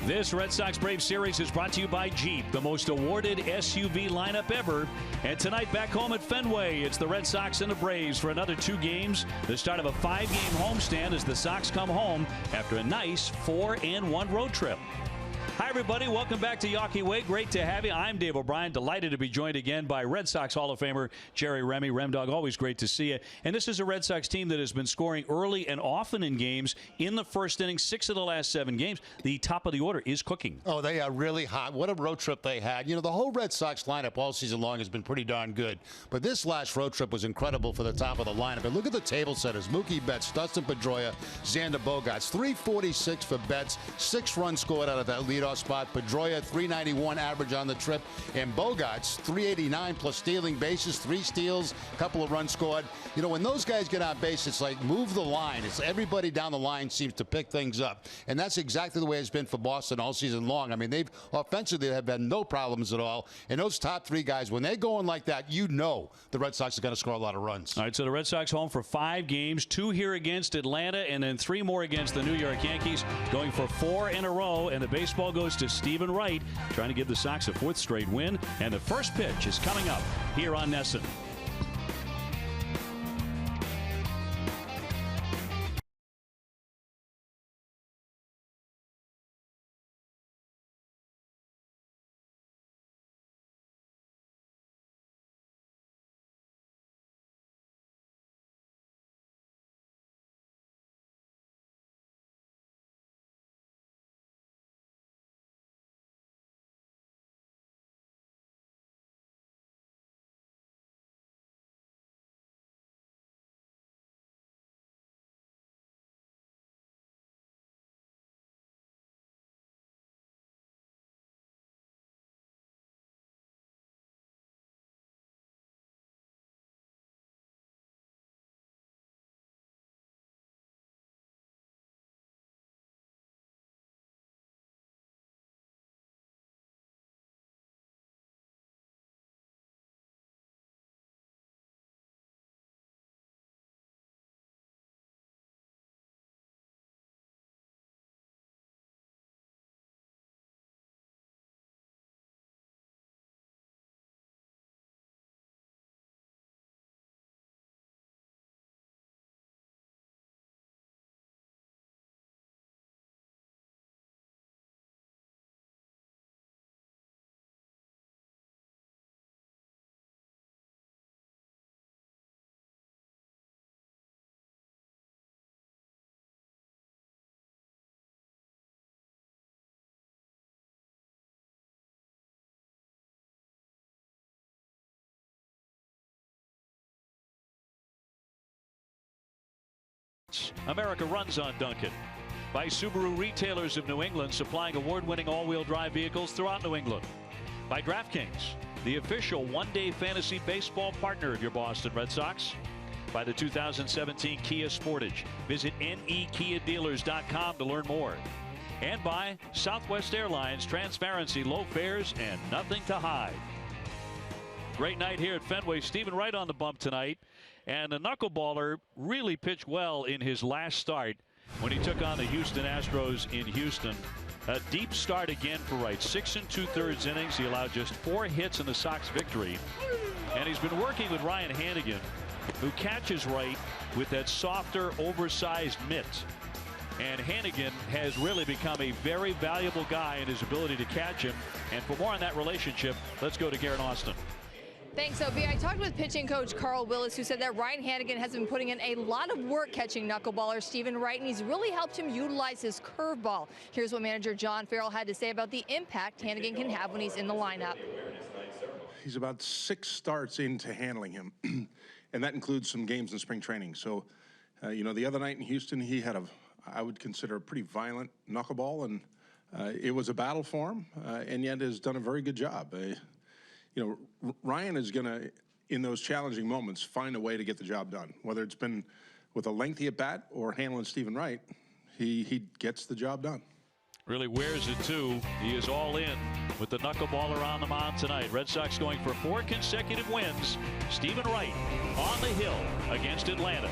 This Red Sox Braves series is brought to you by Jeep, the most awarded SUV lineup ever. And tonight back home at Fenway, it's the Red Sox and the Braves for another 2 games. The start of a 5-game homestand as the Sox come home after a nice 4-1 road trip. Hi, everybody. Welcome back to Yawkey Way. Great to have you. I'm Dave O'Brien. Delighted to be joined again by Red Sox Hall of Famer Jerry Remy. Remdog, always great to see you. And this is a Red Sox team that has been scoring early and often in games. In the first inning, 6 of the last 7 games, the top of the order is cooking. Oh, they are really hot. What a road trip they had. You know, the whole Red Sox lineup all season long has been pretty darn good. But this last road trip was incredible for the top of the lineup. And look at the table setters. Mookie Betts, Dustin Pedroia, Xander Bogaerts. 346 for Betts. 6 runs scored out of that leadoff spot. Pedroia, 391 average on the trip, and Bogaerts, 389 plus stealing bases, 3 steals, a couple of runs scored. You know, when those guys get on base, it's like move the line. It's everybody down the line seems to pick things up, and that's exactly the way it's been for Boston all season long. I mean, they've offensively have had no problems at all, and those top 3 guys, when they're going like that, you know the Red Sox are going to score a lot of runs. All right, so the Red Sox home for 5 games, 2 here against Atlanta, and then 3 more against the New York Yankees, going for 4 in a row, and the baseball goes to Stephen Wright, trying to give the Sox a 4th straight win. And the first pitch is coming up here on NESN. America runs on Duncan. By Subaru Retailers of New England, supplying award-winning all-wheel drive vehicles throughout New England. By DraftKings, the official one-day fantasy baseball partner of your Boston Red Sox. By the 2017 Kia Sportage. Visit nekiadealers.com to learn more. And by Southwest Airlines, transparency, low fares, and nothing to hide. Great night here at Fenway. Stephen Wright on the bump tonight. And the knuckleballer really pitched well in his last start when he took on the Houston Astros in Houston. A deep start again for Wright. 6 2/3 innings. He allowed just 4 hits in the Sox victory. And he's been working with Ryan Hanigan, who catches Wright with that softer, oversized mitt. And Hanigan has really become a very valuable guy in his ability to catch him. And for more on that relationship, let's go to Garrett Austin. Thanks, OB. I talked with pitching coach Carl Willis, who said that Ryan Hanigan has been putting in a lot of work catching knuckleballer Stephen Wright, and he's really helped him utilize his curveball. Here's what manager John Farrell had to say about the impact Hanigan can have when he's in the lineup. He's about 6 starts into handling him, and that includes some games in spring training. So, you know, the other night in Houston, he had I would consider a pretty violent knuckleball, and it was a battle for him, and yet has done a very good job. You know, Ryan is going to, in those challenging moments, find a way to get the job done. Whether it's been with a lengthy at bat or handling Stephen Wright, he gets the job done. Really wears it, too. He is all in with the knuckleballer on the mound tonight. Red Sox going for 4 consecutive wins. Stephen Wright on the hill against Atlanta.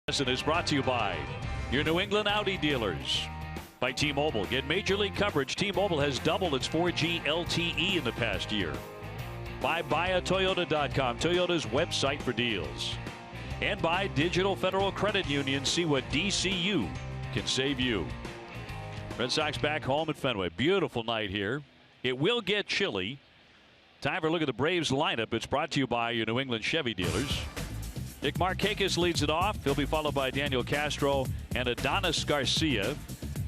Lesson is brought to you by your New England Audi dealers. By T-Mobile. Get Major League coverage. T-Mobile has doubled its 4G LTE in the past year. By buyatoyota.com, Toyota's website for deals. And by Digital Federal Credit Union. See what DCU can save you. Red Sox back home at Fenway. Beautiful night here. It will get chilly. Time for a look at the Braves lineup. It's brought to you by your New England Chevy dealers. Nick Markakis leads it off. He'll be followed by Daniel Castro and Adonis Garcia.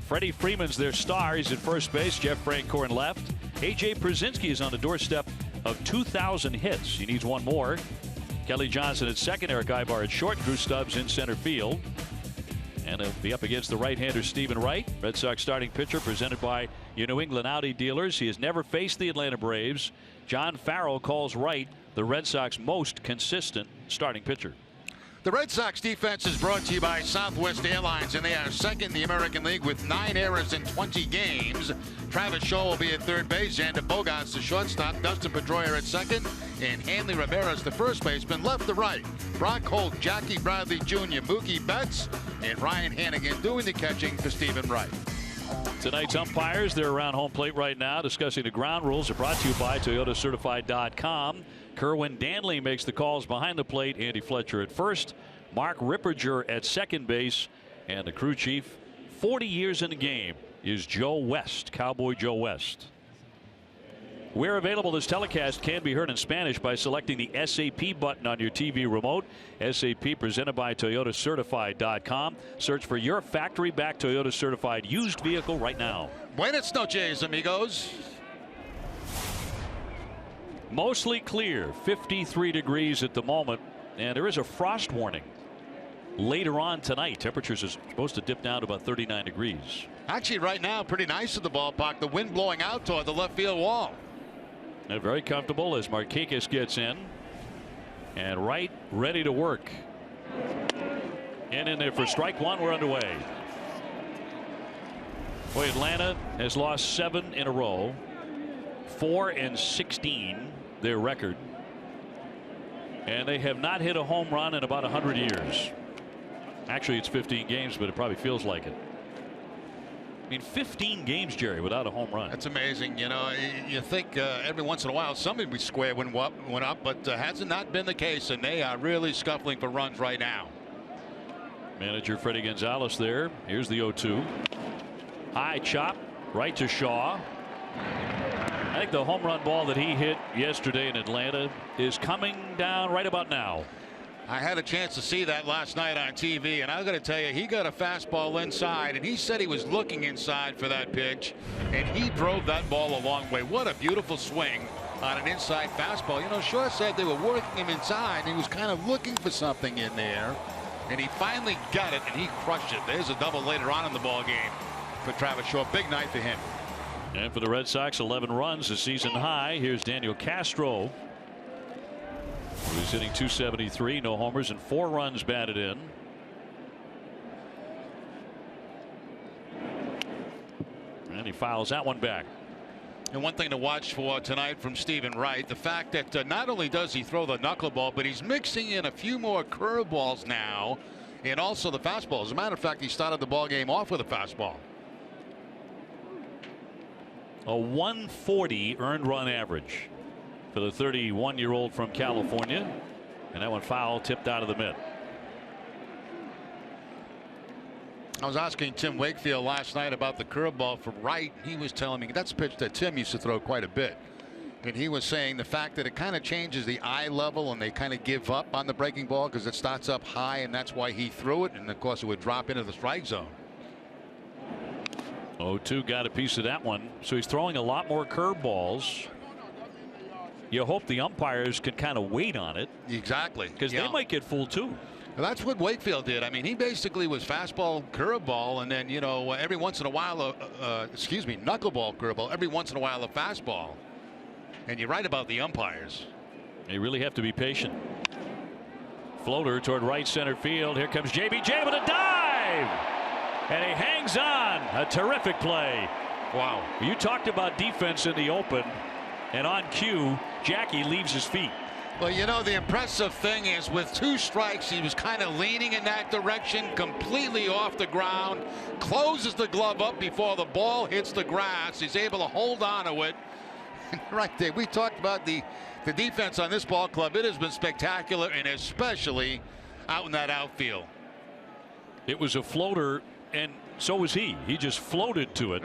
Freddie Freeman's their star. He's at first base. Jeff Francoeur in left. A.J. Przinsky is on the doorstep of 2,000 hits. He needs one more. Kelly Johnson at second. Eric Ibar at short. Drew Stubbs in center field. And he'll be up against the right-hander Stephen Wright. Red Sox starting pitcher presented by your New England Audi dealers. He has never faced the Atlanta Braves. John Farrell calls Wright the Red Sox most consistent starting pitcher. The Red Sox defense is brought to you by Southwest Airlines, and they are second in the American League with 9 errors in 20 games. Travis Shaw will be at third base. Xander Bogaerts the shortstop. Dustin Pedroia at second. And Hanley Ramirez the first baseman. Left to right, Brock Holt, Jackie Bradley Jr., Mookie Betts, and Ryan Hannigan doing the catching for Stephen Wright. Tonight's umpires, they're around home plate right now discussing the ground rules. Are brought to you by ToyotaCertified.com. Kerwin Danley makes the calls behind the plate. Andy Fletcher at first. Mark Ripperger at second base. And the crew chief, 40 years in the game, is Joe West, Cowboy Joe West. Where available, this telecast can be heard in Spanish by selecting the SAP button on your TV remote. SAP presented by ToyotaCertified.com. Search for your factory-backed Toyota Certified used vehicle right now. Buenas noches, amigos. Mostly clear, 53 degrees at the moment, and there is a frost warning later on tonight. Temperatures are supposed to dip down to about 39 degrees. Actually, right now, pretty nice at the ballpark. The wind blowing out toward the left field wall. And very comfortable as Markakis gets in. And Wright ready to work. And in there for strike one. We're underway. Boy, Atlanta has lost 7 in a row. 4-16 their record. And they have not hit a home run in about 100 years. Actually, it's 15 games, but it probably feels like it. I mean, 15 games, Jerry, without a home run. That's amazing. You know, you think every once in a while somebody would be square when went up, but hasn't not been the case, and they are really scuffling for runs right now. Manager Freddie Gonzalez there. Here's the 0-2. High chop right to Shaw. I think the home run ball that he hit yesterday in Atlanta is coming down right about now. I had a chance to see that last night on TV, and I got to tell you, he got a fastball inside, and he said he was looking inside for that pitch, and he drove that ball a long way. What a beautiful swing on an inside fastball. You know, Shaw said they were working him inside, and he was kind of looking for something in there, and he finally got it, and he crushed it. There's a double later on in the ball game for Travis Shaw. Big night for him. And for the Red Sox, 11 runs, a season high. Here's Daniel Castro, who's hitting .273, no homers and 4 runs batted in. And he fouls that one back. And one thing to watch for tonight from Stephen Wright, the fact that not only does he throw the knuckleball, but he's mixing in a few more curveballs now, and also the fastball. As a matter of fact, he started the ball game off with a fastball. A 140 earned run average for the 31-year-old from California, and that one foul, tipped out of the mitt. I was asking Tim Wakefield last night about the curveball from Wright. He was telling me that's a pitch that Tim used to throw quite a bit, and he was saying the fact that it kind of changes the eye level and they kind of give up on the breaking ball because it starts up high, and that's why he threw it, and of course it would drop into the strike zone. 0-2 got a piece of that one. So he's throwing a lot more curveballs. You hope the umpires can kind of wait on it. Exactly. Because they might get fooled too. Well, that's what Wakefield did. I mean, he basically was fastball, curveball, and then, you know, every once in a while, knuckleball, curveball, every once in a while a fastball. And you're right about the umpires. They really have to be patient. Floater toward right center field. Here comes JBJ with a dive. And he hangs on. A terrific play. Wow. You talked about defense in the open, and on cue, Jackie leaves his feet. Well, you know, the impressive thing is with 2 strikes, he was kind of leaning in that direction, completely off the ground, closes the glove up before the ball hits the grass. He's able to hold on to it. Right there, we talked about the defense on this ball club. It has been spectacular, and especially out in that outfield. It was a floater, and so was he. He just floated to it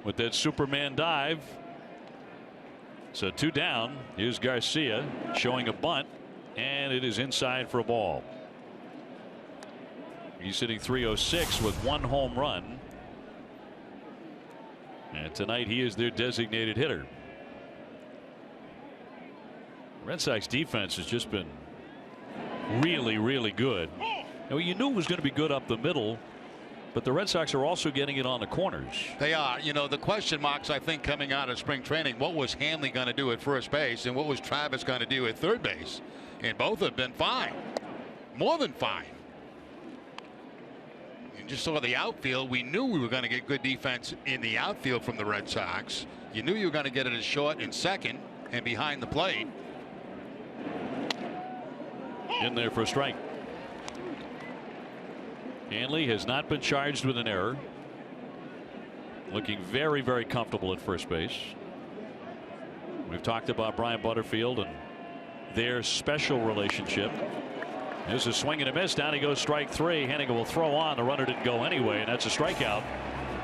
with that Superman dive. So 2 down. Here's Garcia showing a bunt, and it is inside for a ball. He's hitting .306 with 1 home run. And tonight he is their designated hitter. Red Sox defense has just been really, really good. Now, you knew it was going to be good up the middle, but the Red Sox are also getting it on the corners. They are. You know, the question marks, I think, coming out of spring training, what was Hanley going to do at first base and what was Travis going to do at third base? And both have been fine. More than fine. You just saw the outfield. We knew we were going to get good defense in the outfield from the Red Sox. You knew you were going to get it as short and second and behind the plate. In there for a strike. Hanley has not been charged with an error. Looking very, very comfortable at first base. We've talked about Brian Butterfield and their special relationship. There's a swing and a miss. Down he goes, strike 3. Hennigan will throw on. The runner didn't go anyway, and that's a strikeout.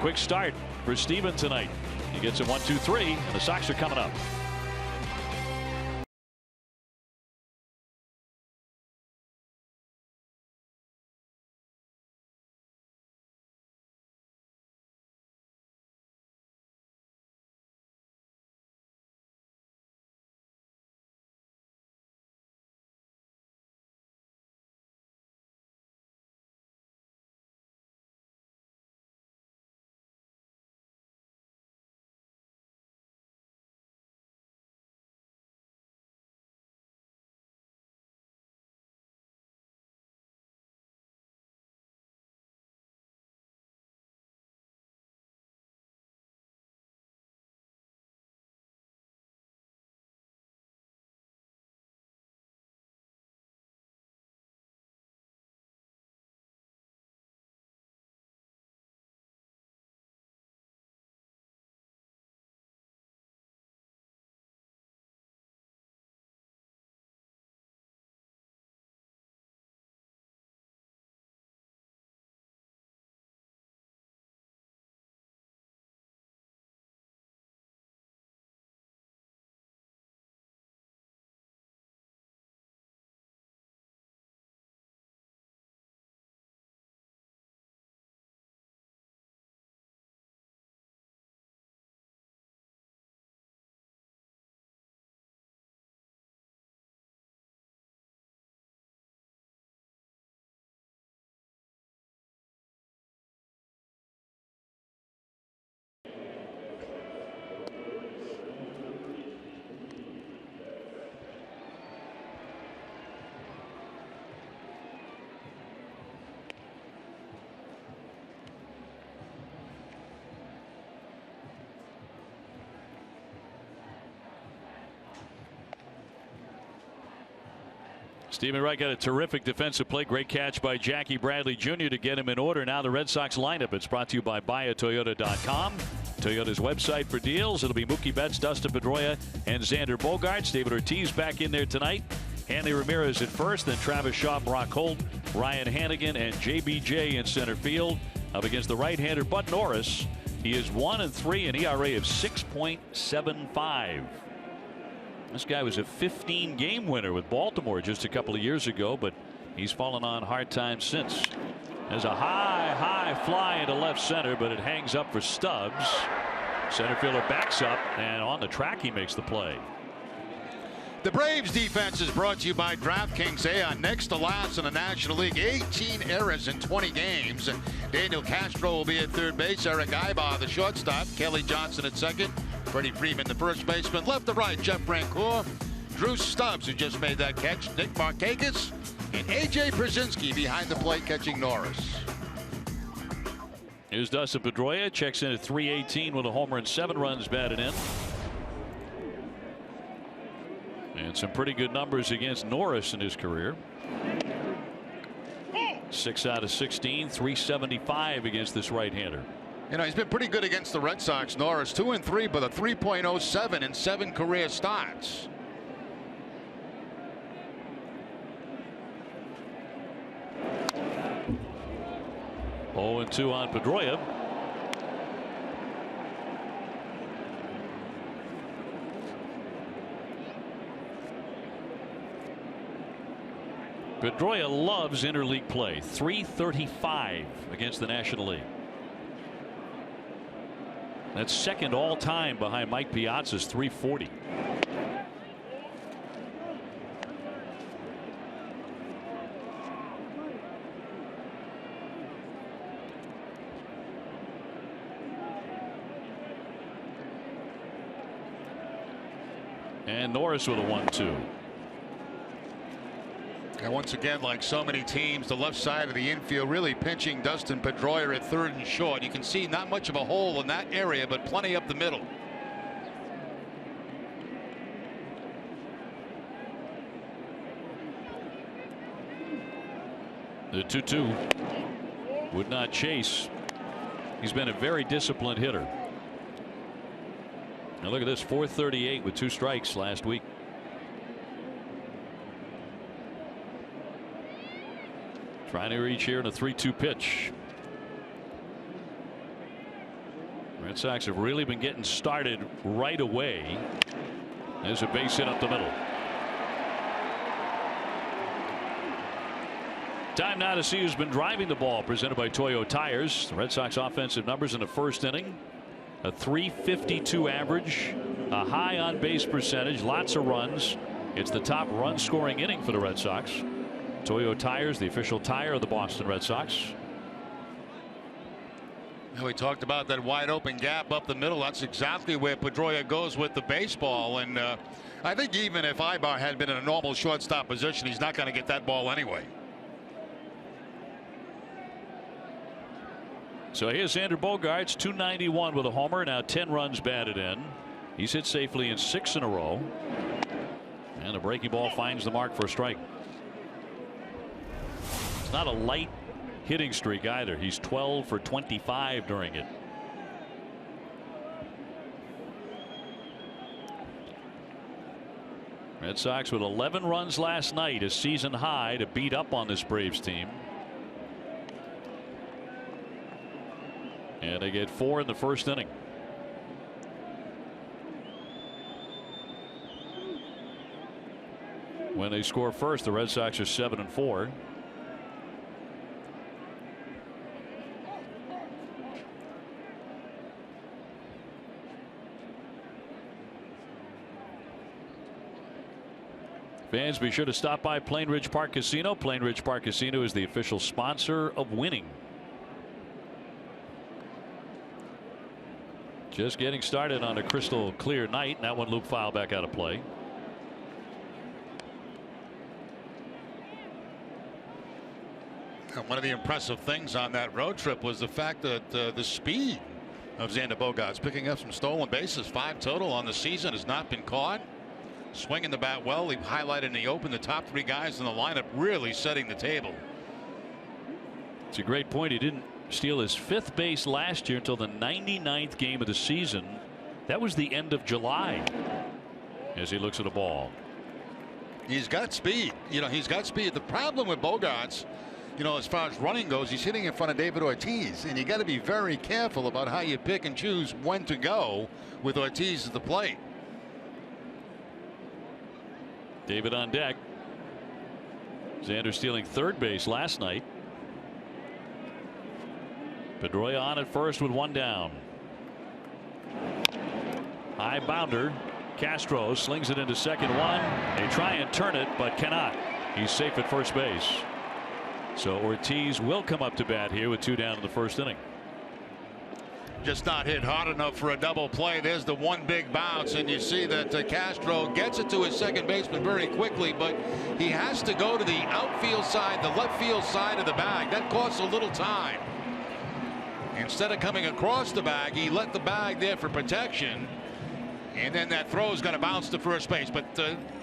Quick start for Steven tonight. He gets a 1-2-3, and the Sox are coming up. Stephen Wright got a terrific defensive play. Great catch by Jackie Bradley Jr. to get him in order. Now the Red Sox lineup. It's brought to you by buyatoyota.com. Toyota's website for deals. It'll be Mookie Betts, Dustin Pedroia, and Xander Bogaerts. David Ortiz back in there tonight. Hanley Ramirez at first, then Travis Shaw, Brock Holt, Ryan Hannigan, and JBJ in center field. Up against the right-hander Bud Norris. He is 1-3, an ERA of 6.75. This guy was a 15-game winner with Baltimore just a couple of years ago, but he's fallen on hard times since. There's a high fly into left center, but it hangs up for Stubbs. Center fielder backs up, and on the track he makes the play. The Braves defense is brought to you by DraftKings. They are next to last in the National League. 18 errors in 20 games. Daniel Castro will be at third base. Eric Ibar, the shortstop. Kelly Johnson at second. Freddie Freeman, the first baseman. Left to right, Jeff Francoeur. Drew Stubbs, who just made that catch. Nick Markakis. And A.J. Brzezinski behind the plate catching Norris. Here's Dustin Pedroia. Checks in at .318 with a homer and 7 runs batted in. And And some pretty good numbers against Norris in his career. 6 out of 16, 375 against this right-hander. You know, he's been pretty good against the Red Sox. Norris 2-3, but a 3.07 in 7 career starts. Oh, 2 on Pedroia. Pedroia loves interleague play. 335 against the National League. That's second all time behind Mike Piazza's 340. And Norris with a 1-2. And once again, like so many teams, the left side of the infield really pinching Dustin Pedroia at third and short. You can see not much of a hole in that area, but plenty up the middle. The 2-2 would not chase. He's been a very disciplined hitter. Now look at this, 438 with 2 strikes last week. Trying to reach here in a 3-2 pitch. Red Sox have really been getting started right away. There's a base hit up the middle. Time now to see who's been driving the ball, presented by Toyo Tires. The Red Sox offensive numbers in the first inning: a .352 average, a high on base percentage, lots of runs. It's the top run scoring inning for the Red Sox. Toyo Tires, the official tire of the Boston Red Sox. We talked about that wide open gap up the middle. That's exactly where Pedroia goes with the baseball. And I think even if Ibar had been in a normal shortstop position, he's not going to get that ball anyway. So here's Xander Bogaerts, 291 with a homer, now 10 runs batted in. He's hit safely in 6 in a row. And the breaking ball finds the mark for a strike. It's not a light hitting streak either. He's 12 for 25 during it. Red Sox with 11 runs last night, a season high to beat up on this Braves team. And they get 4 in the first inning. When they score first, the Red Sox are 7-4. Fans, be sure to stop by Plain Ridge Park Casino. Plain Ridge Park Casino is the official sponsor of winning. Just getting started on a crystal clear night. That one loop foul back out of play. And one of the impressive things on that road trip was the fact that the speed of Xander Bogaerts, picking up some stolen bases, 5 total on the season, has not been caught. Swinging the bat well. He highlighted in the open the top 3 guys in the lineup, really setting the table. It's a great point. He didn't steal his 5th base last year until the 99th game of the season. That was the end of July. As he looks at the ball, he's got speed. You know, he's got speed. The problem with Bogaerts, you know, as far as running goes, he's hitting in front of David Ortiz, and you got to be very careful about how you pick and choose when to go with Ortiz at the plate. David on deck. Xander stealing 3rd base last night. Pedroia on at first with 1 down. High bounder. Castro slings it into second 1. They try and turn it, but cannot. He's safe at first base. So Ortiz will come up to bat here with 2 down in the first inning. Just not hit hard enough for a double play. There's the one big bounce, and you see that Castro gets it to his second baseman very quickly, but he has to go to the outfield side, the left field side of the bag. That costs a little time. Instead of coming across the bag, he let the bag there for protection, And then that throw is going to bounce to first base. But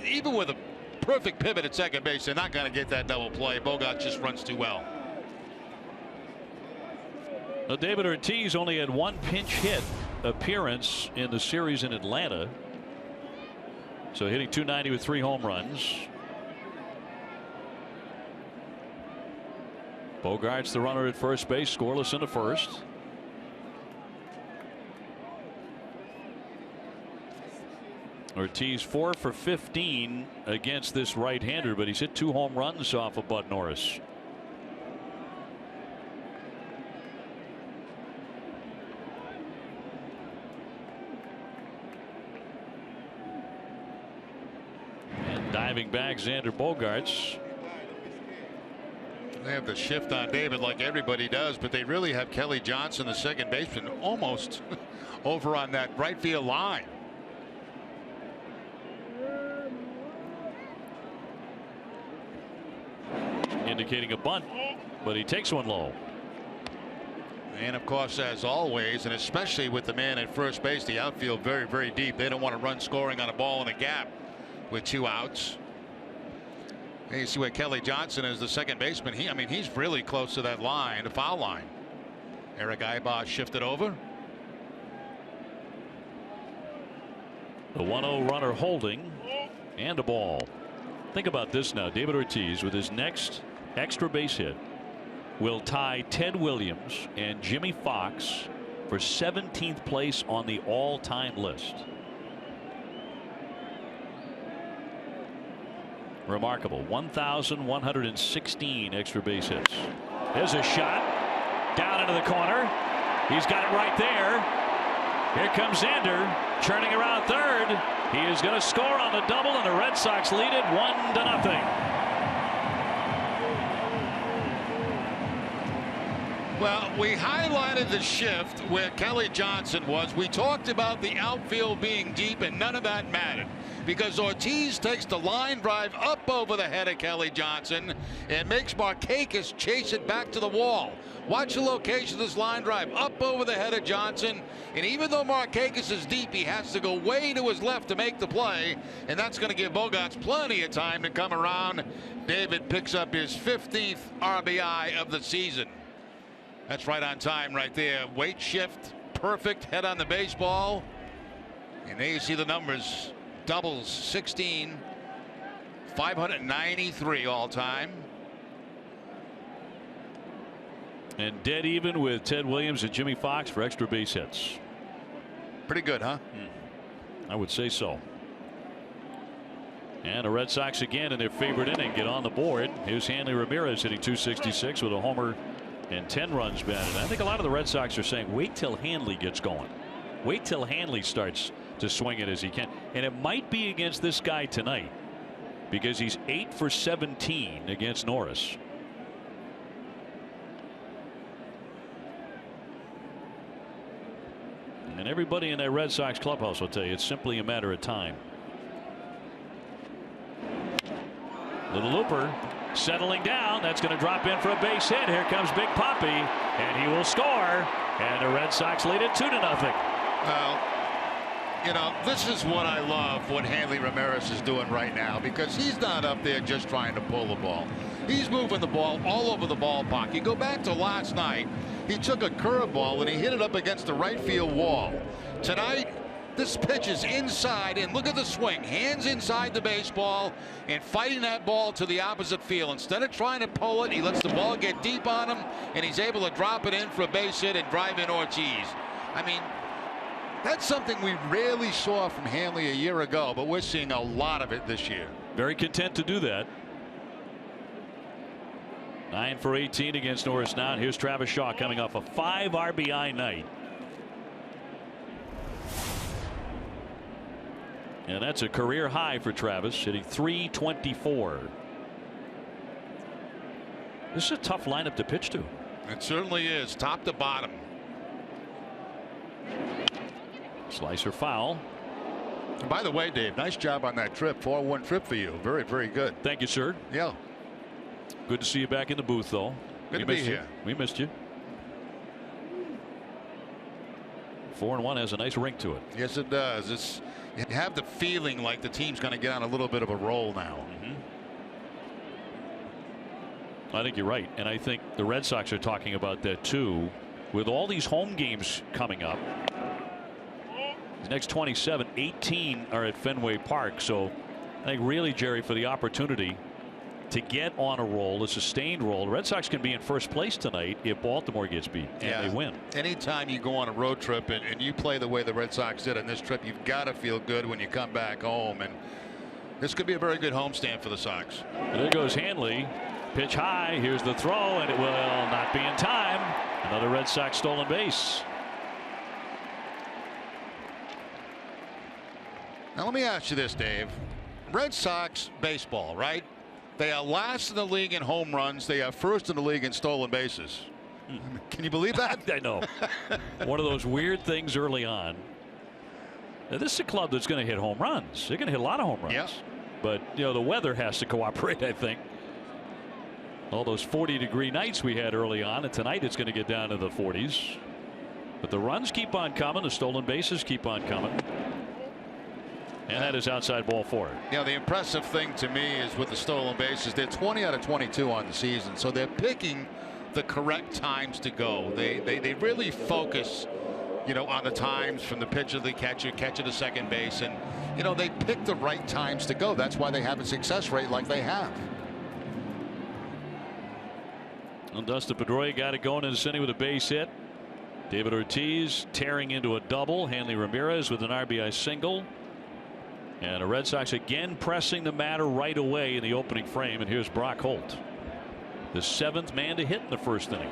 even with a perfect pivot at second base, they're not going to get that double play. Bogart just runs too well. Well, David Ortiz only had one pinch hit appearance in the series in Atlanta. So hitting .290 with 3 home runs. Bogart's the runner at first base, scoreless in the first. Ortiz 4 for 15 against this right-hander, but he's hit 2 home runs off of Bud Norris. And diving back, Xander Bogaerts. They have the shift on David like everybody does, but they really have Kelly Johnson, the second baseman, almost over on that right field line. Indicating a bunt, but he takes one low. And of course, as always, and especially with the man at first base, the outfield very, very deep. They don't want to run scoring on a ball in a gap with 2 outs. And you see where Kelly Johnson is, the second baseman. I mean, he's really close to that line, the foul line. Eric Ibach shifted over. The 1-0 runner holding, and a ball. Think about this now. David Ortiz, with his next extra base hit, will tie Ted Williams and Jimmy Fox for 17th place on the all-time list. Remarkable. 1,116 extra base hits. There's a shot down into the corner. He's got it right there. Here comes Xander churning around third. He is going to score on the double, and the Red Sox lead it 1-0. Well, we highlighted the shift where Kelly Johnson was. We talked about the outfield being deep, and none of that mattered because Ortiz takes the line drive up over the head of Kelly Johnson and makes Markakis chase it back to the wall. Watch the location of this line drive up over the head of Johnson, and even though Markakis is deep, he has to go way to his left to make the play, and that's going to give Bogaerts plenty of time to come around. David picks up his 15th RBI of the season. That's right on time right there. Weight shift, perfect head on the baseball. And there you see the numbers. Doubles 16, 593 all time. And dead even with Ted Williams and Jimmy Fox for extra base hits. Pretty good, huh? I would say so. And the Red Sox again in their favorite inning get on the board. Here's Hanley Ramirez hitting .266 with a homer and 10 runs batted. I think a lot of the Red Sox are saying wait till Hanley gets going. Wait till Hanley starts to swing it as he can. And it might be against this guy tonight because he's 8 for 17 against Norris. And everybody in that Red Sox clubhouse will tell you it's simply a matter of time. Little looper settling down. That's going to drop in for a base hit. Here comes Big Poppy, and he will score. And the Red Sox lead it 2-0. Well, you know, this is what I love what Hanley Ramirez is doing right now, because he's not up there just trying to pull the ball. He's moving the ball all over the ballpark. You go back to last night, he took a curveball and he hit it up against the right field wall. Tonight, this pitch is inside, and look at the swing. Hands inside the baseball and fighting that ball to the opposite field. Instead of trying to pull it, he lets the ball get deep on him, and he's able to drop it in for a base hit and drive in Ortiz. I mean, that's something we rarely saw from Hanley a year ago, but we're seeing a lot of it this year. Very content to do that. 9 for 18 against Norris now. And here's Travis Shaw coming off a 5 RBI night. And that's a career high for Travis, hitting .324. This is a tough lineup to pitch to. It certainly is, top to bottom. Slicer foul. And by the way, Dave, nice job on that trip. 4-1 trip for you. Very, very good. Thank you, sir. Yeah. Good to see you back in the booth, though. Good to be here. We missed you. 4-1 has a nice ring to it. Yes, it does. You have the feeling like the team's going to get on a little bit of a roll now. I think you're right, and I think the Red Sox are talking about that too. With all these home games coming up, the next 27, 18 are at Fenway Park. So I think really, Jerry, for the opportunity to get on a roll, a sustained roll, the Red Sox can be in first place tonight if Baltimore gets beat and they win. Anytime you go on a road trip and you play the way the Red Sox did on this trip, you've got to feel good when you come back home. And this could be a very good homestand for the Sox. There goes Hanley. Pitch high. Here's the throw, and it will not be in time. Another Red Sox stolen base. Now let me ask you this, Dave. Red Sox baseball, right? They are last in the league in home runs. They are first in the league in stolen bases. Can you believe that? I know. One of those weird things early on. Now, this is a club that's going to hit home runs. They're going to hit a lot of home runs. Yep. But, you know, the weather has to cooperate, I think. All those 40-degree nights we had early on, and tonight it's going to get down to the 40s. But the runs keep on coming. The stolen bases keep on coming. And that is outside ball 4. You know, the impressive thing to me is with the stolen bases, they're 20 out of 22 on the season. So they're picking the correct times to go. They really focus, you know, on the times from the pitcher to the catcher to second base. And, you know, they pick the right times to go. That's why they have a success rate like they have. Well, Dustin Pedroia got it going in the center with a base hit. David Ortiz tearing into a double. Hanley Ramirez with an RBI single. And the Red Sox again pressing the matter right away in the opening frame. And here's Brock Holt, the 7th man to hit in the first inning.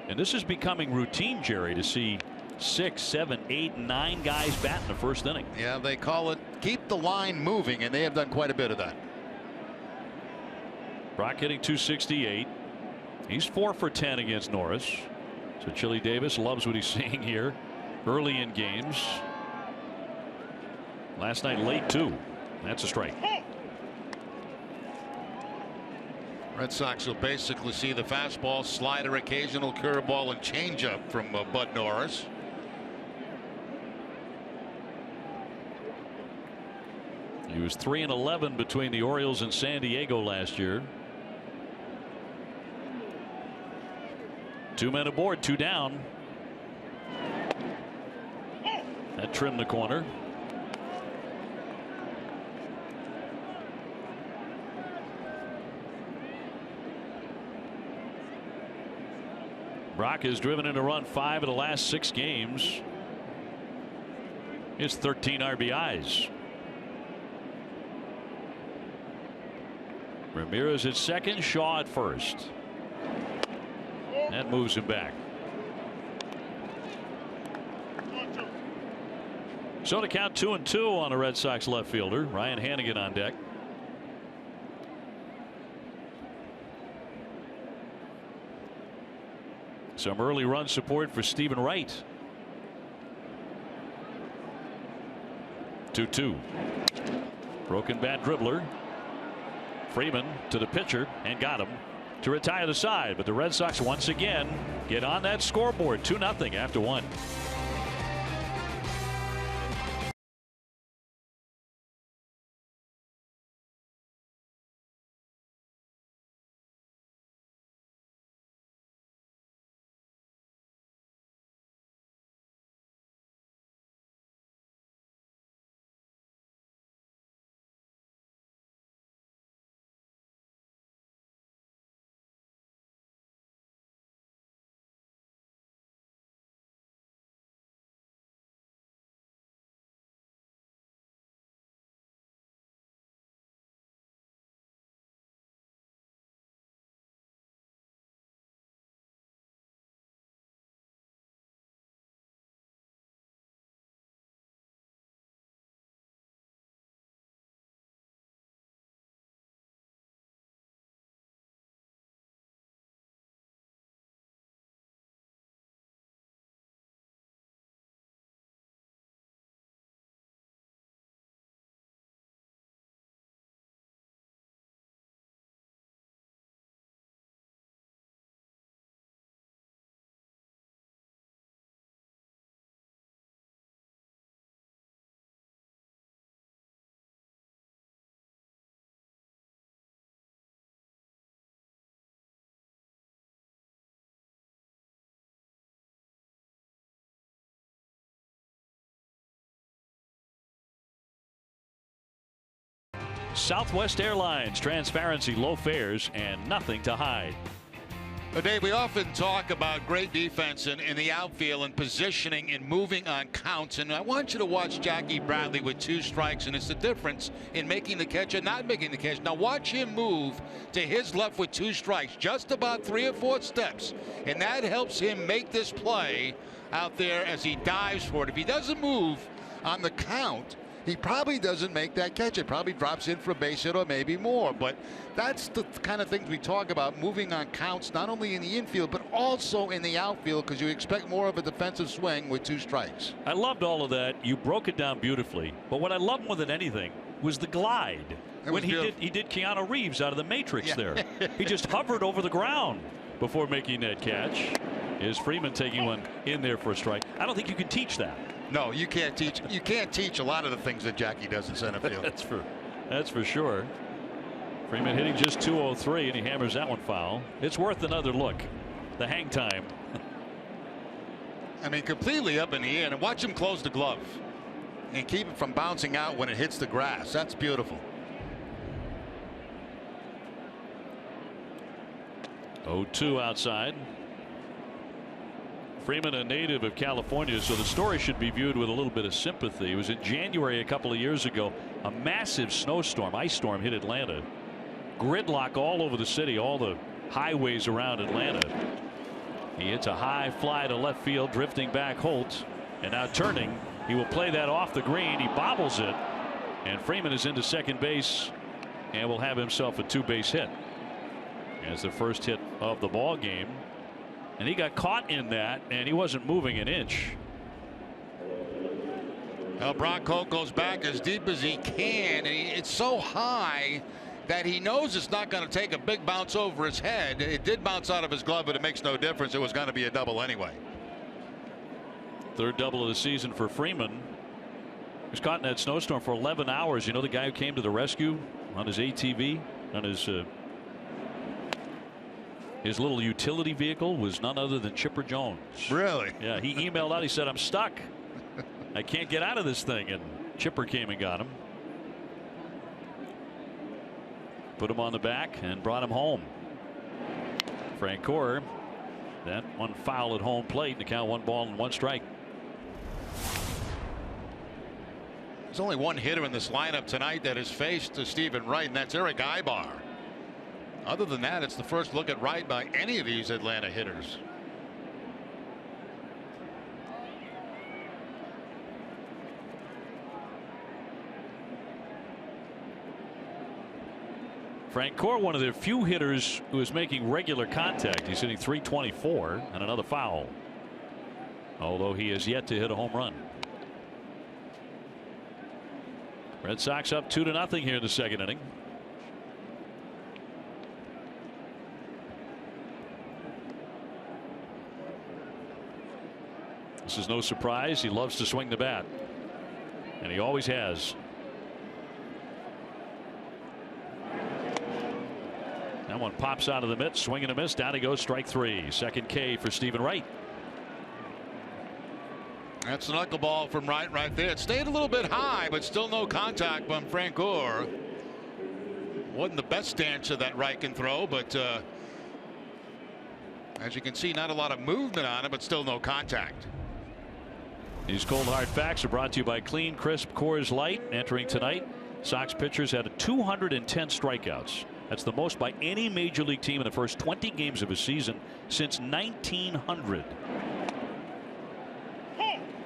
And this is becoming routine, Jerry, to see 6, 7, 8, 9 guys bat in the first inning. Yeah, they call it keep the line moving, and they have done quite a bit of that. Brock hitting .268. He's 4 for 10 against Norris. So Chili Davis loves what he's seeing here early in games. Last night late too. That's a strike. Red Sox will basically see the fastball, slider, occasional curveball, and changeup from Bud Norris. He was 3-11 between the Orioles and San Diego last year. 2 men aboard, 2 down. That trimmed the corner. Brock has driven in a run 5 of the last 6 games. It's 13 RBIs. Ramirez at second, Shaw at first. That moves him back. So to count 2-2 on a Red Sox left fielder. Ryan Hannigan on deck. Some early run support for Stephen Wright. 2-2. Broken bat dribbler. Freeman to the pitcher and got him to retire the side. But the Red Sox once again get on that scoreboard 2-0 after 1. Southwest Airlines. Transparency, low fares, and nothing to hide. But Dave, we often talk about great defense in the outfield and positioning and moving on counts. And I want you to watch Jackie Bradley with 2 strikes, and it's the difference in making the catch and not making the catch. Now watch him move to his left with 2 strikes, just about 3 or 4 steps. And that helps him make this play out there as he dives for it. If he doesn't move on the count, he probably doesn't make that catch. It probably drops in for a base hit or maybe more. But that's the kind of things we talk about, moving on counts, not only in the infield, but also in the outfield, because you expect more of a defensive swing with 2 strikes. I loved all of that. You broke it down beautifully. But what I loved more than anything was the glide. When he did Keanu Reeves out of the Matrix there. He just hovered over the ground before making that catch. Is Freeman taking one in there for a strike? I don't think you can teach that. No, you can't teach. You can't teach a lot of the things that Jackie does in center field. That's for sure. Freeman hitting just .203, and he hammers that one foul. It's worth another look. The hang time. I mean, completely up in the air, and watch him close the glove and keep it from bouncing out when it hits the grass. That's beautiful. 0-2 outside. Freeman, a native of California, so the story should be viewed with a little bit of sympathy. It was in January a couple of years ago. A massive snowstorm, ice storm, hit Atlanta. Gridlock all over the city, all the highways around Atlanta. He hits a high fly to left field, drifting back Holt, and now turning. He will play that off the green. He bobbles it, and Freeman is into second base and will have himself a 2-base hit. As the first hit of the ball game. And he got caught in that, and he wasn't moving an inch. Well, Bronco goes back as deep as he can, and it's so high that he knows it's not going to take a big bounce over his head. It did bounce out of his glove, but it makes no difference. It was going to be a double anyway. 3rd double of the season for Freeman. He was caught in that snowstorm for 11 hours. You know the guy who came to the rescue on his ATV, on his little utility vehicle, was none other than Chipper Jones. Really? Yeah, he emailed out. He said, "I'm stuck. I can't get out of this thing." And Chipper came and got him. Put him on the back and brought him home. Francoeur, that one foul at home plate, and the count 1 ball and 1 strike. There's only one hitter in this lineup tonight that has faced Stephen Wright, and that's Eric Ibar. Other than that, it's the first look at Wright by any of these Atlanta hitters. Francoeur, one of the few hitters who is making regular contact. He's hitting .324 and another foul. Although he has yet to hit a home run. Red Sox up 2-0 here in the 2nd inning. This is no surprise. He loves to swing the bat, and he always has. That one pops out of the mitt, swing and a miss. Down he goes, strike 3. Second K for Stephen Wright. That's a knuckleball from Wright right there. It stayed a little bit high, but still no contact from Francoeur. Wasn't the best dancer that Wright can throw, but as you can see, not a lot of movement on it, but still no contact. These cold hard facts are brought to you by Clean Crisp Coors Light. Entering tonight, Sox pitchers had 210 strikeouts. That's the most by any major league team in the first 20 games of a season since 1900.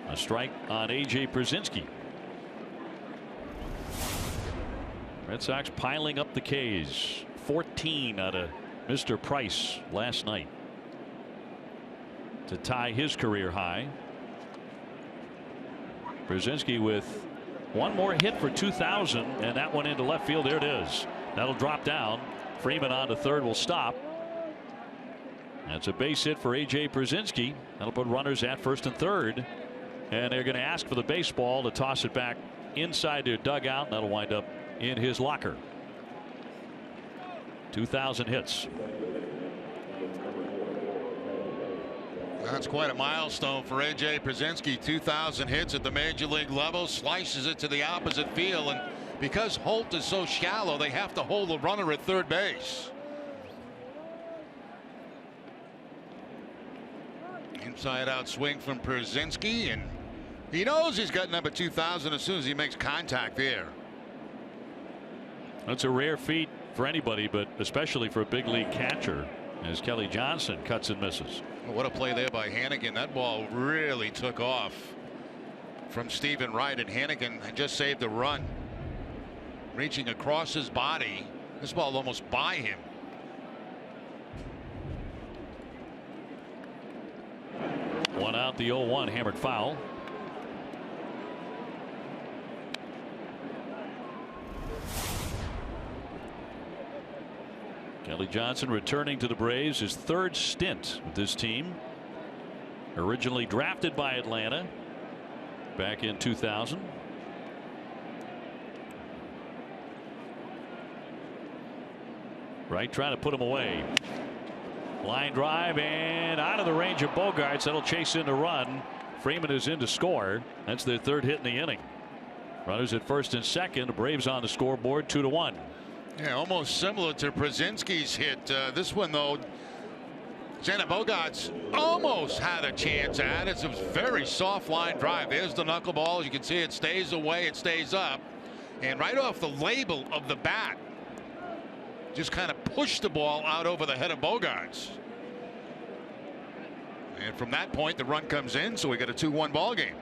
A strike on A.J. Pierzynski. Red Sox piling up the K's. 14 out of Mr. Price last night to tie his career high. Pierzynski with one more hit for 2,000, and that one into left field. There it is. That'll drop down. Freeman on to third will stop. That's a base hit for A.J. Pierzynski. That'll put runners at first and third. And they're going to ask for the baseball to toss it back inside their dugout. That'll wind up in his locker. 2,000 hits. That's quite a milestone for A.J. Pierzynski. 2,000 hits at the major league level. Slices it to the opposite field, and Because Holt is so shallow, they have to hold the runner at third base. Inside out swing from Przinsky, and he knows he's got number 2,000 as soon as he makes contact there. That's a rare feat for anybody, but especially for a big league catcher, as Kelly Johnson cuts and misses. What a play there by Hannigan. That ball really took off from Stephen Wright, and Hannigan just saved a run. Reaching across his body. This ball almost by him. One out, the 0-1, hammered foul. Kelly Johnson returning to the Braves, his third stint with this team. Originally drafted by Atlanta back in 2000. Right, trying to put him away. Line drive and out of the range of Bogaerts. That'll chase in a run. Freeman is in to score. That's their third hit in the inning. Runners at first and second. The Braves on the scoreboard, 2-1. Yeah, almost similar to Przinsky's hit. This one, though, Xander Bogaerts almost had a chance at. It's a very soft line drive. There's the knuckleball. As you can see, it stays away, it stays up. And right off the label of the bat, just kind of pushed the ball out over the head of Bogaerts. And from that point, the run comes in, so we got a 2-1 ball game.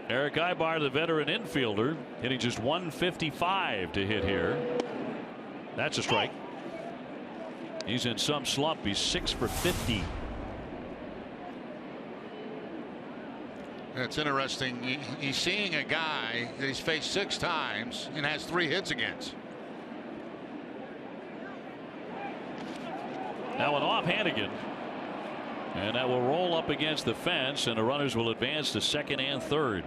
Eric Ibar, the veteran infielder, hitting just 155 to hit here. That's a strike. He's in some slump. He's 6 for 50. It's interesting. He's seeing a guy that he's faced 6 times and has 3 hits against. Now an off Hannigan. And that will roll up against the fence, and the runners will advance to second and third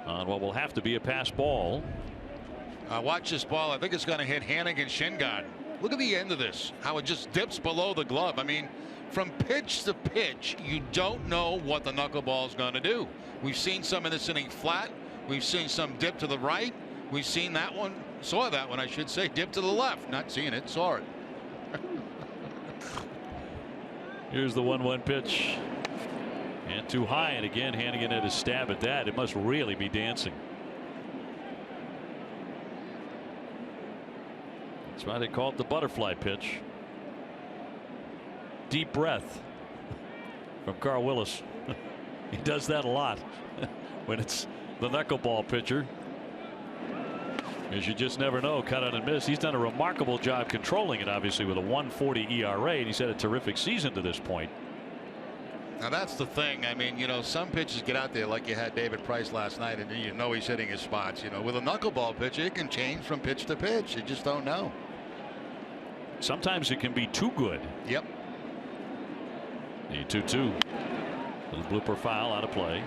on what will have to be a pass ball. Watch this ball. I think it's going to hit Hannigan's shin guard. Look at the end of this, how it just dips below the glove. I mean, from pitch to pitch, you don't know what the knuckleball is going to do. We've seen some in this inning flat. We've seen some dip to the right. We've seen that one, saw that one, I should say, dip to the left. Not seeing it, saw it. Here's the 1-1 pitch. And too high, and again Hannigan had a stab at that. It must really be dancing. That's why they call it the butterfly pitch. Deep breath from Carl Willis. He does that a lot when it's the knuckleball pitcher. As you just never know, cut out and miss. He's done a remarkable job controlling it, obviously, with a 1.40 ERA, and he's had a terrific season to this point. Now that's the thing. I mean, you know, some pitches get out there like you had David Price last night, and you know he's hitting his spots. You know, with a knuckleball pitch, it can change from pitch to pitch. You just don't know. Sometimes it can be too good. Yep. The 2-2. Little blooper foul out of play.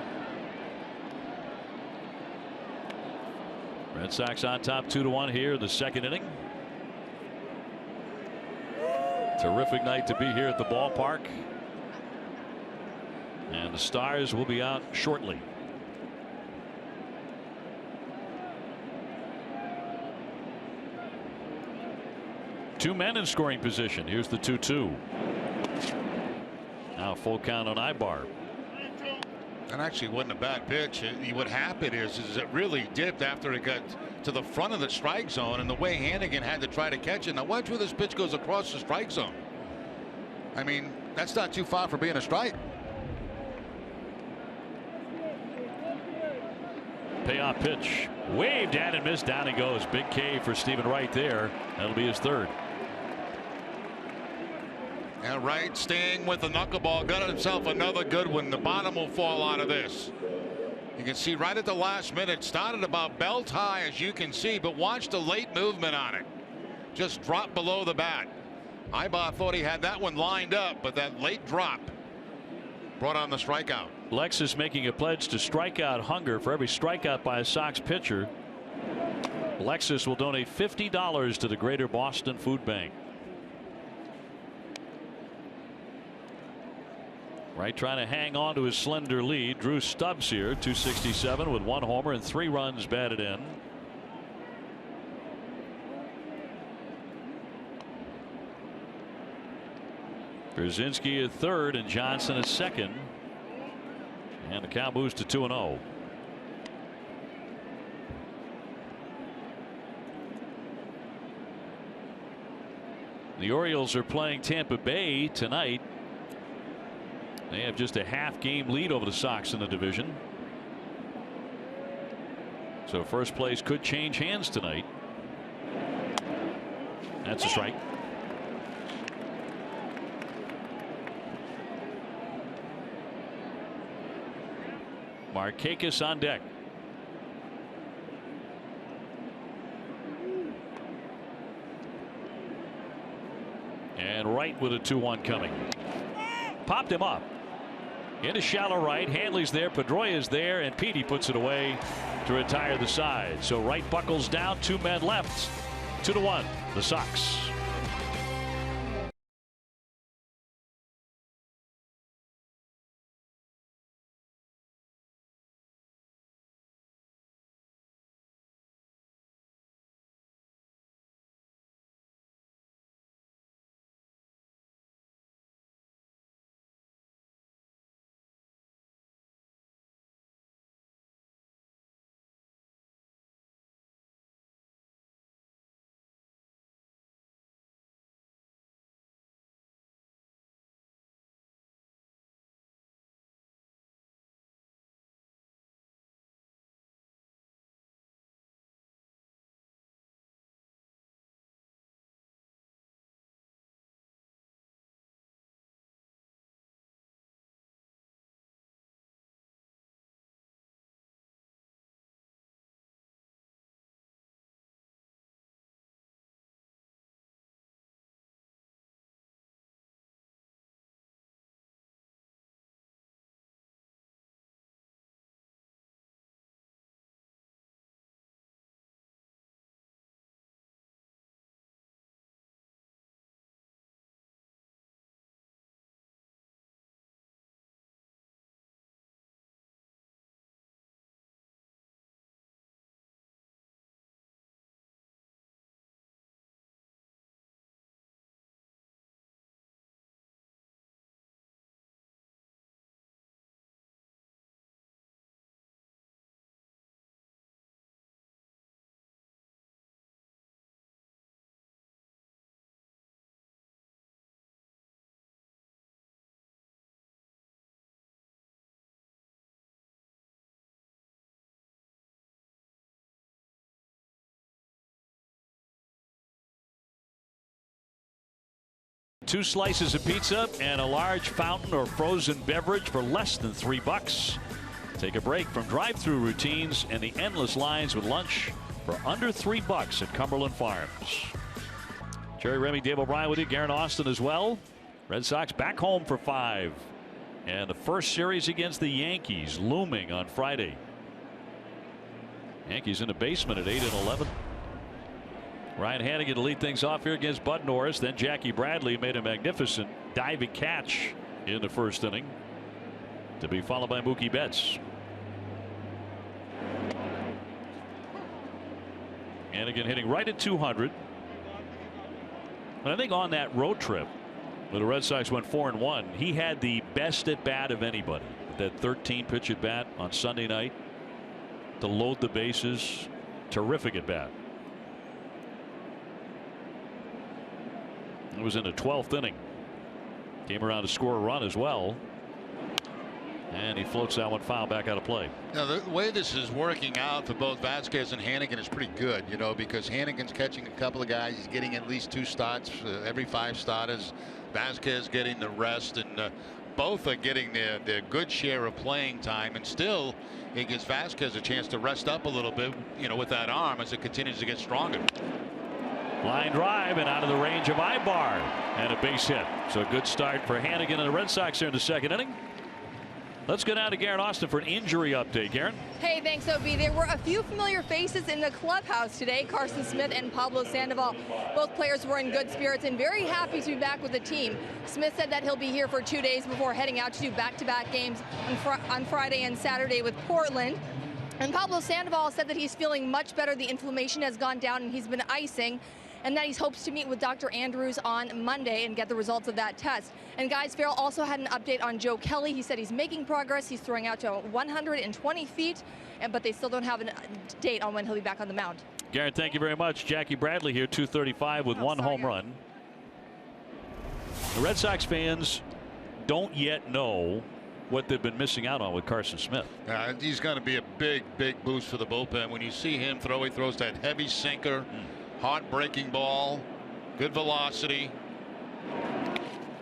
Red Sox on top 2-1 here in the second inning. Terrific night to be here at the ballpark. And the Stars will be out shortly. Two men in scoring position. Here's the 2-2. Now full count on Ibar. That actually wasn't a bad pitch. What happened is it really dipped after it got to the front of the strike zone, and the way Hannigan had to try to catch it. Now watch where this pitch goes across the strike zone. I mean, that's not too far from being a strike. Payoff pitch. Waved at and missed. Down he goes. Big K for Stephen Wright there. That'll be his third. And Wright staying with the knuckleball, got himself another good one. The bottom will fall out of this. You can see right at the last minute, started about belt high, as you can see, but watch the late movement on it. Just dropped below the bat. Ibar thought he had that one lined up, but that late drop brought on the strikeout. Lexus making a pledge to strikeout hunger. For every strikeout by a Sox pitcher, Lexus will donate $50 to the Greater Boston Food Bank. Wright trying to hang on to his slender lead. Drew Stubbs here, 267 with 1 homer and 3 runs batted in. Brzezinski at third and Johnson at second. And the count moves to 2-0. The Orioles are playing Tampa Bay tonight. They have just a half-game lead over the Sox in the division. So first place could change hands tonight. That's a strike. Markakis on deck. And Wright with a 2-1 coming. Popped him up. Into shallow right. Hanley's there. Pedroia's there. And Petey puts it away to retire the side. So Wright buckles down. 2 men left. 2-1. The Sox. Two slices of pizza and a large fountain or frozen beverage for less than $3. Take a break from drive-through routines and the endless lines with lunch for under $3 at Cumberland Farms. Jerry Remy, Dave O'Brien with you. Garen Austin as well. Red Sox back home for 5. And the first series against the Yankees looming on Friday. Yankees in the basement at 8-11. Ryan Hanigan to lead things off here against Bud Norris. Then Jackie Bradley made a magnificent diving catch in the first inning, to be followed by Mookie Betts. Hanigan hitting right at 200. But I think on that road trip when the Red Sox went 4-1, he had the best at bat of anybody. That 13 pitch at bat on Sunday night to load the bases. Terrific at bat. It was in the 12th inning. Came around to score a run as well. And he floats that one foul back out of play. Now, the way this is working out for both Vasquez and Hanigan is pretty good, you know, because Hanigan's catching a couple of guys. He's getting at least 2 starts every 5 starters. Vasquez getting the rest, and both are getting their good share of playing time. And still, it gives Vasquez a chance to rest up a little bit, you know, with that arm as it continues to get stronger. Line drive and out of the range of Ibar, and a base hit. So a good start for Hanigan and the Red Sox here in the second inning. Let's go down to Garen Austin for an injury update. Garen? Hey, thanks, OB. There were a few familiar faces in the clubhouse today. Carson Smith and Pablo Sandoval. Both players were in good spirits and very happy to be back with the team. Smith said that he'll be here for 2 days before heading out to do back-to-back games on Friday and Saturday with Portland. And Pablo Sandoval said that he's feeling much better. The inflammation has gone down and he's been icing, and that he hopes to meet with Dr. Andrews on Monday and get the results of that test. And guys, Farrell also had an update on Joe Kelly. He said he's making progress. He's throwing out to 120 feet, but they still don't have a date on when he'll be back on the mound. Garrett, thank you very much. Jackie Bradley here, 235 with one home run. The Red Sox fans don't yet know what they've been missing out on with Carson Smith. He's going to be a big boost for the bullpen. When you see him throw, he throws that heavy sinker. Hard breaking ball, good velocity.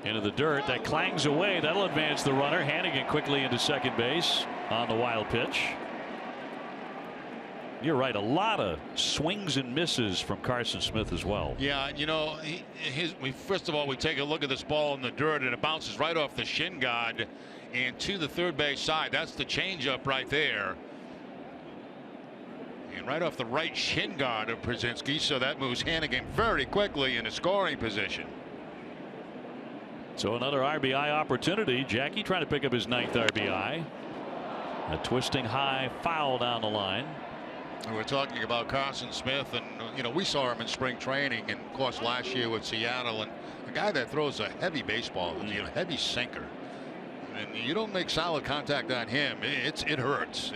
Into the dirt, that clangs away. That'll advance the runner. Hannigan quickly into second base on the wild pitch. You're right, a lot of swings and misses from Carson Smith as well. Yeah, you know, first of all, we take a look at this ball in the dirt, and it bounces right off the shin guard and to the third base side. That's the changeup right there. And right off the right shin guard of Brzezinski, so that moves Hannigan very quickly in a scoring position. So another RBI opportunity. Jackie trying to pick up his 9th RBI. A twisting high foul down the line. And we're talking about Carson Smith, and you know, we saw him in spring training, and of course last year with Seattle, and a guy that throws a heavy baseball, you know, heavy sinker, and you don't make solid contact on him, it hurts.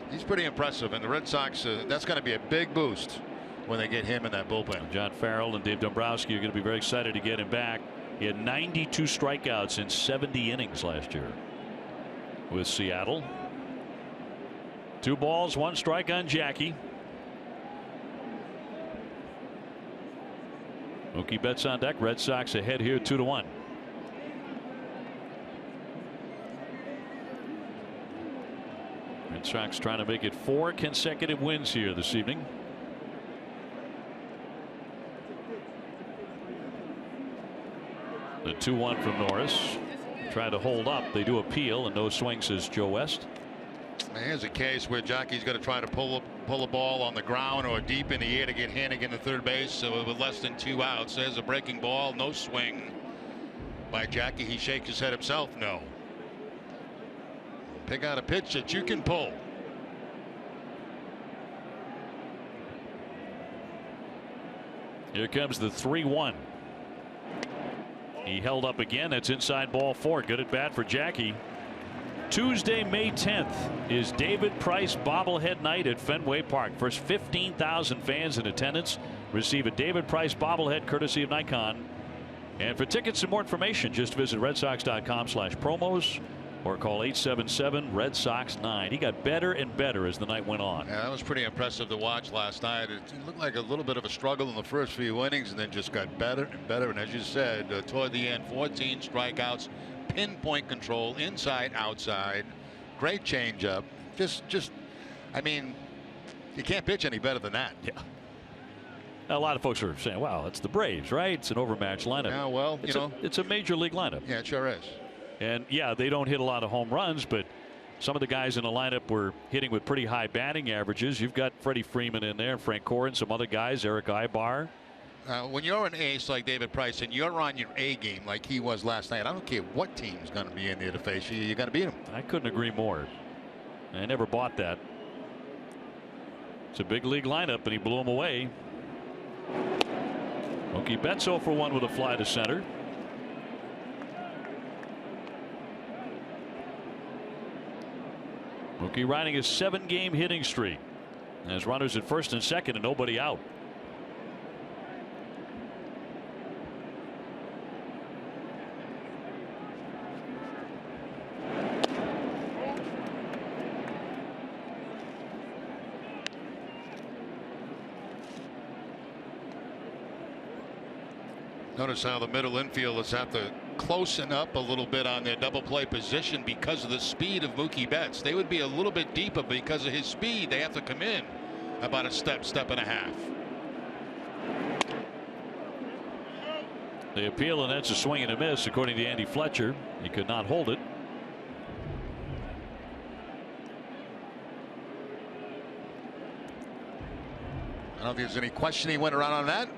He's pretty impressive, and the Red Sox, that's going to be a big boost when they get him in that bullpen. John Farrell and Dave Dombrowski are going to be very excited to get him back. He had 92 strikeouts in 70 innings last year with Seattle. 2 balls, 1 strike on Jackie. Mookie Betts on deck. Red Sox ahead here 2-1. Red Sox trying to make it 4 consecutive wins here this evening. The 2-1 from Norris. Try to hold up. They do appeal, and no swing, says Joe West. Here's a case where Jackie's going to try to pull a ball on the ground or deep in the air to get Hannigan to third base. So with less than 2 outs, there's a breaking ball, no swing by Jackie. He shakes his head himself. No. Pick out a pitch that you can pull. Here comes the 3-1. He held up again. That's inside ball 4. Good at bat for Jackie. Tuesday, May 10th is David Price bobblehead night at Fenway Park. First 15,000 fans in attendance receive a David Price bobblehead courtesy of Nikon. And for tickets and more information, just visit redsox.com/promos or call 877 Sox 9. He got better and better as the night went on. Yeah, that was pretty impressive to watch last night. It looked like a little bit of a struggle in the first few innings, and then just got better and better. And as you said, toward the end, 14 strikeouts, pinpoint control, inside, outside, great changeup. Just, I mean, you can't pitch any better than that. Yeah. A lot of folks are saying, "Wow, it's the Braves, right? It's an overmatched lineup." Yeah, well, it's a major league lineup. Yeah, it sure is. And yeah, they don't hit a lot of home runs, but some of the guys in the lineup were hitting with pretty high batting averages. You've got Freddie Freeman in there, Frank Corin, some other guys, Eric Ibar. When you're an ace like David Price and you're on your A game like he was last night, I don't care what team's going to be in there to face you, you got to beat him. I couldn't agree more. I never bought that. It's a big league lineup, and he blew him away. Mookie Betts 0 for 1 with a fly to center. Mookie riding a 7-game hitting streak. As runners at first and second and nobody out. Notice how the middle infielders have to closen up a little bit on their double play position because of the speed of Mookie Betts. They would be a little bit deeper because of his speed. They have to come in about a step and a half. They appeal, and that's a swing and a miss according to Andy Fletcher. He could not hold it. I don't think there's any question he went around on that.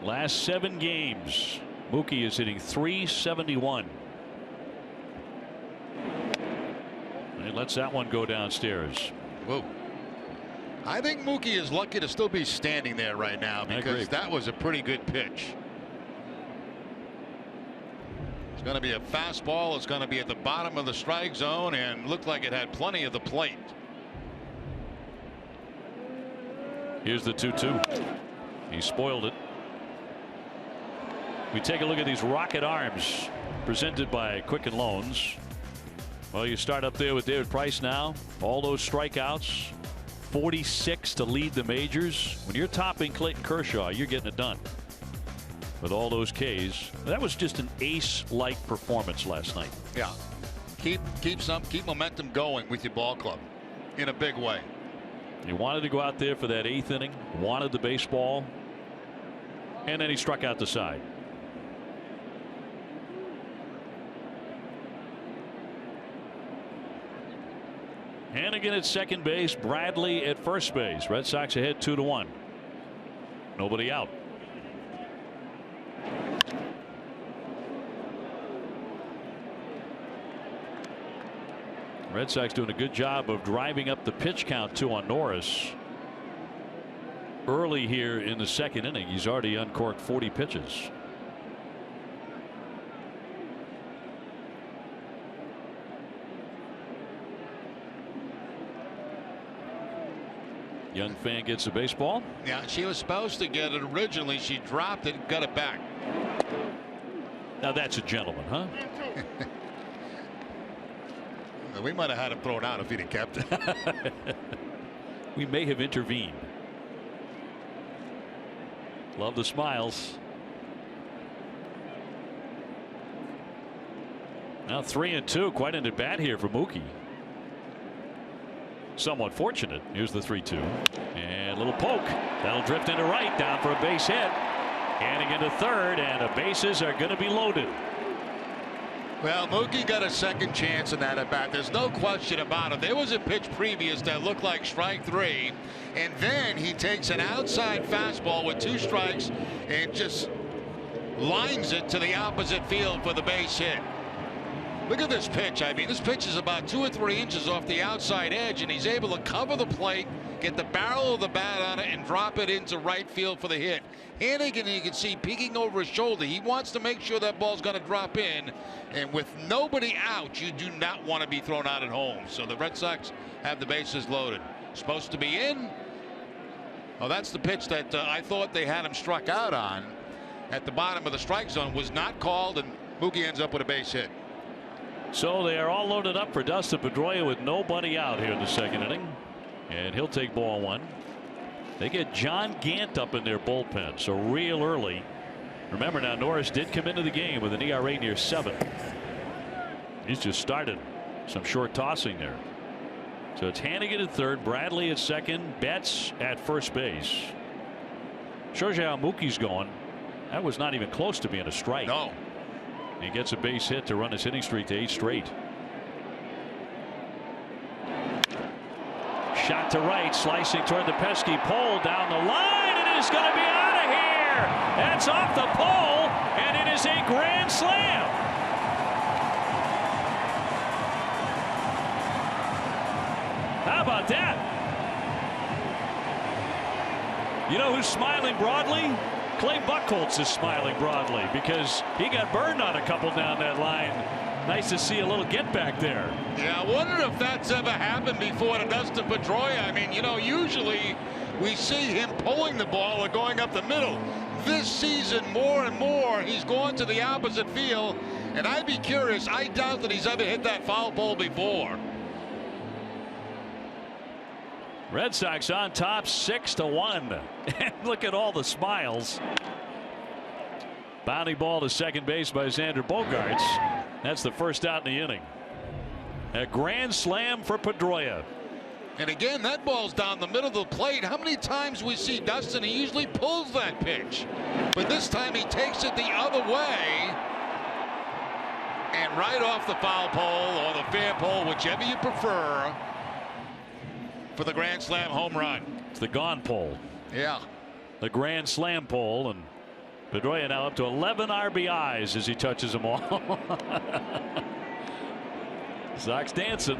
Last 7 games, Mookie is hitting .371. He lets that one go downstairs. Whoa. I think Mookie is lucky to still be standing there right now because that was a pretty good pitch. It's going to be a fastball. It's going to be at the bottom of the strike zone and looked like it had plenty of the plate. Here's the 2-2. He spoiled it. We take a look at these rocket arms presented by Quicken Loans. Well, you start up there with David Price now. All those strikeouts, 46 to lead the majors. When you're topping Clayton Kershaw, you're getting it done. With all those Ks, that was just an ace-like performance last night. Yeah, keep momentum going with your ball club in a big way. He wanted to go out there for that 8th inning, wanted the baseball, and then he struck out the side. Hannigan at second base, Bradley at first base. Red Sox ahead 2-1. Nobody out. Red Sox doing a good job of driving up the pitch count too on Norris. Early here in the 2nd inning, he's already uncorked 40 pitches. Young fan gets a baseball. Yeah, she was supposed to get it originally. She dropped it, got it back. Now that's a gentleman, huh? We might have had him thrown out if he'd have kept it. We may have intervened. Love the smiles. Now 3-2, quite an at bat here for Mookie. Somewhat fortunate. Here's the 3-2 and a little poke that'll drift into right, down for a base hit. Hannigan to third, and the bases are going to be loaded. Well, Mookie got a second chance in that at bat. There's no question about it. There was a pitch previous that looked like strike 3, and then he takes an outside fastball with 2 strikes and just lines it to the opposite field for the base hit. Look at this pitch. I mean, this pitch is about 2 or 3 inches off the outside edge, and he's able to cover the plate, get the barrel of the bat on it, and drop it into right field for the hit. Hannigan, you can see peeking over his shoulder. He wants to make sure that ball's going to drop in, and with nobody out, you do not want to be thrown out at home. So the Red Sox have the bases loaded. Supposed to be in. Oh, that's the pitch that I thought they had him struck out on at the bottom of the strike zone. Was not called, and Mookie ends up with a base hit. So they are all loaded up for Dustin Pedroia with nobody out here in the 2nd inning, and he'll take ball 1. They get John Gant up in their bullpen, so real early. Remember now, Norris did come into the game with an ERA near 7. He's just started some short tossing there. So it's Hannigan at third, Bradley at second, Betts at first base. Shows you how Mookie's going. That was not even close to being a strike. No. He gets a base hit to run his hitting streak to 8 straight. Shot to right, slicing toward the pesky pole, down the line, and it is going to be out of here. That's off the pole, and it is a grand slam. How about that? You know who's smiling broadly? Clay Buchholz is smiling broadly because he got burned on a couple down that line. Nice to see a little get back there. Yeah, I wonder if that's ever happened before to Dustin Pedroia. I mean, you know, usually we see him pulling the ball or going up the middle. This season, more and more, he's going to the opposite field, and I'd be curious. I doubt that he's ever hit that foul pole before. Red Sox on top 6-1. And look at all the smiles. Bounding ball to second base by Xander Bogaerts. That's the first out in the inning. A grand slam for Pedroia. And again, that ball's down the middle of the plate. How many times we see Dustin? He usually pulls that pitch, but this time he takes it the other way and right off the foul pole or the fair pole, whichever you prefer. for the Grand Slam home run. It's the gone pole. Yeah. The Grand Slam pole, and Pedroia now up to 11 RBIs as he touches them all. Sox dancing.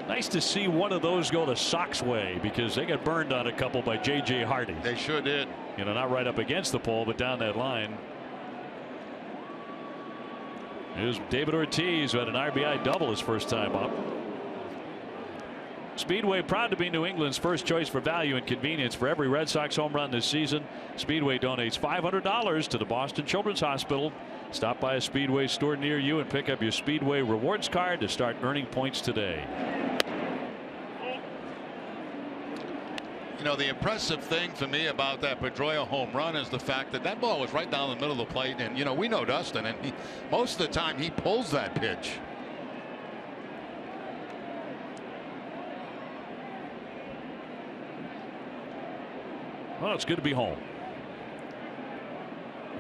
Nice to see one of those go the Sox way, because they got burned on a couple by J.J. Hardy. They sure did. You know, not right up against the pole, but down that line. Here's David Ortiz, who had an RBI double his first time up. Speedway proud to be New England's first choice for value and convenience. For every Red Sox home run this season, Speedway donates $500 to the Boston Children's Hospital. Stop by a Speedway store near you and pick up your Speedway rewards card to start earning points today. You know, the impressive thing for me about that Pedroia home run is the fact that that ball was right down the middle of the plate. And, you know, we know Dustin, and most of the time he pulls that pitch. Well, it's good to be home.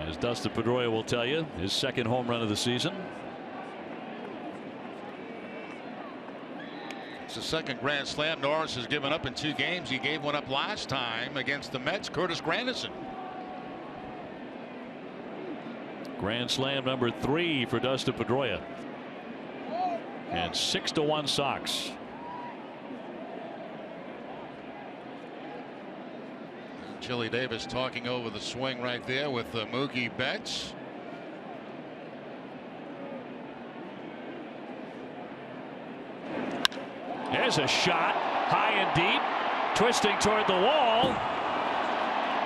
As Dustin Pedroia will tell you, his second home run of the season. It's the second Grand Slam Norris has given up in 2 games. He gave one up last time against the Mets, Curtis Granderson. Grand Slam number 3 for Dustin Pedroia. And 6-1 Sox. Chili Davis talking over the swing right there with Mookie Betts. There's a shot, high and deep, twisting toward the wall.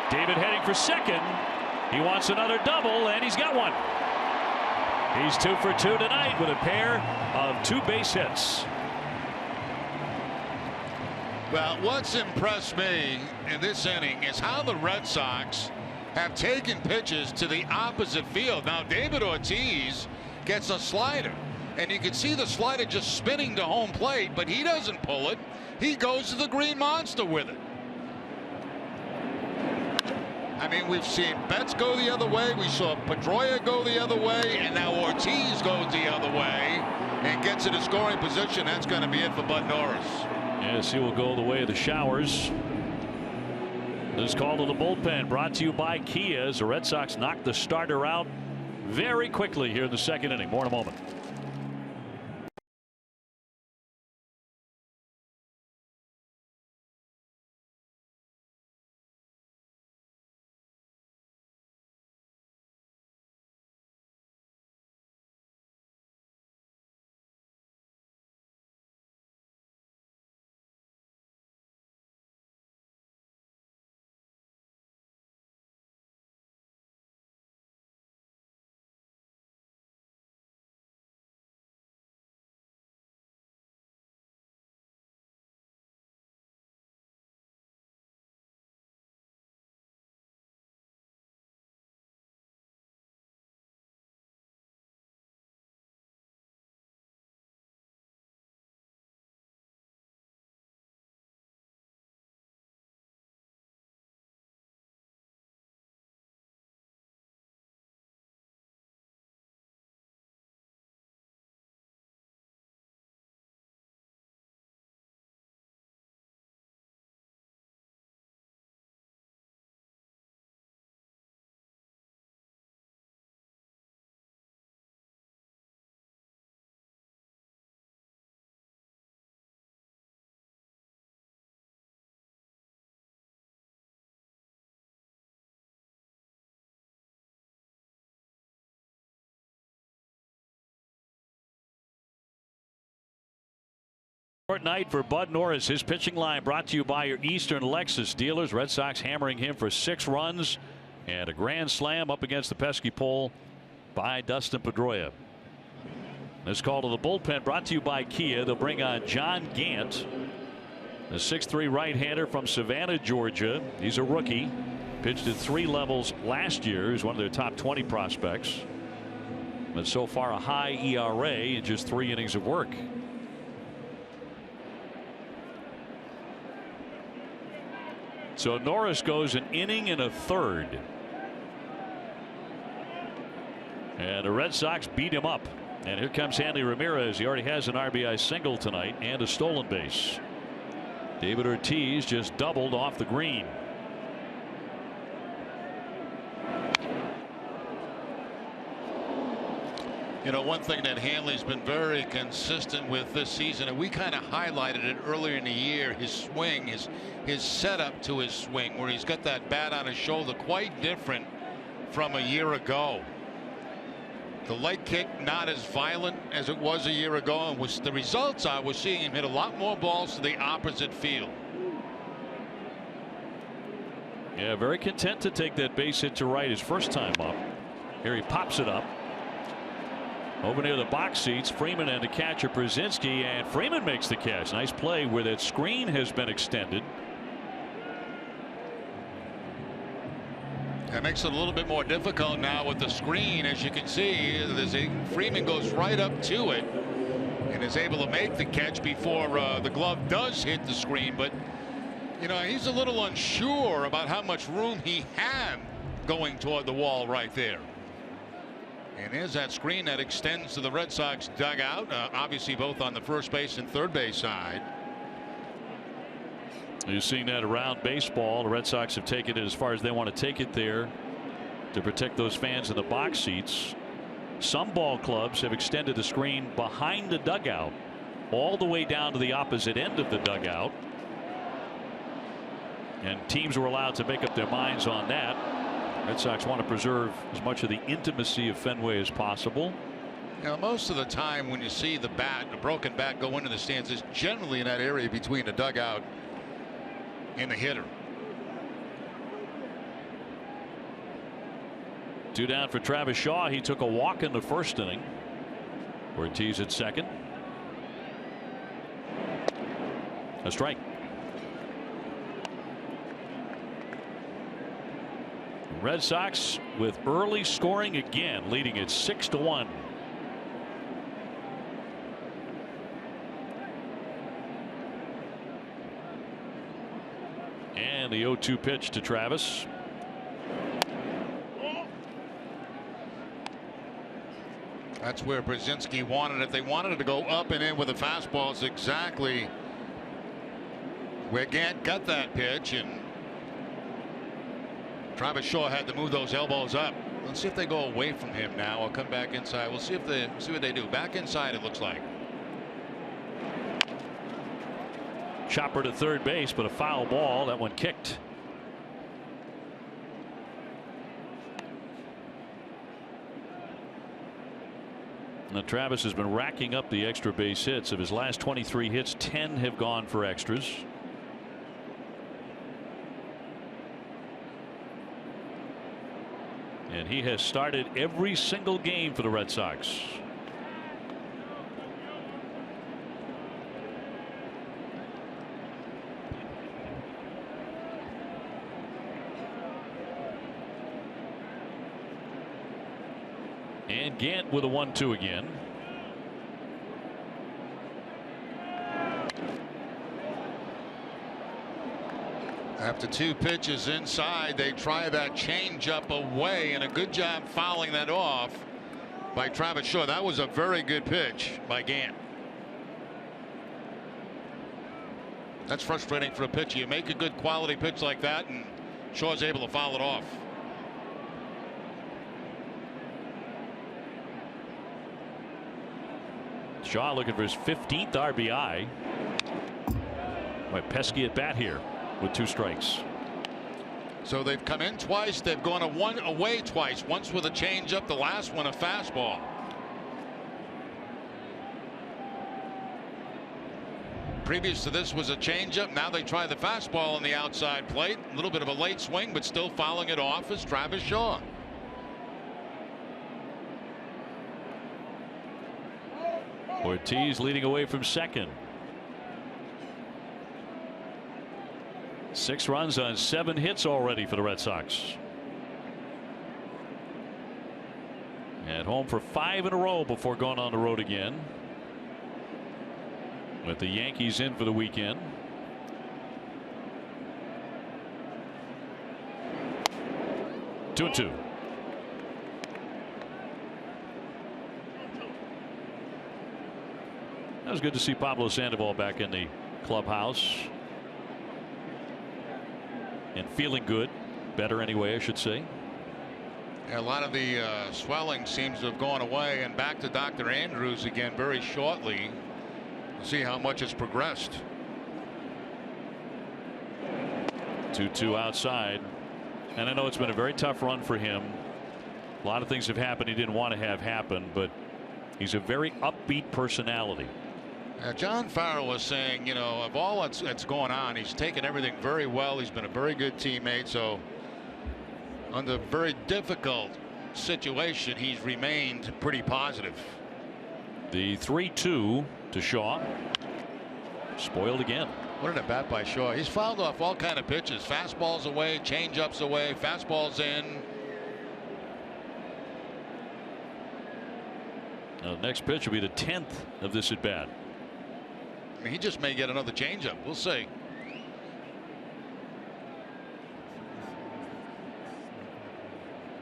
David heading for second. He wants another double, and he's got one. He's 2 for 2 tonight with a pair of 2 base hits. Well, what's impressed me in this inning is how the Red Sox have taken pitches to the opposite field. Now, David Ortiz gets a slider, and you can see the slider just spinning to home plate, but he doesn't pull it. He goes to the Green Monster with it. I mean, we've seen Betts go the other way. We saw Pedroia go the other way, and now Ortiz goes the other way and gets in a scoring position. That's going to be it for Bud Norris. Yes, he will go the way of the showers. This call to the bullpen brought to you by Kia, as the Red Sox knocked the starter out very quickly here in the second inning. More in a moment. Short night for Bud Norris. His pitching line brought to you by your Eastern Lexus dealers. Red Sox hammering him for 6 runs and a grand slam up against the pesky pole by Dustin Pedroia. This call to the bullpen brought to you by Kia. They'll bring on John Gant, the 6'3" right-hander from Savannah, Georgia. He's a rookie. Pitched at 3 levels last year. He's one of their top 20 prospects. But so far a high ERA in just 3 innings of work. So Norris goes an inning and a third. And the Red Sox beat him up And here comes Hanley Ramirez. He already has an RBI single tonight and a stolen base. David Ortiz just doubled off the green. You know, one thing that Hanley's been very consistent with this season, and we kind of highlighted it earlier in the year, his swing, his setup to his swing, where he's got that bat on his shoulder, quite different from a year ago. The leg kick not as violent as it was a year ago, and the results are we're seeing him hit a lot more balls to the opposite field. Yeah, very content to take that base hit to right his first time up. Here he pops it up. Over near the box seats, Freeman and the catcher Brzezinski, and Freeman makes the catch. Nice play where that screen has been extended. That makes it a little bit more difficult now with the screen. As you can see, Freeman goes right up to it and is able to make the catch before the glove does hit the screen. But you know, he's a little unsure about how much room he had going toward the wall right there. And there's that screen that extends to the Red Sox dugout, obviously both on the first base and third base side. You're seeing that around baseball. The Red Sox have taken it as far as they want to take it there to protect those fans in the box seats. Some ball clubs have extended the screen behind the dugout all the way down to the opposite end of the dugout. And teams were allowed to make up their minds on that. Red Sox want to preserve as much of the intimacy of Fenway as possible. Now, most of the time when you see the broken bat go into the stands, it's generally in that area between the dugout and the hitter. 2 down for Travis Shaw. He took a walk in the first inning. Ortiz at second. A strike. Red Sox with early scoring again, leading it 6-1. And the 0-2 pitch to Travis. That's where Brzezinski wanted it. They wanted it to go up and in with the fastballs, exactly where Gant got that pitch, and Travis Shaw had to move those elbows up. Let's see if they go away from him now. I'll come back inside. We'll see what they do. Back inside, it looks like. Chopper to third base, but a foul ball. That one kicked. Now Travis has been racking up the extra base hits. Of his last 23 hits, 10 have gone for extras. And he has started every single game for the Red Sox. And Gant with a 1-2 again. After 2 pitches inside, they try that changeup away, and a good job fouling that off by Travis Shaw. That was a very good pitch by Gant. That's frustrating for a pitcher. You make a good quality pitch like that, and Shaw's able to foul it off. Shaw looking for his 15th RBI. Boy, pesky at bat here with 2 strikes. So they've come in twice. They've gone away twice. Once with a changeup, the last one a fastball. Previous to this was a changeup. Now they try the fastball on the outside plate. A little bit of a late swing, but still fouling it off is Travis Shaw. Ortiz leading away from second. 6 runs on 7 hits already for the Red Sox. At home for 5 in a row before going on the road again, with the Yankees in for the weekend. That was good to see Pablo Sandoval back in the clubhouse and feeling good, better anyway, I should say. Yeah, a lot of the swelling seems to have gone away, and back to Dr. Andrews again very shortly. We'll see how much it's progressed. 2-2 outside, and I know it's been a very tough run for him. A lot of things have happened he didn't want to have happen, but he's a very upbeat personality. John Farrell was saying, you know, of all that's going on, he's taken everything very well. He's been a very good teammate. So under very difficult situation, he's remained pretty positive. The 3-2 to Shaw. Spoiled again. What an at bat by Shaw. He's fouled off all kind of pitches. Fastballs away, changeups away, fastballs in. Now, the next pitch will be the 10th of this at bat. I mean, he just may get another changeup. We'll see.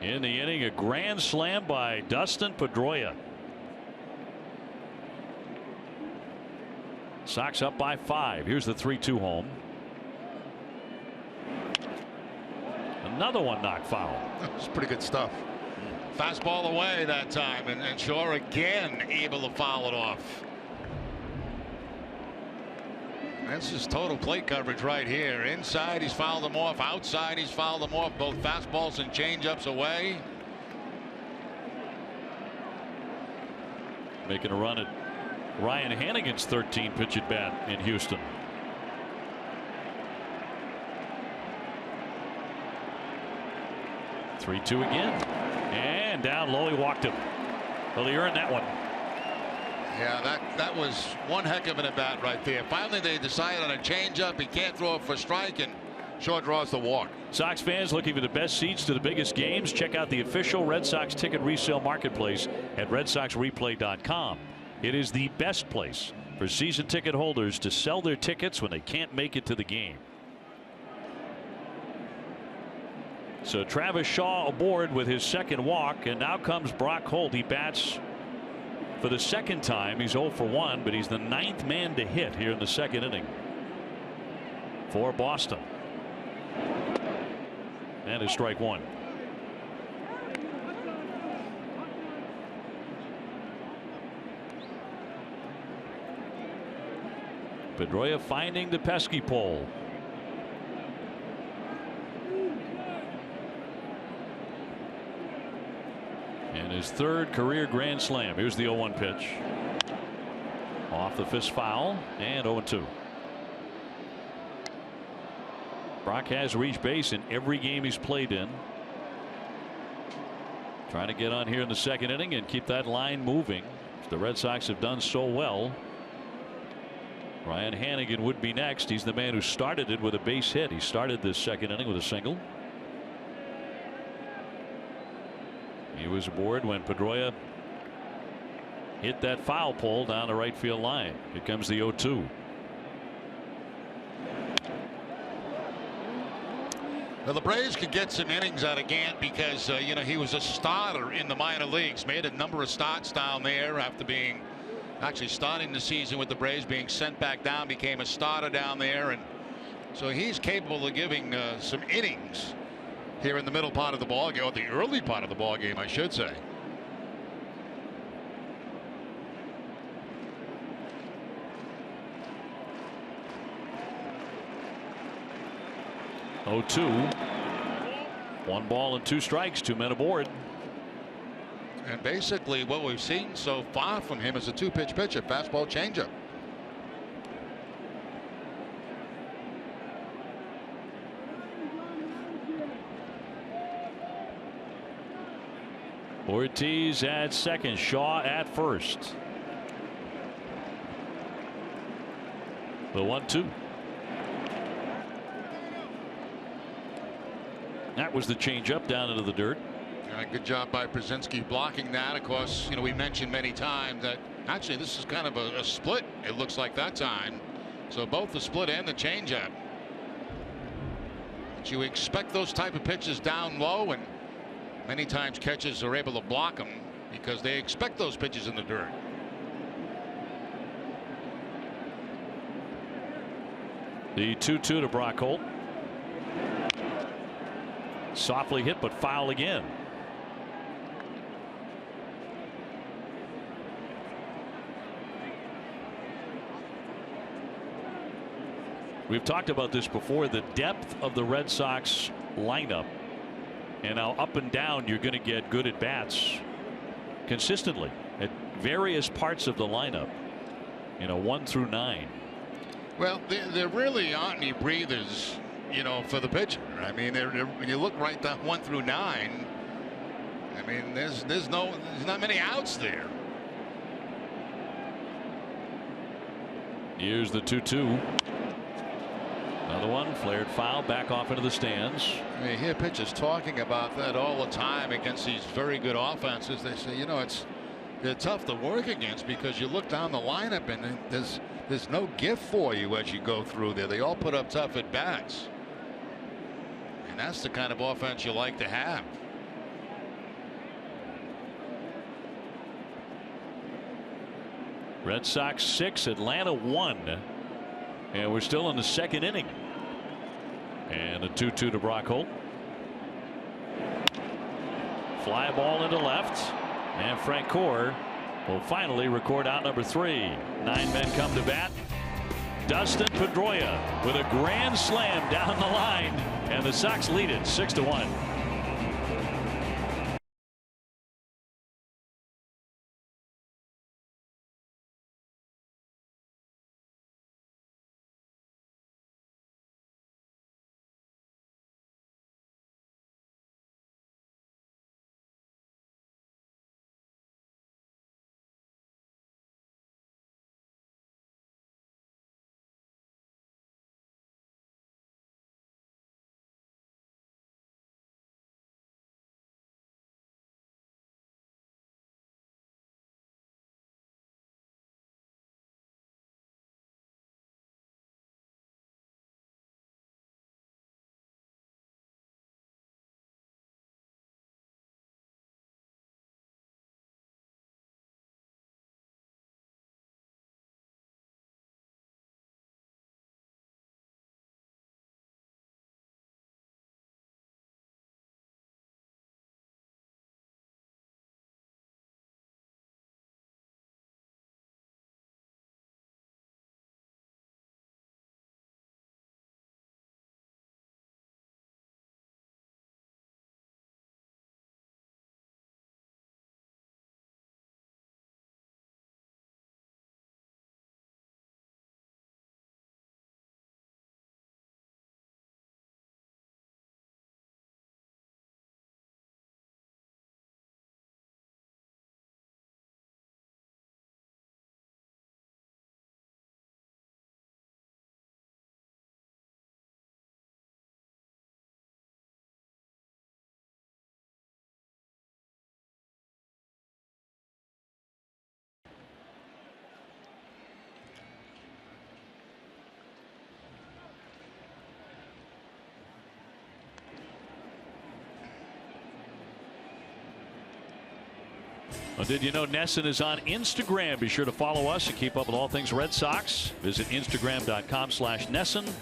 In the inning, a grand slam by Dustin Pedroia. Sox up by 5. Here's the 3-2 home. Another one knocked foul. That's pretty good stuff. Fastball away that time, and Shaw again able to foul it off. That's just total plate coverage right here. Inside he's fouled them off. Outside he's fouled them off. Both fastballs and changeups away. Making a run at Ryan Hannigan's 13 pitch at bat in Houston. Three-two again, and down low. He walked him. Well, he earned that one. Yeah, that was one heck of an at bat right there. Finally, they decided on a changeup. He can't throw it for strike, and Shaw draws the walk. Sox fans looking for the best seats to the biggest games? Check out the official Red Sox ticket resale marketplace at RedSoxReplay.com. It is the best place for season ticket holders to sell their tickets when they can't make it to the game. So Travis Shaw aboard with his second walk, and now comes Brock Holt. He bats for the second time. He's 0 for 1, but he's the 9th man to hit here in the second inning for Boston. And it's strike one. Pedroia finding the pesky pole. And his third career grand slam. Here's the 0-1 pitch. Off the fist foul, and 0-2. Brock has reached base in every game he's played in. Trying to get on here in the second inning and keep that line moving. The Red Sox have done so well. Ryan Hannigan would be next. He's the man who started it with a base hit. He started this second inning with a single. He was aboard when Pedroia hit that foul pole down the right field line. Here comes the 0-2. Well, the Braves could get some innings out of Gant because you know, he was a starter in the minor leagues. Made a number of starts down there after being actually starting the season with the Braves, being sent back down, became a starter down there, and so he's capable of giving some innings here in the middle part of the ball game, or the early part of the ball game, I should say. Oh, 2. 1 ball and 2 strikes. 2 men aboard. And basically what we've seen so far from him is a 2-pitch pitcher, fastball changeup. Ortiz at second, Shaw at first. The 1-2. That was the changeup down into the dirt. Good job by Brzezinski blocking that. Of course, you know, we mentioned many times that actually this is kind of a split, it looks like that time. So both the split and the changeup. But you expect those type of pitches down low, and many times catchers are able to block them because they expect those pitches in the dirt. The 2-2 to Brock Holt. Softly hit, but foul again. We've talked about this before, the depth of the Red Sox lineup, and how up and down you're going to get good at bats consistently at various parts of the lineup, 1 through 9. Well, there really aren't any breathers, for the pitcher. I mean, when you look right down 1 through 9, I mean, there's not many outs there. Here's the 2-2. Another one flared foul back off into the stands. You hear pitchers talking about that all the time against these very good offenses. They say, they're tough to work against because you look down the lineup and there's no gift for you as you go through there. They all put up tough at bats, and that's the kind of offense you like to have. Red Sox 6, Atlanta 1. And we're still in the second inning. And a 2-2 to Brock Holt. Fly ball into left. And Frank Core will finally record out number 3. 9 men come to bat. Dustin Pedroia with a grand slam down the line. And the Sox lead it 6-1. Well, did you know NESN is on Instagram? Be sure to follow us and keep up with all things Red Sox. Visit Instagram.com/NESN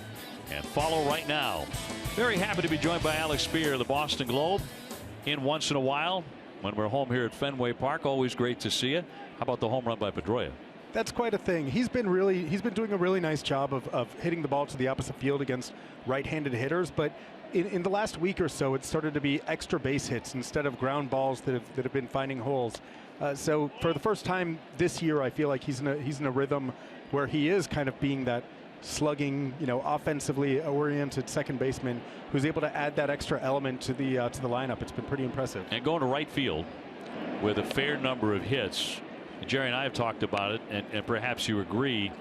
and follow right now. Very happy to be joined by Alex Spear of the Boston Globe in once in a while when we're home here at Fenway Park. Always great to see you. How about the home run by Pedroia? That's quite a thing. He's been doing a really nice job of hitting the ball to the opposite field against right-handed hitters, but in the last week or so, it started to be extra base hits instead of ground balls that have been finding holes. So for the first time this year, I feel like he's in a rhythm where he is kind of being that slugging, offensively oriented second baseman who's able to add that extra element to the lineup. It's been pretty impressive. And going to right field with a fair number of hits. Jerry and I have talked about it, and perhaps you agree.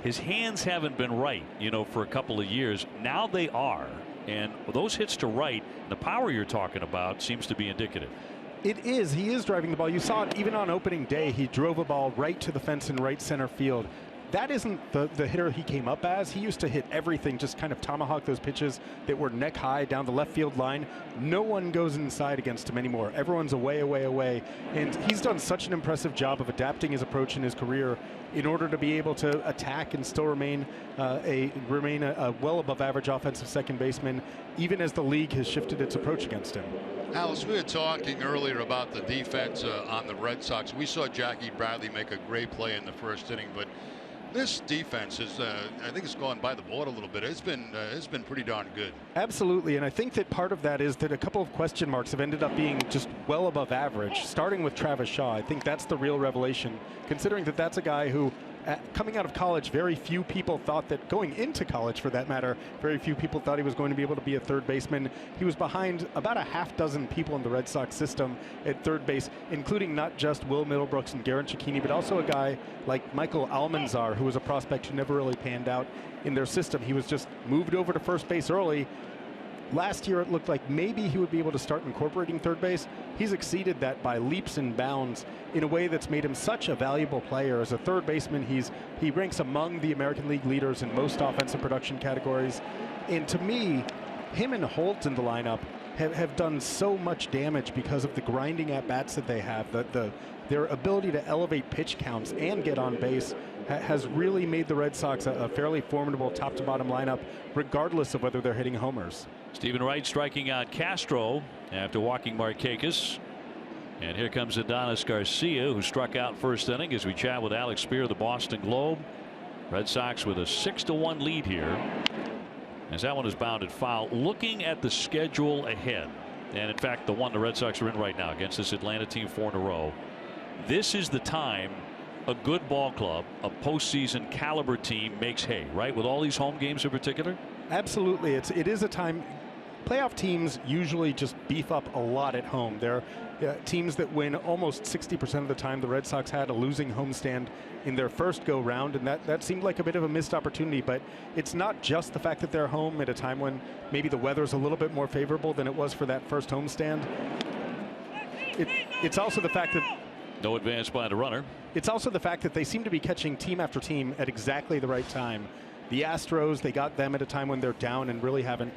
His hands haven't been right, for a couple of years. Now they are, and those hits to right, the power you're talking about seems to be indicative. It is. He is driving the ball. You saw it even on opening day. He drove a ball right to the fence in right center field. that isn't the hitter he came up as. He used to hit everything, just kind of tomahawk those pitches that were neck high down the left field line. No one goes inside against him anymore. Everyone's away, away, away. And he's done such an impressive job of adapting his approach in his career in order to be able to attack and still remain a well above average offensive second baseman, even as the league has shifted its approach against him. Alice, we were talking earlier about the defense on the Red Sox. We saw Jackie Bradley make a great play in the first inning, but this defense is, I think it's gone by the board a little bit. It's been pretty darn good. Absolutely, and I think that part of that is that a couple of question marks have ended up being just well above average, starting with Travis Shaw. I think that's the real revelation, considering that that's a guy who, coming out of college, very few people thought that, going into college for that matter, very few people thought he was going to be able to be a third baseman. He was behind about a half dozen people in the Red Sox system at third base, including not just Will Middlebrooks and Garrett Cicchini, but also a guy like Michael Almanzar, who was a prospect who never really panned out in their system. He was just moved over to first base early. Last year, it looked like maybe he would be able to start incorporating third base. He's exceeded that by leaps and bounds in a way that's made him such a valuable player. As a third baseman, he ranks among the American League leaders in most offensive production categories. And to me, him and Holt in the lineup have done so much damage because of the grinding at-bats that they have. Their ability to elevate pitch counts and get on base has really made the Red Sox a fairly formidable top-to-bottom lineup, regardless of whether they're hitting homers. Stephen Wright striking out Castro after walking Markakis. And here comes Adonis Garcia, who struck out first inning, as we chat with Alex Spear of the Boston Globe. Red Sox with a 6-1 lead here, as that one is bounded foul. Looking at the schedule ahead, and in fact the one the Red Sox are in right now against this Atlanta team 4 in a row, this is the time a good ball club, a postseason caliber team, makes hay, right? With all these home games in particular. Absolutely, it is a time. Playoff teams usually just beef up a lot at home. They're teams that win almost 60% of the time. The Red Sox had a losing homestand in their first go round, and that seemed like a bit of a missed opportunity. But it's not just the fact that they're home at a time when maybe the weather's a little bit more favorable than it was for that first homestand. It's also the fact that no advance by the runner. It's also the fact that they seem to be catching team after team at exactly the right time. The Astros, they got them at a time when they're down and really haven't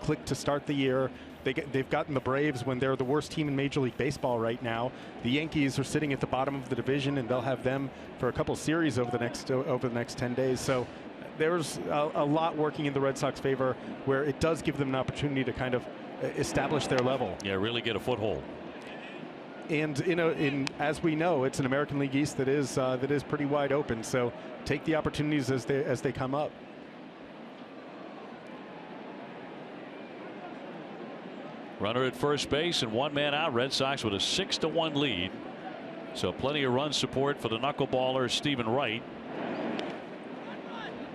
clicked to start the year. They've gotten the Braves when they're the worst team in Major League Baseball right now. The Yankees are sitting at the bottom of the division, and they'll have them for a couple series over the next 10 days. So there's a lot working in the Red Sox favor, where it does give them an opportunity to kind of establish their level. Yeah, really get a foothold. And as we know, it's an American League East that is pretty wide open. So take the opportunities as they come up. Runner at first base and one man out. Red Sox with a 6-1 lead. So plenty of run support for the knuckleballer Stephen Wright.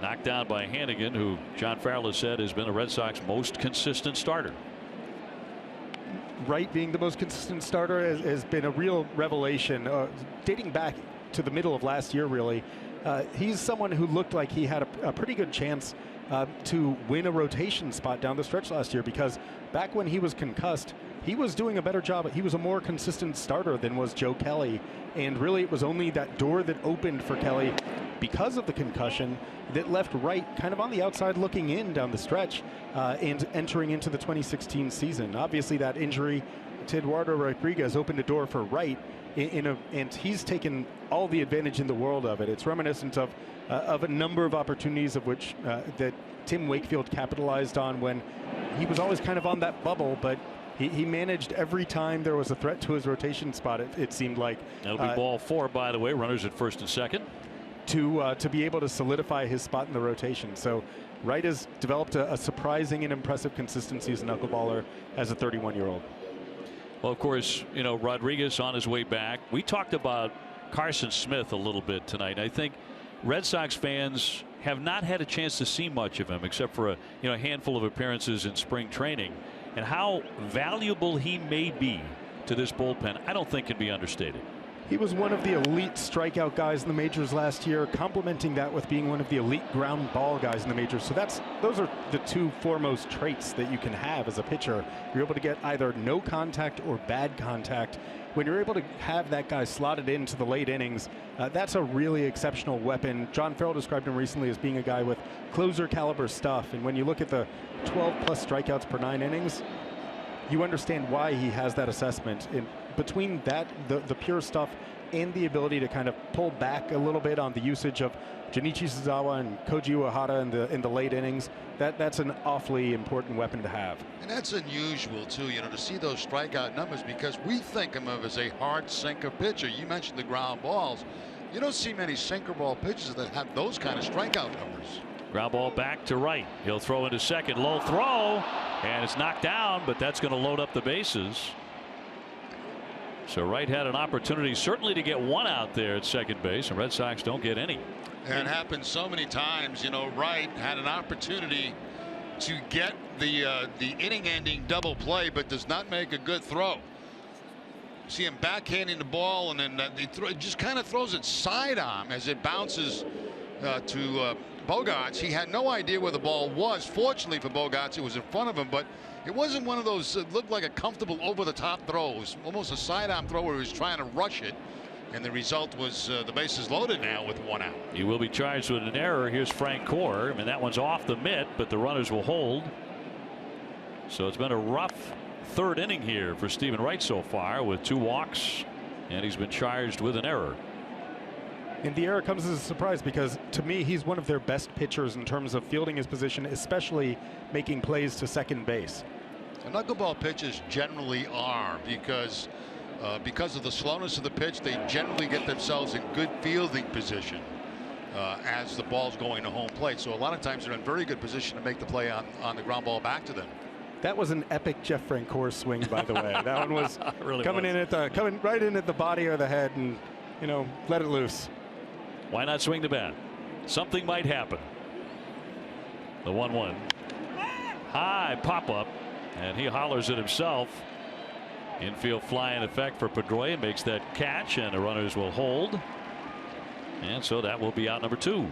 Knocked down by Hannigan, who John Farrell has said has been the Red Sox most consistent starter. Wright being the most consistent starter has been a real revelation, dating back to the middle of last year, really. He's someone who looked like he had a pretty good chance to win a rotation spot down the stretch last year, because back when he was concussed, he was doing a better job. He was a more consistent starter than was Joe Kelly, and really it was only that door that opened for Kelly because of the concussion that left Wright kind of on the outside looking in down the stretch and entering into the 2016 season. Obviously that injury to Eduardo Rodriguez opened a door for Wright, and he's taken all the advantage in the world of it. It's reminiscent of a number of opportunities of which that Tim Wakefield capitalized on when he was always kind of on that bubble, but he managed every time there was a threat to his rotation spot, it seemed like. That'll be ball 4, by the way. Runners at first and second. To be able to solidify his spot in the rotation. So Wright has developed a surprising and impressive consistency as a knuckleballer as a 31-year-old. Well, of course, Rodriguez on his way back. We talked about Carson Smith a little bit tonight. I think Red Sox fans have not had a chance to see much of him, except for a handful of appearances in spring training, and how valuable he may be to this bullpen, I don't think can be understated. He was one of the elite strikeout guys in the majors last year, complementing that with being one of the elite ground ball guys in the majors. So those are the two foremost traits that you can have as a pitcher. You're able to get either no contact or bad contact. When you're able to have that guy slotted into the late innings, that's a really exceptional weapon. John Farrell described him recently as being a guy with closer caliber stuff. And when you look at the 12+ strikeouts per 9 innings, you understand why he has that assessment. In between that, the pure stuff, and the ability to kind of pull back a little bit on the usage of Junichi Suzawa and Koji Uehara in the late innings, that's an awfully important weapon to have. And that's unusual too, to see those strikeout numbers, because we think of him as a hard sinker pitcher. You mentioned the ground balls. You don't see many sinker ball pitchers that have those kind of strikeout numbers. Ground ball back to right. He'll throw into second. Low throw, and it's knocked down, but that's going to load up the bases. So Wright had an opportunity certainly to get one out there at second base, and Red Sox don't get any. And it happens so many times. Wright had an opportunity to get the inning-ending double play, but does not make a good throw. See him backhanding the ball, and then he just kind of throws it sidearm as it bounces to Bogaerts. He had no idea where the ball was. Fortunately for Bogaerts, it was in front of him, but it wasn't one of those that looked like a comfortable over-the-top throw. It was almost a sidearm throw where he was trying to rush it, and the result was the bases loaded now with 1 out. He will be charged with an error. Here's Frank Core. That one's off the mitt, but the runners will hold. So it's been a rough third inning here for Stephen Wright so far, with 2 walks, and he's been charged with an error. And the error comes as a surprise because, to me, he's one of their best pitchers in terms of fielding his position, especially making plays to second base. The knuckleball pitchers generally are, because of the slowness of the pitch, they generally get themselves in good fielding position as the ball's going to home plate. So a lot of times they're in very good position to make the play on the ground ball back to them. That was an epic Jeff Francoeur swing, by the way. That one was really coming right in at the body or the head, and let it loose. Why not swing the bat? Something might happen. The 1-1. High pop up, and he hollers it himself. Infield fly in effect for Pedroia, makes that catch, and the runners will hold. And so that will be out number 2.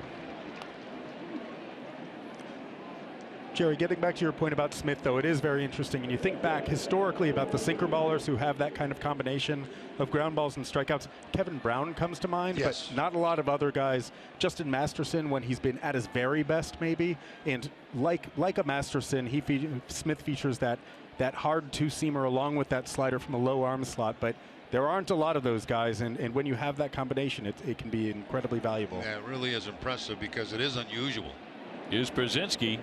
Jerry, getting back to your point about Smith, though, it is very interesting. And you think back historically about the sinker ballers who have that kind of combination of ground balls and strikeouts. Kevin Brown comes to mind, yes, but not a lot of other guys. Justin Masterson, when he's been at his very best, maybe. And like a Masterson, Smith features that hard two-seamer along with that slider from a low arm slot. But there aren't a lot of those guys, and when you have that combination, it can be incredibly valuable. Yeah, it really is impressive because it is unusual. Here's Brzezinski.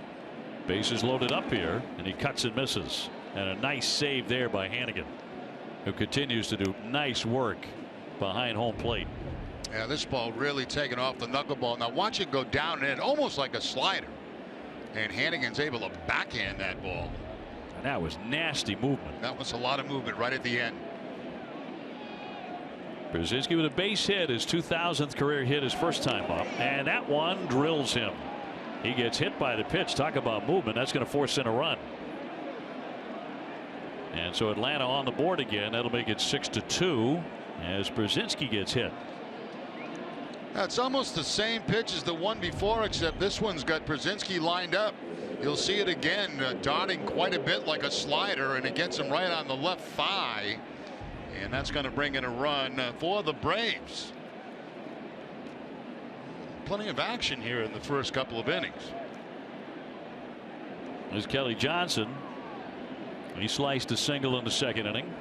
Bases loaded up here, and he cuts and misses. And a nice save there by Hannigan, who continues to do nice work behind home plate. Yeah, this ball really taken off the knuckleball. Now watch it go down and in, almost like a slider. And Hannigan's able to backhand that ball. And that was nasty movement. That was a lot of movement right at the end. Brzezinski with a base hit, his 2000th career hit, his first time up. And that one drills him. He gets hit by the pitch. Talk about movement. That's going to force in a run. And so Atlanta on the board again. That'll make it 6-2 as Brzezinski gets hit. That's almost the same pitch as the one before, except this one's got Brzezinski lined up. You'll see it again, darting quite a bit like a slider, and it gets him right on the left thigh. And that's going to bring in a run for the Braves. Plenty of action here in the first couple of innings. There's Kelly Johnson. He sliced a single in the second inning.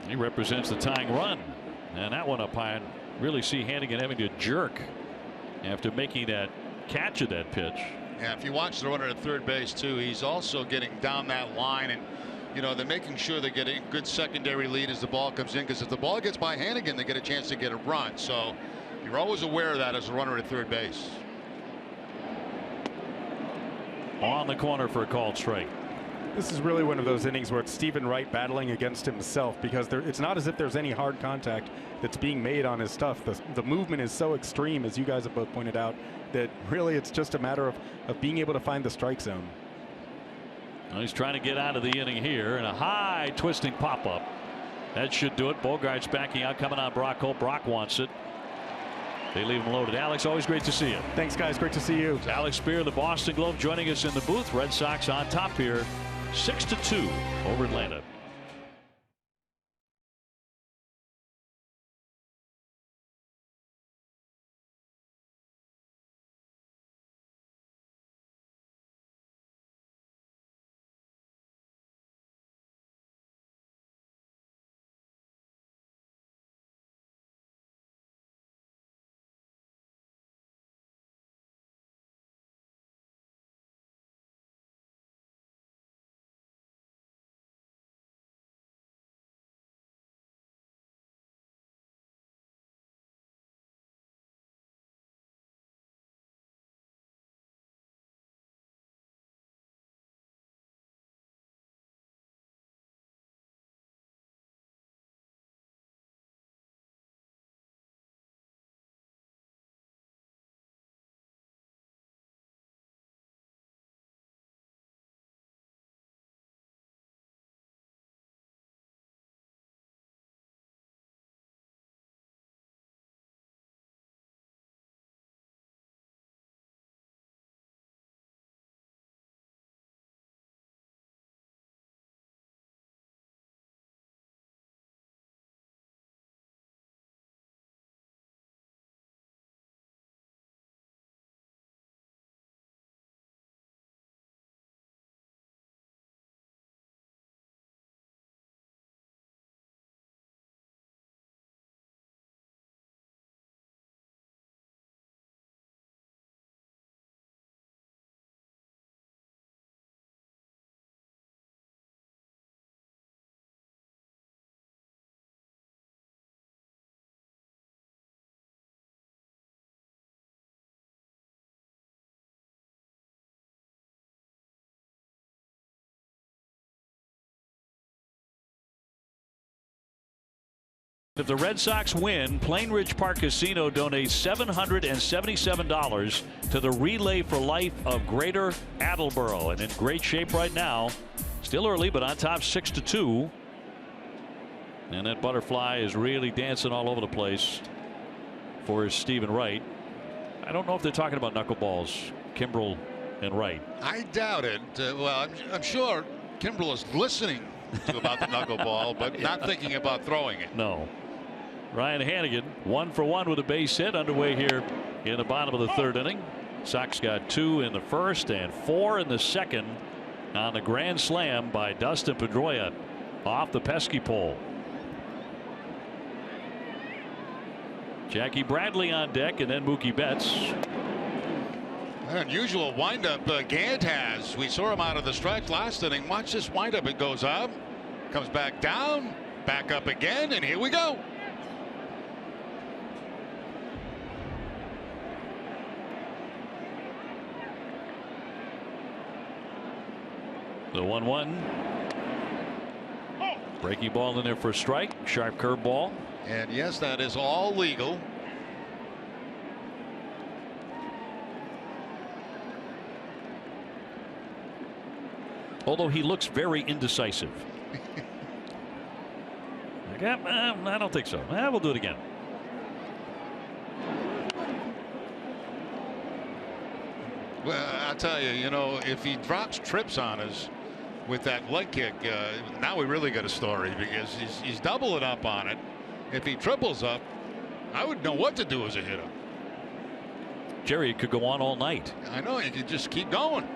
He represents the tying run, and that one up high. And really see Hannigan having to jerk after making that catch of that pitch. Yeah, if you watch the runner at third base too, he's also getting down that line, and they're making sure they get a good secondary lead as the ball comes in, because if the ball gets by Hannigan, they get a chance to get a run. So you're always aware of that as a runner at third base. On the corner for a called strike. This is really one of those innings where it's Stephen Wright battling against himself, because it's not as if there's any hard contact that's being made on his stuff. The movement is so extreme, as you guys have both pointed out, that really it's just a matter of being able to find the strike zone. Well, he's trying to get out of the inning here, and a high twisting pop up. That should do it. Bogart's backing out, coming on Brock Holt. Brock wants it. They leave him loaded. Alex, always great to see you. Thanks, guys. Great to see you. Alex Spear, the Boston Globe, joining us in the booth. Red Sox on top here, 6-2 over Atlanta. If the Red Sox win, Plain Ridge Park Casino donates $777 to the Relay for Life of Greater Attleboro, and in great shape right now. Still early, but on top 6-2. And that butterfly is really dancing all over the place for Stephen Wright. I don't know if they're talking about knuckleballs, Kimbrel and Wright. I doubt it. Well, I'm sure Kimbrel is listening to about the knuckleball, but not thinking about throwing it. No. Ryan Hannigan 1 for 1 with a base hit underway here in the bottom of the third inning. Sox got 2 in the first and 4 in the second on the grand slam by Dustin Pedroia off the pesky pole. Jackie Bradley on deck, and then Mookie Betts. An unusual windup Gant has. We saw him out of the stretch last inning. Watch this windup. It goes up, comes back down, back up again, and here we go. The 1-1. Breaking ball in there for a strike. Sharp curveball. And yes, that is all legal. Although he looks very indecisive. I don't think so. We'll do it again. Well, I'll tell you, if he drops trips on us with that leg kick, now we really got a story, because he's doubling up on it. If he triples up, I wouldn't know what to do as a hitter. Jerry, it could go on all night. I know, you could just keep going.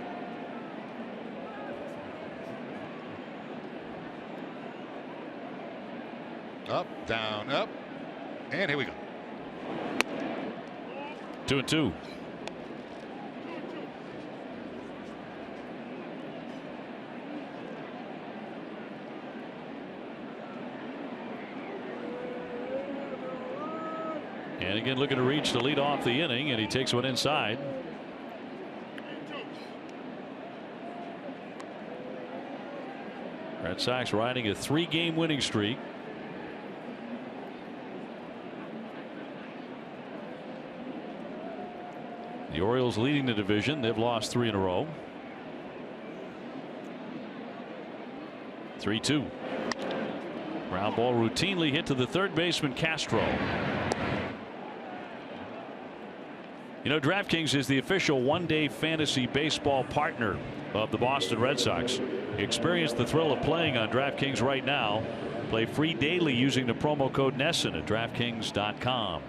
Up, down, up, and here we go. 2-2. And again, looking to reach to lead off the inning, and he takes one inside. Red Sox riding a 3-game winning streak. The Orioles leading the division. They've lost 3 in a row. 3-2. Ground ball routinely hit to the third baseman Castro. You know, DraftKings is the official one-day fantasy baseball partner of the Boston Red Sox. Experience the thrill of playing on DraftKings right now. Play free daily using the promo code NESSON at DraftKings.com.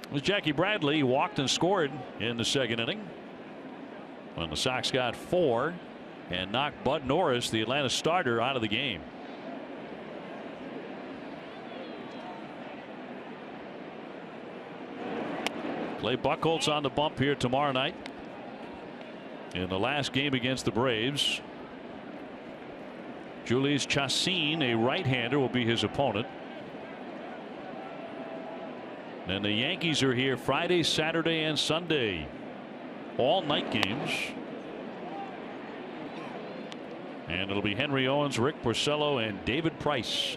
It was Jackie Bradley. He walked and scored in the second inning when the Sox got 4 and knocked Bud Norris, the Atlanta starter, out of the game. Clay Buchholz on the bump here tomorrow night in the last game against the Braves. Julius Chassin, a right-hander, will be his opponent. And the Yankees are here Friday, Saturday, and Sunday. All night games. And it'll be Henry Owens, Rick Porcello, and David Price.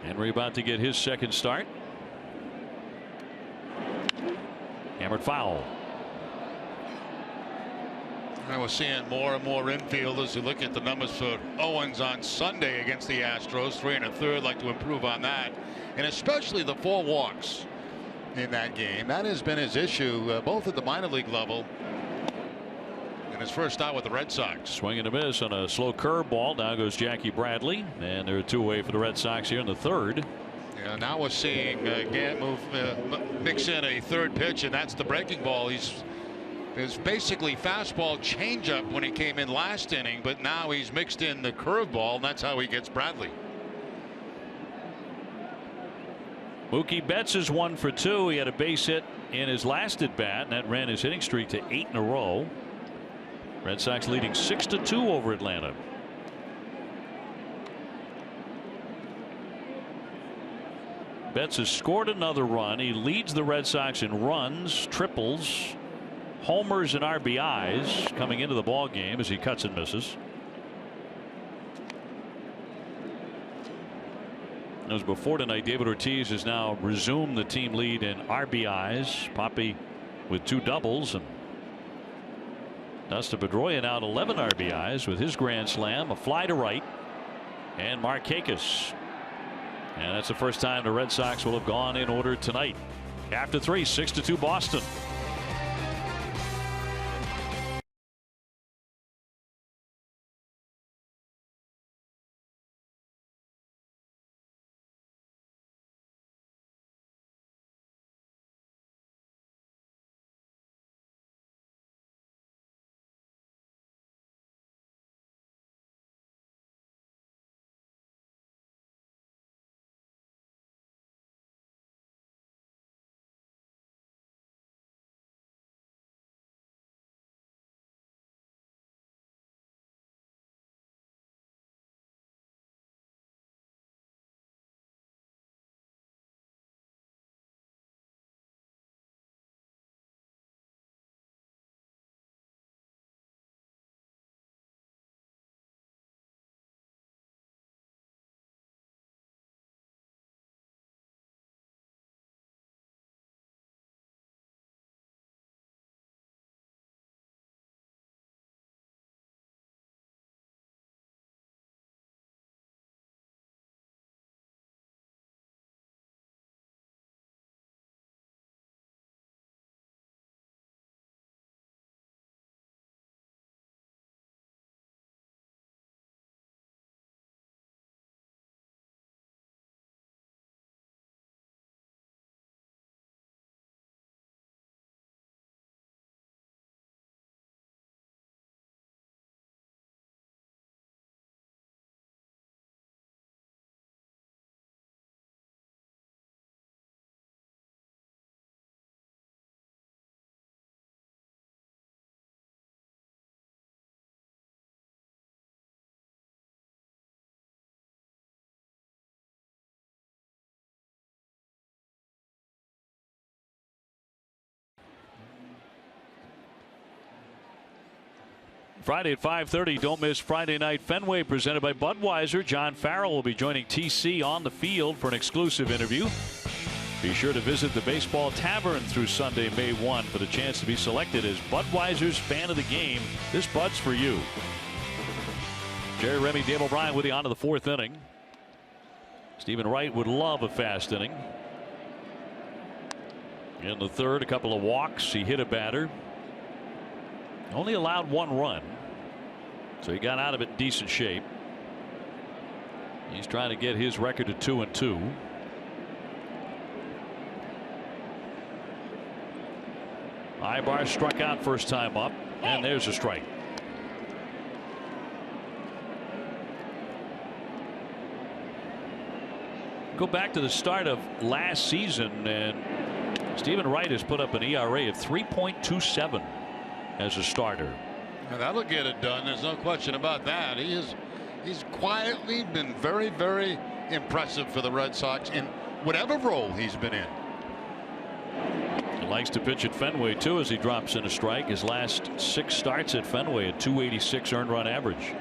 Henry about to get his second start. Hammered foul. I was seeing more and more infielders. You look at the numbers for Owens on Sunday against the Astros, 3 1/3. Like to improve on that, and especially the 4 walks in that game. That has been his issue, both at the minor league level and his first start with the Red Sox. Swing and a miss on a slow curveball. Now goes Jackie Bradley, and there are 2 away for the Red Sox here in the third. Yeah, now we're seeing Gant mix in a third pitch, and that's the breaking ball. His basically fastball changeup when he came in last inning, but now he's mixed in the curveball, and that's how he gets Bradley. Mookie Betts is 1 for 2. He had a base hit in his last at bat, and that ran his hitting streak to 8 in a row. Red Sox leading 6-2 over Atlanta. Betts has scored another run. He leads the Red Sox in runs, triples, homers, and RBIs coming into the ball game as he cuts and misses. As before tonight, David Ortiz has now resumed the team lead in RBIs. Poppy with 2 doubles, and Dustin Pedroia now at 11 RBIs with his grand slam, a fly to right, and Markakis. And that's the first time the Red Sox will have gone in order tonight. After 3, 6-2 Boston. Friday at 5:30. Don't miss Friday Night Fenway presented by Budweiser. John Farrell will be joining TC on the field for an exclusive interview. Be sure to visit the Baseball Tavern through Sunday, May 1 for the chance to be selected as Budweiser's Fan of the Game. This Bud's for you. Jerry Remy, Dave O'Brien with you on to the 4th inning. Stephen Wright would love a fast inning. In the 3rd, a couple of walks. He hit a batter. Only allowed 1 run. So he got out of it in decent shape. He's trying to get his record to 2-2. Ibar struck out first time up, and there's a strike. Go back to the start of last season, and Stephen Wright has put up an ERA of 3.27 as a starter. Now that'll get it done. There's no question about that. He's quietly been very, very impressive for the Red Sox in whatever role he's been in. He likes to pitch at Fenway too as he drops in a strike. His last 6 starts at Fenway, a .286 earned run average.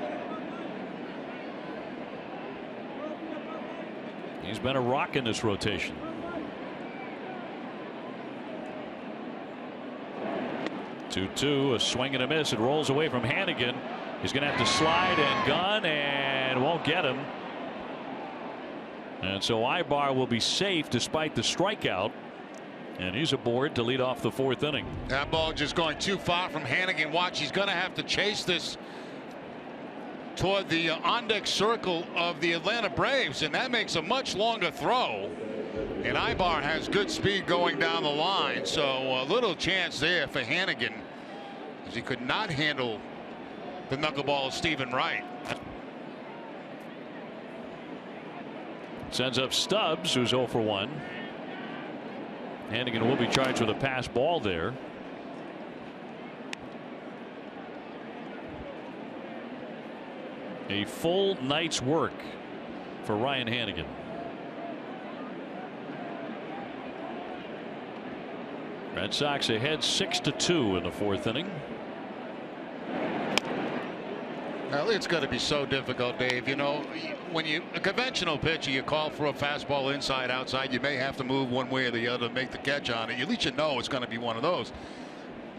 He's been a rock in this rotation. Two, a swing and a miss. It rolls away from Hannigan. He's going to have to slide and gun and won't get him. And so Ibar will be safe despite the strikeout. And he's aboard to lead off the 4th inning. That ball just going too far from Hannigan. Watch, he's going to have to chase this toward the on-deck circle of the Atlanta Braves, and that makes a much longer throw. And Ibar has good speed going down the line, so a little chance there for Hannigan, as he could not handle the knuckleball of Stephen Wright. Sends up Stubbs, who's 0 for 1. Hannigan will be charged with a pass ball there. A full night's work for Ryan Hannigan. Red Sox ahead 6-2 in the 4th inning. Well, it's going to be so difficult, Dave. You know, when a conventional pitcher, you call for a fastball inside, outside, you may have to move one way or the other to make the catch on it. At least you know it's going to be one of those.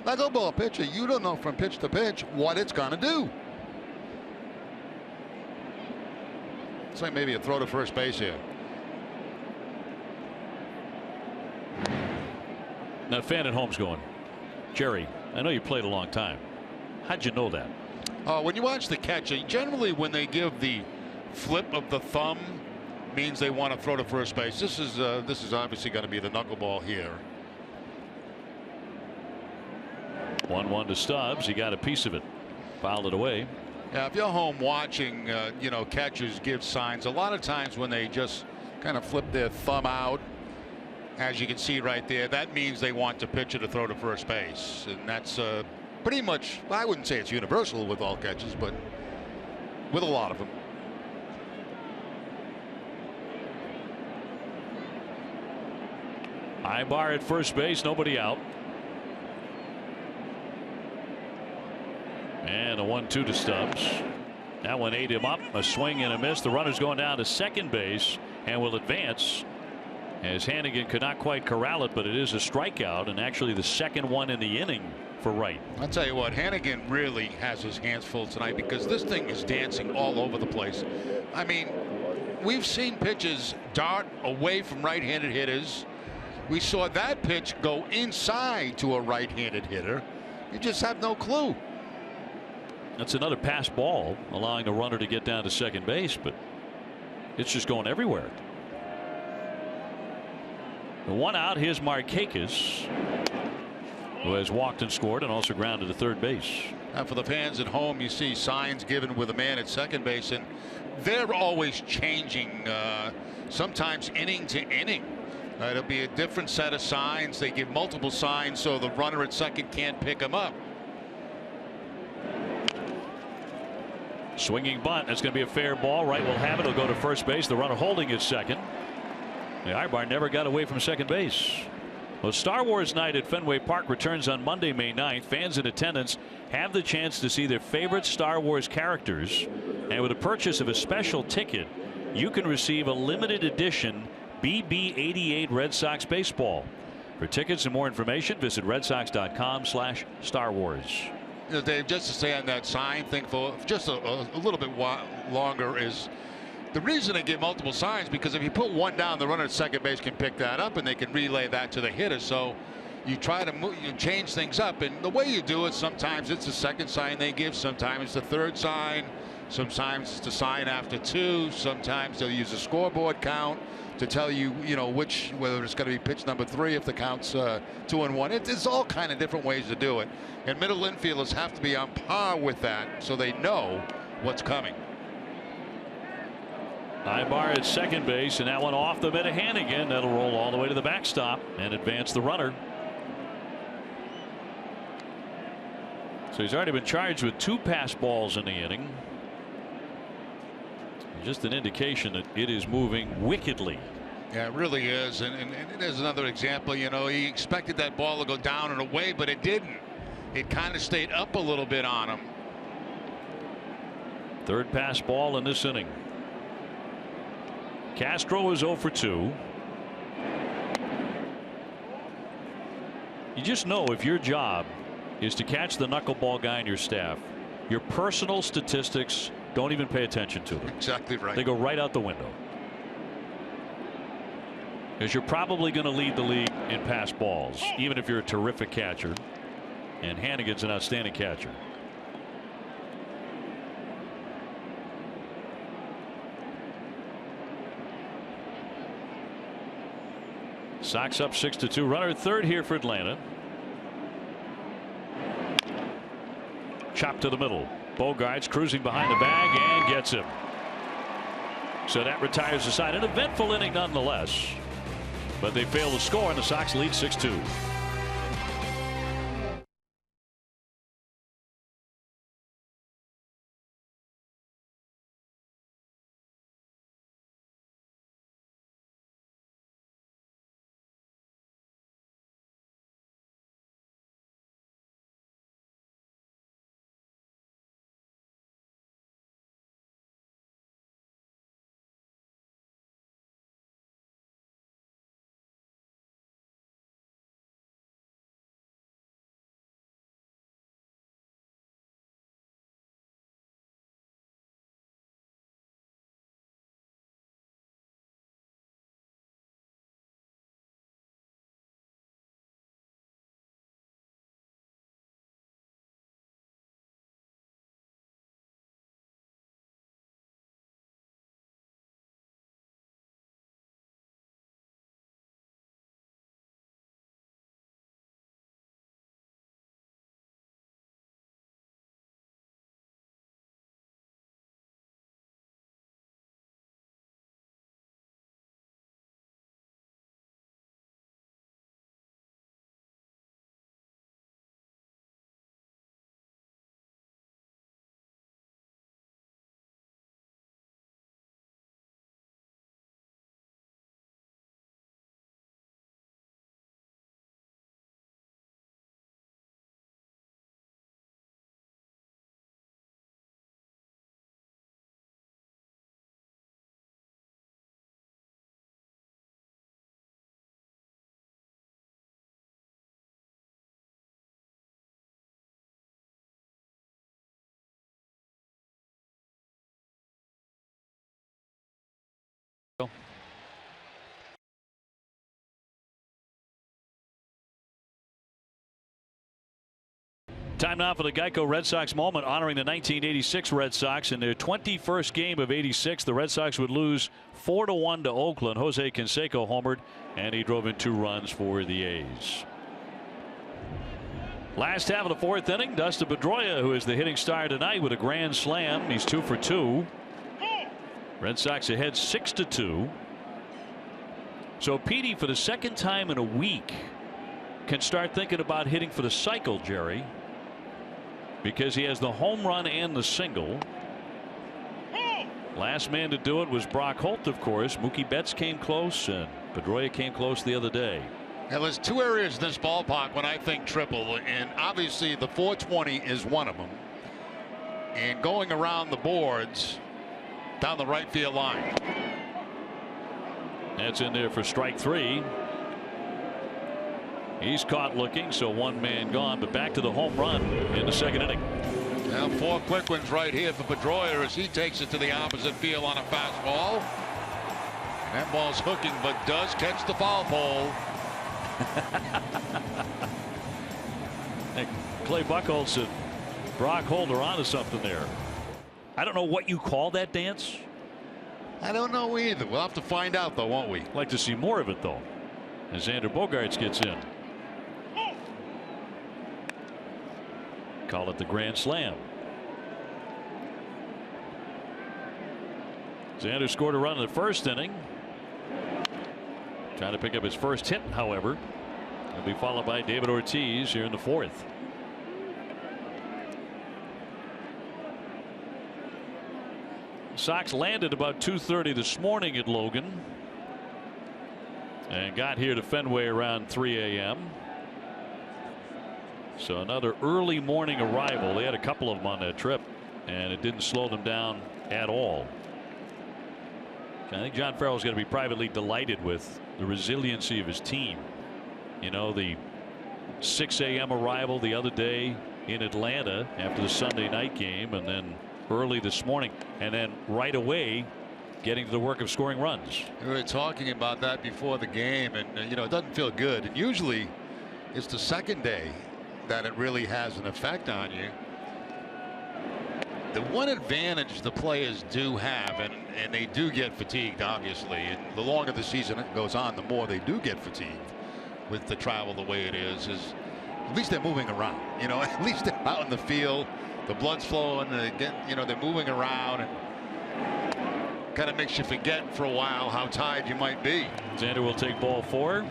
Knuckleball pitcher, you don't know from pitch to pitch what it's going to do. It's like maybe a throw to first base here. Now, fan at home's going, Jerry, I know you played a long time. How'd you know that? When you watch the catcher, generally when they give the flip of the thumb, means they want to throw to first base. This is obviously going to be the knuckleball here. 1-1 to Stubbs. He got a piece of it, fouled it away. Yeah, if you're home watching, you know, catchers give signs. A lot of times when they just kind of flip their thumb out, as you can see right there, that means they want the pitcher to throw to first base, and that's pretty much, I wouldn't say it's universal with all catches, but with a lot of them. Ibar at first base, nobody out. And a 1-2 to Stubbs. That one ate him up. A swing and a miss. The runner's going down to second base and will advance, as Hannigan could not quite corral it, but it is a strikeout, and actually the second one in the inning for Wright. I'll tell you what, Hannigan really has his hands full tonight, because this thing is dancing all over the place. I mean, we've seen pitches dart away from right-handed hitters. We saw that pitch go inside to a right-handed hitter. You just have no clue. That's another pass ball, allowing the runner to get down to second base, but it's just going everywhere. The one out, here's Markakis, who has walked and scored and also grounded to third base. And for the fans at home, you see signs given with a man at second base, and they're always changing, sometimes inning to inning. It'll be a different set of signs. They give multiple signs so the runner at second can't pick them up. Swinging bunt. That's going to be a fair ball. Wright will have it. He'll go to first base. The runner holding at second. The Ibar never got away from second base. Well, Star Wars Night at Fenway Park returns on Monday, May 9th. Fans in attendance have the chance to see their favorite Star Wars characters. And with a purchase of a special ticket, you can receive a limited edition BB88 Red Sox baseball. For tickets and more information, visit redsox.com/Star Wars. You know, Dave, just to stay on that sign thing for just a little bit longer, is the reason they give multiple signs, because if you put one down, the runner at second base can pick that up and they can relay that to the hitter. So you try to move, you change things up, and the way you do it, sometimes it's the second sign they give, sometimes it's the third sign, sometimes it's the sign after two, sometimes they'll use a scoreboard count to tell you, whether it's going to be pitch number 3 if the count's 2-1. It's all kind of different ways to do it, and middle infielders have to be on par with that so they know what's coming. Ibar at second base, and that one off the mitt of Hannigan. That'll roll all the way to the backstop and advance the runner. So he's already been charged with 2 pass balls in the inning. Just an indication that it is moving wickedly. Yeah, it really is. And there's another example. He expected that ball to go down and away, but it didn't. It kind of stayed up a little bit on him. Third pass ball in this inning. Castro is 0 for 2. You just know, if your job is to catch the knuckleball guy in your staff, your personal statistics don't even pay attention to them. Exactly right. They go right out the window, because you're probably going to lead the league in pass balls, even if you're a terrific catcher, and Hannigan's an outstanding catcher. Sox up 6-2. Runner at third here for Atlanta. Chop to the middle. Bogarts cruising behind the bag and gets him. So that retires the side. An eventful inning nonetheless, but they fail to score, and the Sox lead 6-2. Time now for the Geico Red Sox moment, honoring the 1986 Red Sox. In their 21st game of '86, the Red Sox would lose 4-1 to Oakland. Jose Canseco homered, and he drove in 2 runs for the A's. Last half of the 4th inning, Dustin Pedroia, who is the hitting star tonight, with a grand slam. He's 2 for 2. Red Sox ahead 6-2. So Petey, for the second time in a week, can start thinking about hitting for the cycle, Jerry, because he has the home run and the single. Last man to do it was Brock Holt, of course. Mookie Betts came close, and Pedroia came close the other day. Now, there's 2 areas in this ballpark when I think triple, and obviously the 420 is one of them. And going around the boards down the right field line. That's in there for strike 3. He's caught looking, so one man gone, but back to the home run in the second inning. Now 4 quick ones right here for Pedroia as he takes it to the opposite field on a fastball. And that ball's hooking, but does catch the foul pole. Hey, Clay Buchholz said Brock Holder onto something there. I don't know what you call that dance. I don't know either. We'll have to find out, though, won't we? Like to see more of it, though, as Xander Bogaerts gets in. Call it the grand slam. Xander scored a run in the first inning. Trying to pick up his first hit, however. He'll be followed by David Ortiz here in the 4th. Sox landed about 2:30 this morning at Logan and got here to Fenway around 3 a.m. So another early morning arrival. They had a couple of them on that trip, and it didn't slow them down at all. I think John Farrell's going to be privately delighted with the resiliency of his team. You know, the 6 a.m. arrival the other day in Atlanta after the Sunday night game, and then early this morning, and then right away getting to the work of scoring runs. We were talking about that before the game, and you know, it doesn't feel good. And usually it's the second day that it really has an effect on you. The one advantage the players do have, and they do get fatigued, obviously, and the longer the season goes on, the more they do get fatigued with the travel the way it is at least they're moving around. You know, at least they're out in the field, the blood's flowing, and you know, they're moving around, and kind of makes you forget for a while how tired you might be. Xander will take ball 4.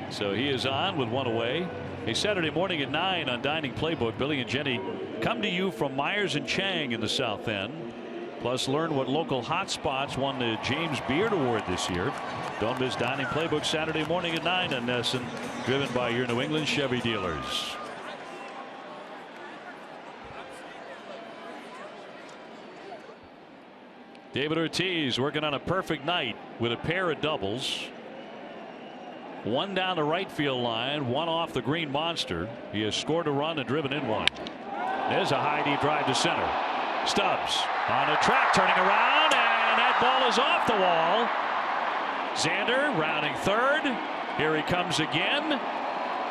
So he is on with one away. A Saturday morning at 9 on Dining Playbook. Billy and Jenny come to you from Myers and Chang in the South End. Plus, learn what local hot spots won the James Beard Award this year. Don't miss Dining Playbook Saturday morning at 9 on Nesson, driven by your New England Chevy dealers. David Ortiz working on a perfect night with a pair of doubles. One down the right field line, one off the green monster. He has scored a run and driven in one. There's a high deep drive to center. Stubbs on a track, turning around, and that ball is off the wall. Xander rounding third. Here he comes again.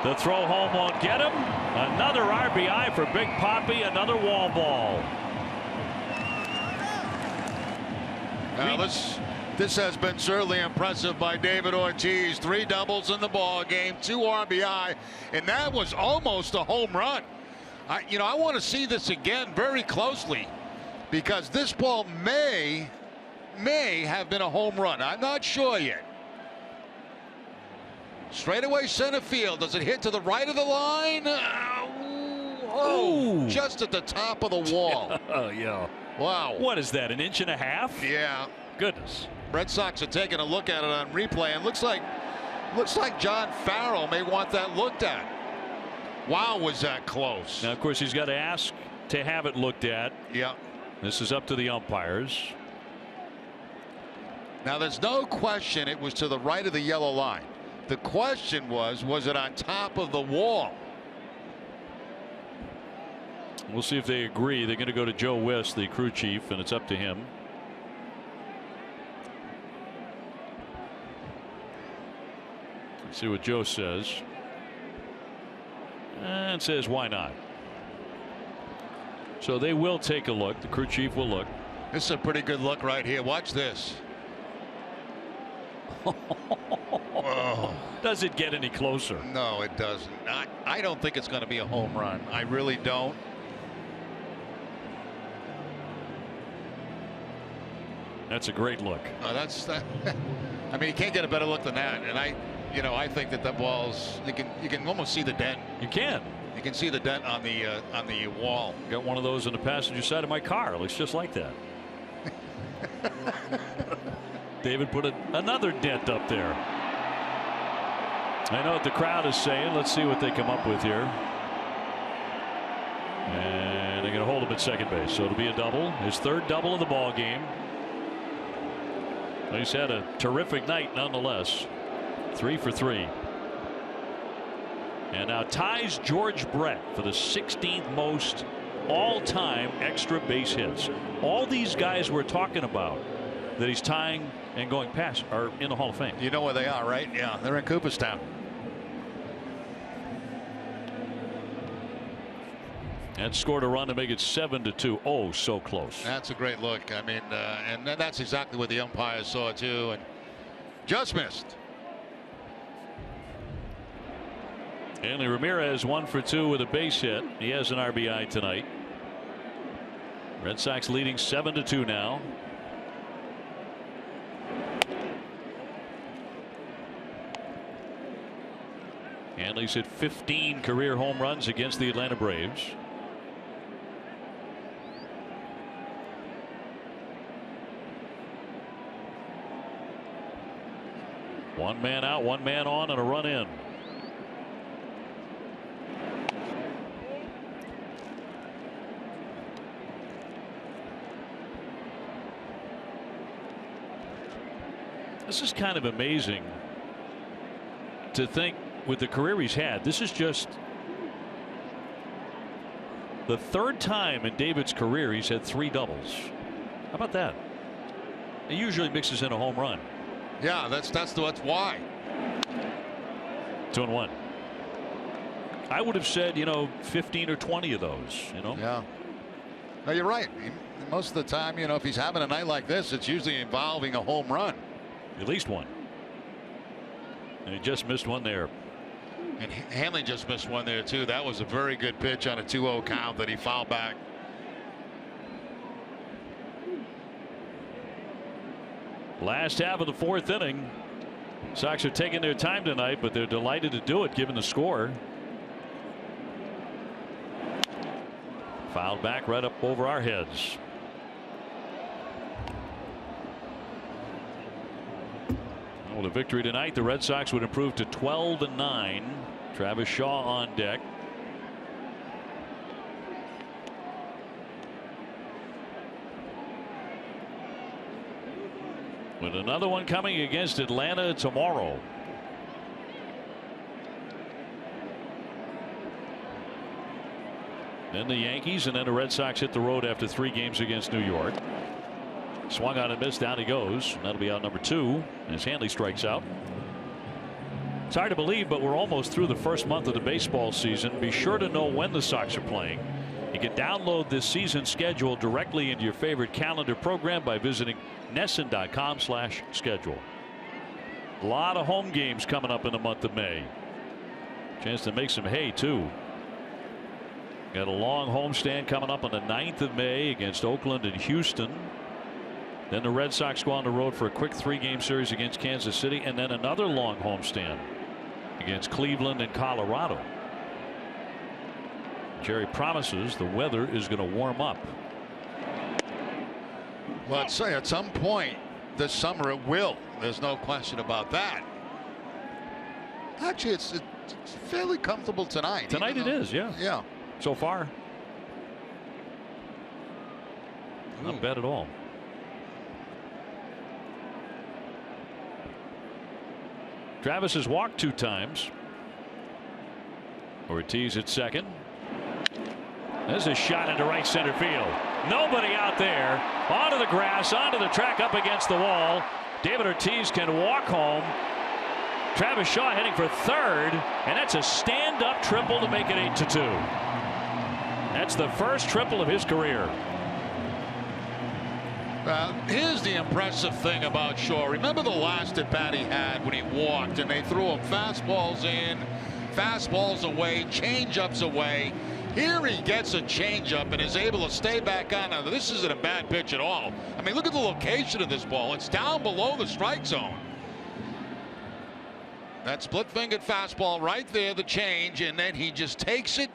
The throw home won't get him. Another RBI for Big Papi, another wall ball. This has been certainly impressive by David Ortiz. 3 doubles in the ball game, 2 RBI, and that was almost a home run. I want to see this again very closely, because this ball may have been a home run. I'm not sure yet. Straightaway center field. Does it hit to the right of the line? Just at the top of the wall. Oh, yeah. Wow. What is that, 1.5 inches? Yeah. Goodness. Red Sox are taking a look at it on replay, and looks like John Farrell may want that looked at. Wow, was that close. Now, of course, he's got to ask to have it looked at. Yeah. This is up to the umpires. Now, there's no question it was to the right of the yellow line. The question was it on top of the wall? We'll see if they agree. They're going to go to Joe West, the crew chief, and it's up to him. Let's see what Joe says. And says, why not? So they will take a look. The crew chief will look. This is a pretty good look right here. Watch this. Oh. Does it get any closer? No, it doesn't. I don't think it's going to be a home run. I really don't. That's a great look. I mean, you can't get a better look than that. And I think that ball's, you can almost see the dent. You can. You can see the dent on the wall. Got one of those on the passenger side of my car. It looks just like that. David put another dent up there. I know what the crowd is saying. Let's see what they come up with here. And they're going to hold him at second base. So it'll be a double. His 3rd double of the ball game. He's had a terrific night nonetheless. 3 for 3. And now ties George Brett for the 16th most all-time extra base hits. All these guys we're talking about that he's tying and going past are in the Hall of Fame. You know where they are, right? Yeah, they're in Cooperstown. And scored a run to make it 7-2. Oh, so close. That's a great look. I mean, and that's exactly what the umpire saw too, and just missed. Hanley Ramirez 1 for 2 with a base hit. He has an RBI tonight. Red Sox leading 7-2 now. Hanley's hit 15 career home runs against the Atlanta Braves. One man out, one man on, and a run in. This is kind of amazing to think with the career he's had. This is just the 3rd time in David's career he's had 3 doubles. How about that? He usually mixes in a home run. Yeah, that's why. 2-1. I would have said, 15 or 20 of those, Yeah. No, you're right. Most of the time, if he's having a night like this, it's usually involving a home run. At least one. And he just missed one there. And Hanley just missed one there too. That was a very good pitch on a 2-0 count that he fouled back. Last half of the 4th inning. Sox are taking their time tonight, but they're delighted to do it given the score. Fouled back right up over our heads. With a victory tonight, the Red Sox would improve to 12-9. Travis Shaw on deck. With another one coming against Atlanta tomorrow. Then the Yankees, and then the Red Sox hit the road after 3 games against New York. Swung on and missed. Down he goes. That'll be out number 2 as Hanley strikes out. It's hard to believe, but we're almost through the first month of the baseball season. Be sure to know when the Sox are playing. You can download this season schedule directly into your favorite calendar program by visiting NESN.com/schedule. A lot of home games coming up in the month of May. Chance to make some hay too. Got a long homestand coming up on the 9th of May against Oakland and Houston. Then the Red Sox go on the road for a quick 3-game series against Kansas City, and then another long homestand against Cleveland and Colorado. Jerry promises the weather is going to warm up. Well, I'd say at some point this summer it will. There's no question about that. Actually, it's fairly comfortable tonight. Tonight it is, yeah. Yeah. So far. Not bad at all. Travis has walked 2 times. Ortiz at second. There's a shot into right center field. Nobody out there. Onto the grass, onto the track, up against the wall. David Ortiz can walk home. Travis Shaw heading for 3rd, and that's a stand-up triple to make it 8-2. That's the first triple of his career. Here's the impressive thing about Shaw. Remember the last at bat he had when he walked and they threw him fastballs in, fastballs away, changeups away. Here he gets a changeup and is able to stay back on. Now, this isn't a bad pitch at all. I mean, look at the location of this ball. It's down below the strike zone. That split-fingered fastball right there, the change, and then he just takes it,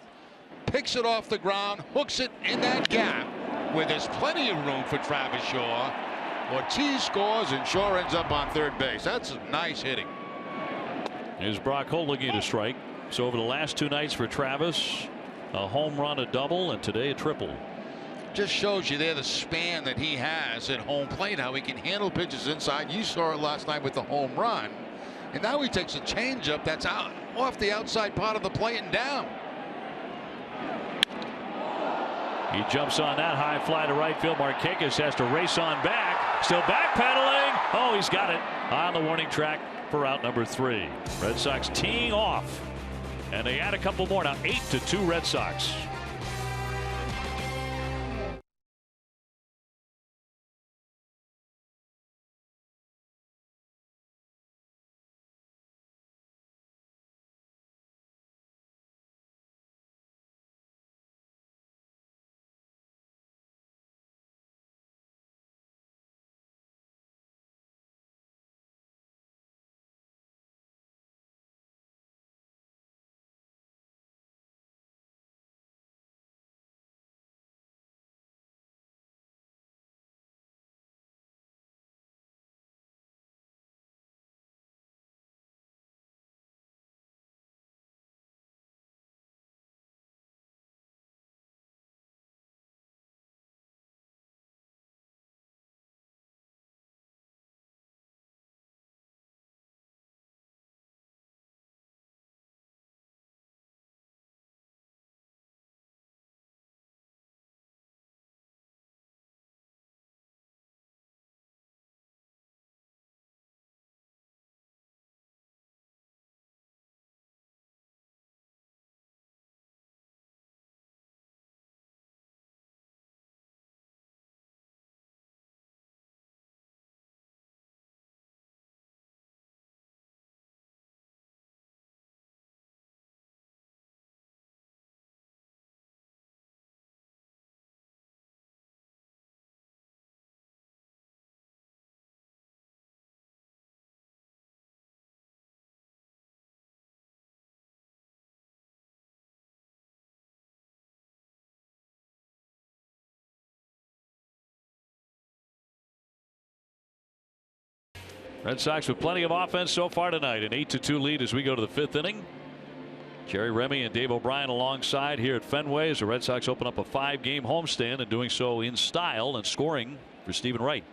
picks it off the ground, hooks it in that gap where there's plenty of room for Travis Shaw. Ortiz scores and Shaw ends up on 3rd base. That's nice hitting. Here's Brock Holt looking to strike. So over the last 2 nights for Travis, a home run, a double, and today a triple. just shows you there the span that he has at home plate, how he can handle pitches inside. You saw it last night with the home run, and now he takes a changeup that's out off the outside part of the plate and down. He jumps on that high fly to right field. Markakis has to race on back. Still backpedaling. Oh, he's got it on the warning track for out number 3. Red Sox teeing off, and they add a couple more now. 8-2 Red Sox. Red Sox with plenty of offense so far tonight. An 8-2 lead as we go to the 5th inning. Jerry Remy and Dave O'Brien alongside here at Fenway as the Red Sox open up a 5-game homestand, and doing so in style and scoring for Stephen Wright.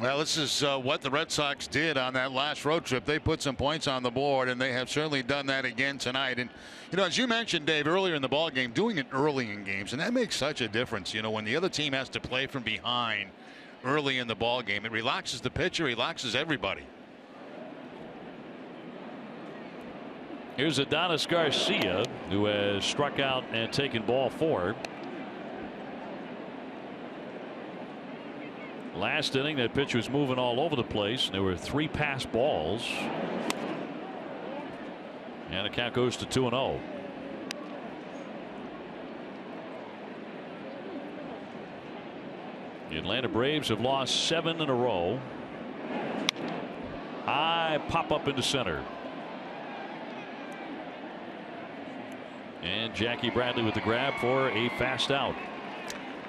Well, this is what the Red Sox did on that last road trip. They put some points on the board, and they have certainly done that again tonight. And, you know, as you mentioned, Dave, earlier in the ball game, doing it early in games, and that makes such a difference. You know, when the other team has to play from behind early in the ball game, it relaxes the pitcher, relaxes everybody. Here's Adonis Garcia, who has struck out and taken ball 4. Last inning, that pitch was moving all over the place. There were 3 pass balls, and the count goes to 2-0. The Atlanta Braves have lost 7 in a row. High pop up into center. And Jackie Bradley with the grab for a fast out.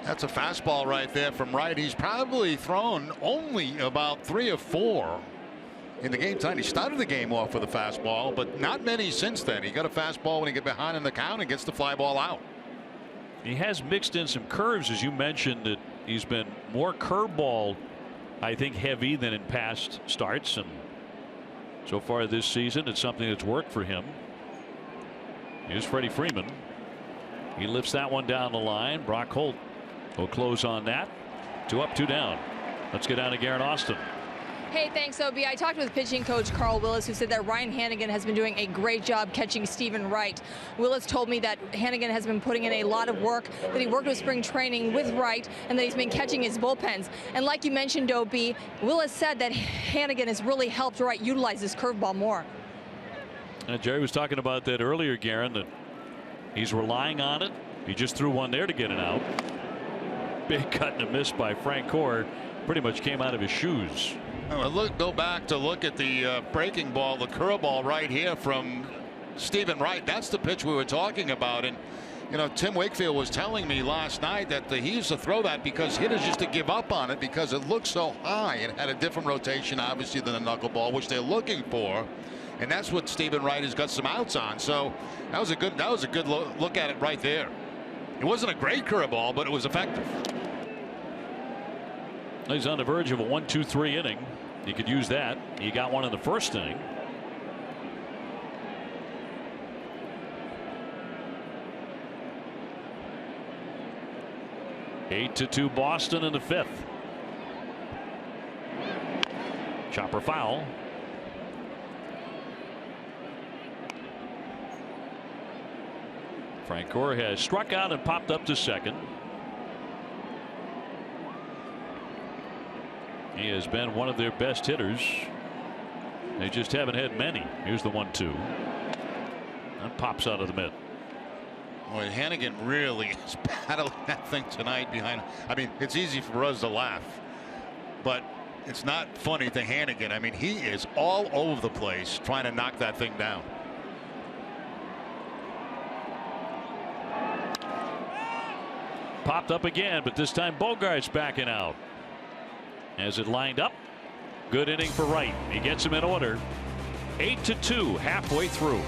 That's a fastball right there from Wright. He's probably thrown only about 3 or 4 in the game tonight. He started the game off with a fastball, but not many since then. He got a fastball when he got behind in the count and gets the fly ball out. He has mixed in some curves, as you mentioned. That he's been more curveball, I think, heavy than in past starts, and so far this season it's something that's worked for him. Here's Freddie Freeman. He lifts that one down the line. Brock Holt will close on that. 2 up, 2 down. Let's get down to Garrett Austin. Hey, thanks, OB. I talked with pitching coach Carl Willis, who said that Ryan Hanigan has been doing a great job catching Stephen Wright. Willis told me that Hanigan has been putting in a lot of work, that he worked with spring training with Wright, and that he's been catching his bullpens. And like you mentioned, OB, Willis said that Hanigan has really helped Wright utilize his curveball more. And Jerry was talking about that earlier, Garen, that he's relying on it. He just threw one there to get it out. Big cut and a miss by Frank Core. Pretty much came out of his shoes. Go back to look at the breaking ball, the curveball right here from Stephen Wright. That's the pitch we were talking about. And, you know, Tim Wakefield was telling me last night that he used to throw that because hitters used to give up on it because it looked so high. It had a different rotation, obviously, than a knuckleball, which they're looking for. And that's what Stephen Wright has got some outs on. So that was a good look at it right there. It wasn't a great curveball, but it was effective. He's on the verge of a 1-2-3 inning. He could use that. He got one in the first inning. Eight to 2 Boston in the fifth. Chopper foul. Francoeur has struck out and popped up to second. He has been one of their best hitters. They just haven't had many. Here's the 1-2. That pops out of the mitt. Boy, Hannigan really is battling that thing tonight behind. I mean, it's easy for us to laugh, but it's not funny to Hannigan. I mean, he is all over the place trying to knock that thing down. Popped up again, but this time Bogart's backing out. As it lined up, good inning for Wright. He gets him in order. 8-2 halfway through.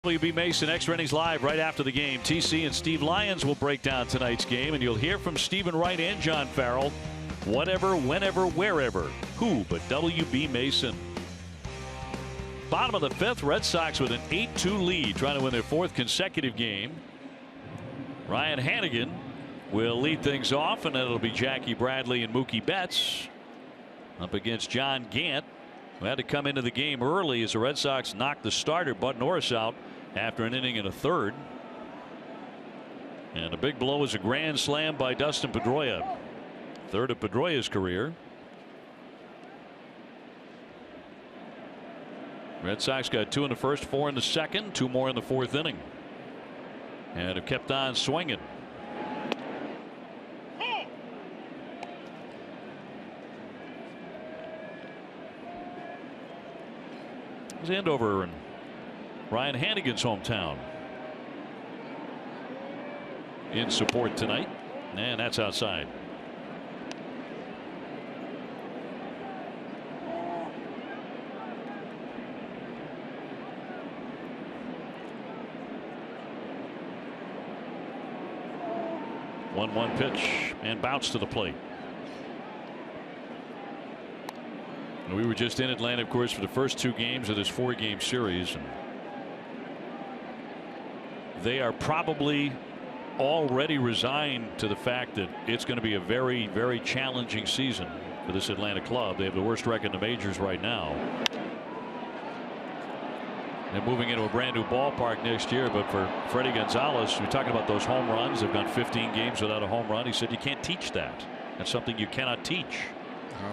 WB Mason Extra Innings Live right after the game. TC and Steve Lyons will break down tonight's game, and you'll hear from Stephen Wright and John Farrell. Whatever, whenever, wherever. Who but WB Mason? Bottom of the fifth, Red Sox with an 8-2 lead, trying to win their fourth consecutive game. Ryan Hannigan will lead things off, and then it'll be Jackie Bradley and Mookie Betts up against John Gant, who had to come into the game early as the Red Sox knocked the starter Bud Norris out after an inning and a third. And a big blow is a grand slam by Dustin Pedroia, third of Pedroia's career. Red Sox got 2 in the first, 4 in the second, 2 more in the fourth inning, and have kept on swinging. Andover and Ryan Hannigan's hometown in support tonight, and that's outside. One pitch and bounce to the plate. We were just in Atlanta, of course, for the first 2 games of this 4-game series, and they are probably already resigned to the fact that it's going to be a very, very challenging season for this Atlanta club. They have the worst record in the majors right now. They're moving into a brand new ballpark next year, but for Freddie Gonzalez, we're talking about those home runs. They've gone 15 games without a home run. He said you can't teach that. That's something you cannot teach.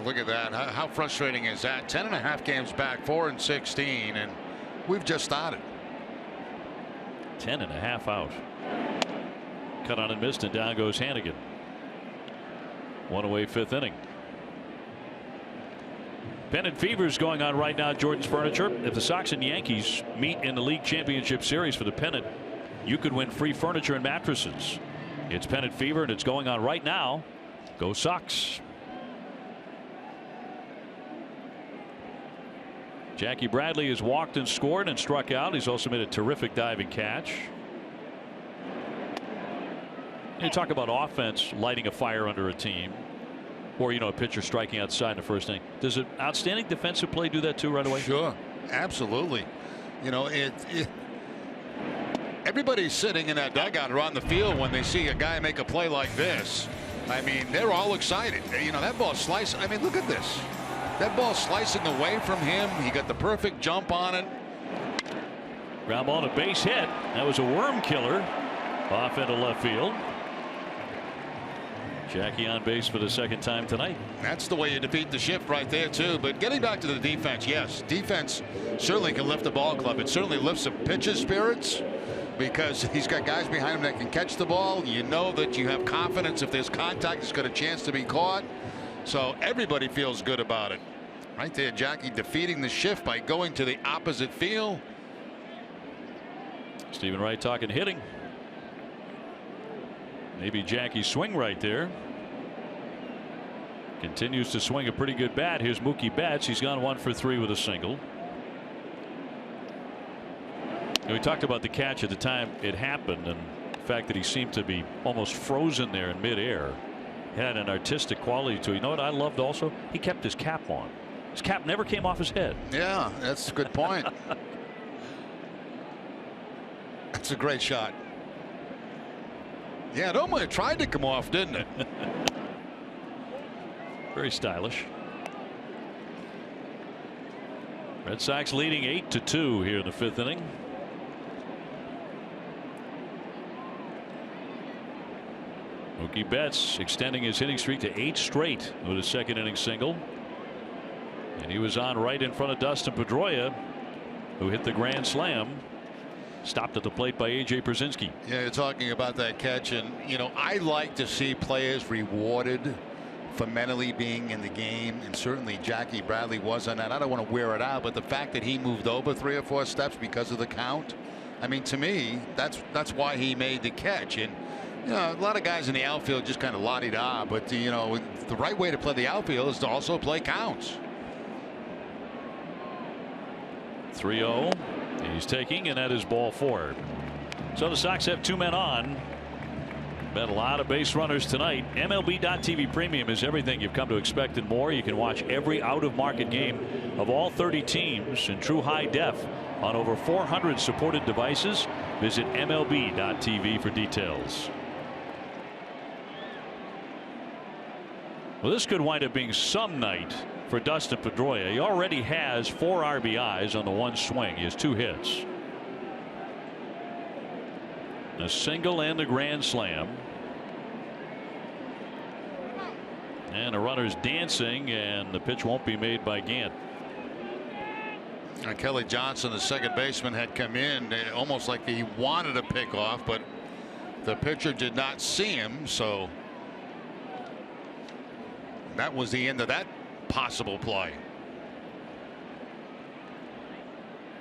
Look at that. How frustrating is that? 10.5 games back, 4-16, and we've just started. 10.5 out. Cut on and missed, and down goes Hannigan. One away, 5th inning. Pennant fever is going on right now at Jordan's Furniture. If the Sox and Yankees meet in the League Championship Series for the pennant, you could win free furniture and mattresses. It's pennant fever, and it's going on right now. Go Sox. Jackie Bradley has walked and scored and struck out. He's also made a terrific diving catch. You talk about offense lighting a fire under a team, or a pitcher striking outside in the first inning. Does an outstanding defensive play do that too right away? Sure, absolutely. Everybody's sitting in that dugout around the field when they see a guy make a play like this. I mean, they're all excited. That ball sliced. I mean, look at this. That ball slicing away from him. He got the perfect jump on it. Ground ball and a base hit. That was a worm killer off into left field. Jackie on base for the second time tonight. That's the way you defeat the shift right there too. But getting back to the defense, yes, defense certainly can lift the ball club. It certainly lifts the pitcher's spirits because he's got guys behind him that can catch the ball. You know that you have confidence if there's contact, it's got a chance to be caught. So everybody feels good about it. Right there, Jackie defeating the shift by going to the opposite field. Stephen Wright talking hitting. Maybe Jackie's swing right there. Continues to swing a pretty good bat. Here's Mookie Betts. He's gone 1 for 3 with a single. We talked about the catch at the time it happened and the fact that he seemed to be almost frozen there in midair. Had an artistic quality to it. You know what I loved also? He kept his cap on. His cap never came off his head. Yeah, that's a good point. That's a great shot. Yeah, it almost tried to come off, didn't it? Very stylish. Red Sox leading 8-2 here in the 5th inning. Mookie Betts extending his hitting streak to 8 straight with a second inning single. And he was on right in front of Dustin Pedroia, who hit the grand slam. Stopped at the plate by A.J. Pierzynski. Yeah, you're talking about that catch, and I like to see players rewarded for mentally being in the game, and certainly Jackie Bradley was on that. I don't want to wear it out, but the fact that he moved over 3 or 4 steps because of the count, I mean, to me, that's why he made the catch. And a lot of guys in the outfield just kind of la-di-da, but the right way to play the outfield is to also play counts. 3-0. He's taking, and that is ball 4. So the Sox have 2 men on. Bet a lot of base runners tonight. MLB.TV Premium is everything you've come to expect and more. You can watch every out-of-market game of all 30 teams in true high def on over 400 supported devices. Visit MLB.TV for details. Well, this could wind up being some night for Dustin Pedroia. He already has 4 RBIs on the 1 swing. He has 2 hits. A single and a grand slam. And the runner's dancing, and the pitch won't be made by Gant. Kelly Johnson, the second baseman, had come in almost like he wanted a pick off, but the pitcher did not see him, so that was the end of that possible play.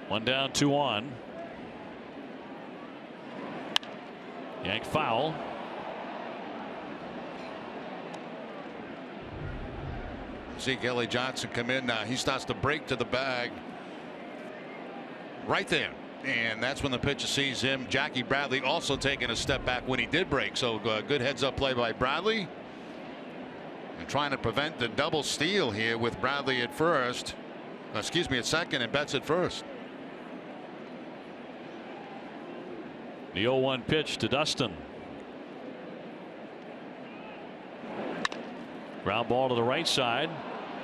1 down, 2 on. Yank foul. See Kelly Johnson come in now. He starts to break to the bag right there, and that's when the pitcher sees him. Jackie Bradley also taking a step back when he did break, so good heads up play by Bradley. And trying to prevent the double steal here with Bradley at first. Excuse me, at second, and Betts at first. The 0-1 pitch to Dustin. Ground ball to the right side.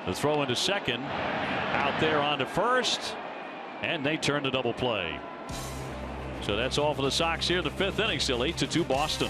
The throw into second. Out there onto first. And they turn to double play. So that's all for the Sox here in the 5th inning. Still 8-2 Boston.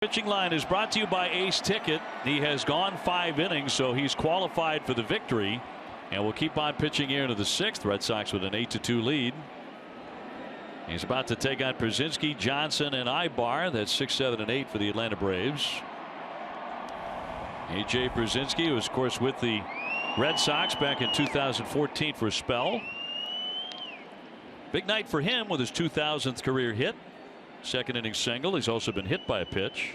Pitching line is brought to you by Ace Ticket. He has gone 5 innings, so he's qualified for the victory. And we'll keep on pitching here into the 6th. Red Sox with an 8-2 lead. He's about to take on Pierzynski, Johnson, and Ibar. That's 6, 7, and 8 for the Atlanta Braves. A.J. Pierzynski was, of course, with the Red Sox back in 2014 for a spell. Big night for him with his 2000th career hit. 2nd inning single. He's also been hit by a pitch.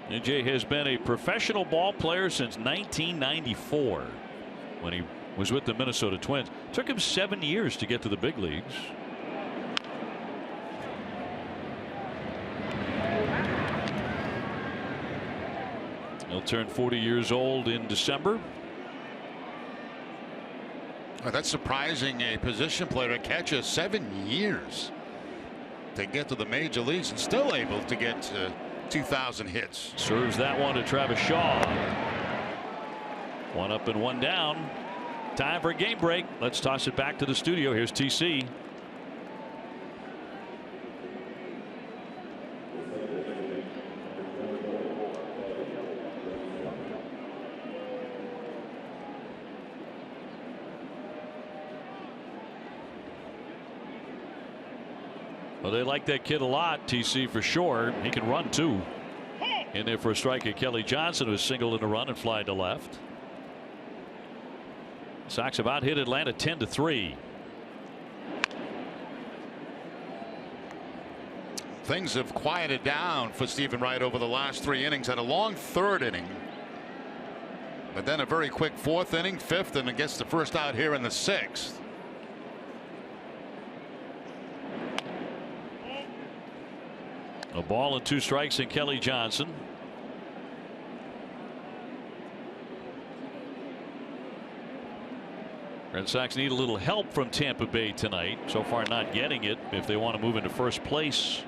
AJ has been a professional ball player since 1994 when he was with the Minnesota Twins. Took him 7 years to get to the big leagues. He'll turn 40 years old in December. Well, that's surprising. A position player to catch 7 years to get to the major leagues and still able to get to 2,000 hits. Serves that one to Travis Shaw. 1 up and 1 down. Time for a game break. Let's toss it back to the studio. Here's TC. Well, they like that kid a lot, TC, for sure. He can run too. In there for a strike at Kelly Johnson, who was singled in a run and fly to left. Sox have out hit Atlanta 10-3. Things have quieted down for Stephen Wright over the last 3 innings. Had a long 3rd inning, but then a very quick 4th inning, 5th, and gets the first out here in the 6th. A ball and 2 strikes in Kelly Johnson. Red Sox need a little help from Tampa Bay tonight. So far not getting it. If they want to move into first place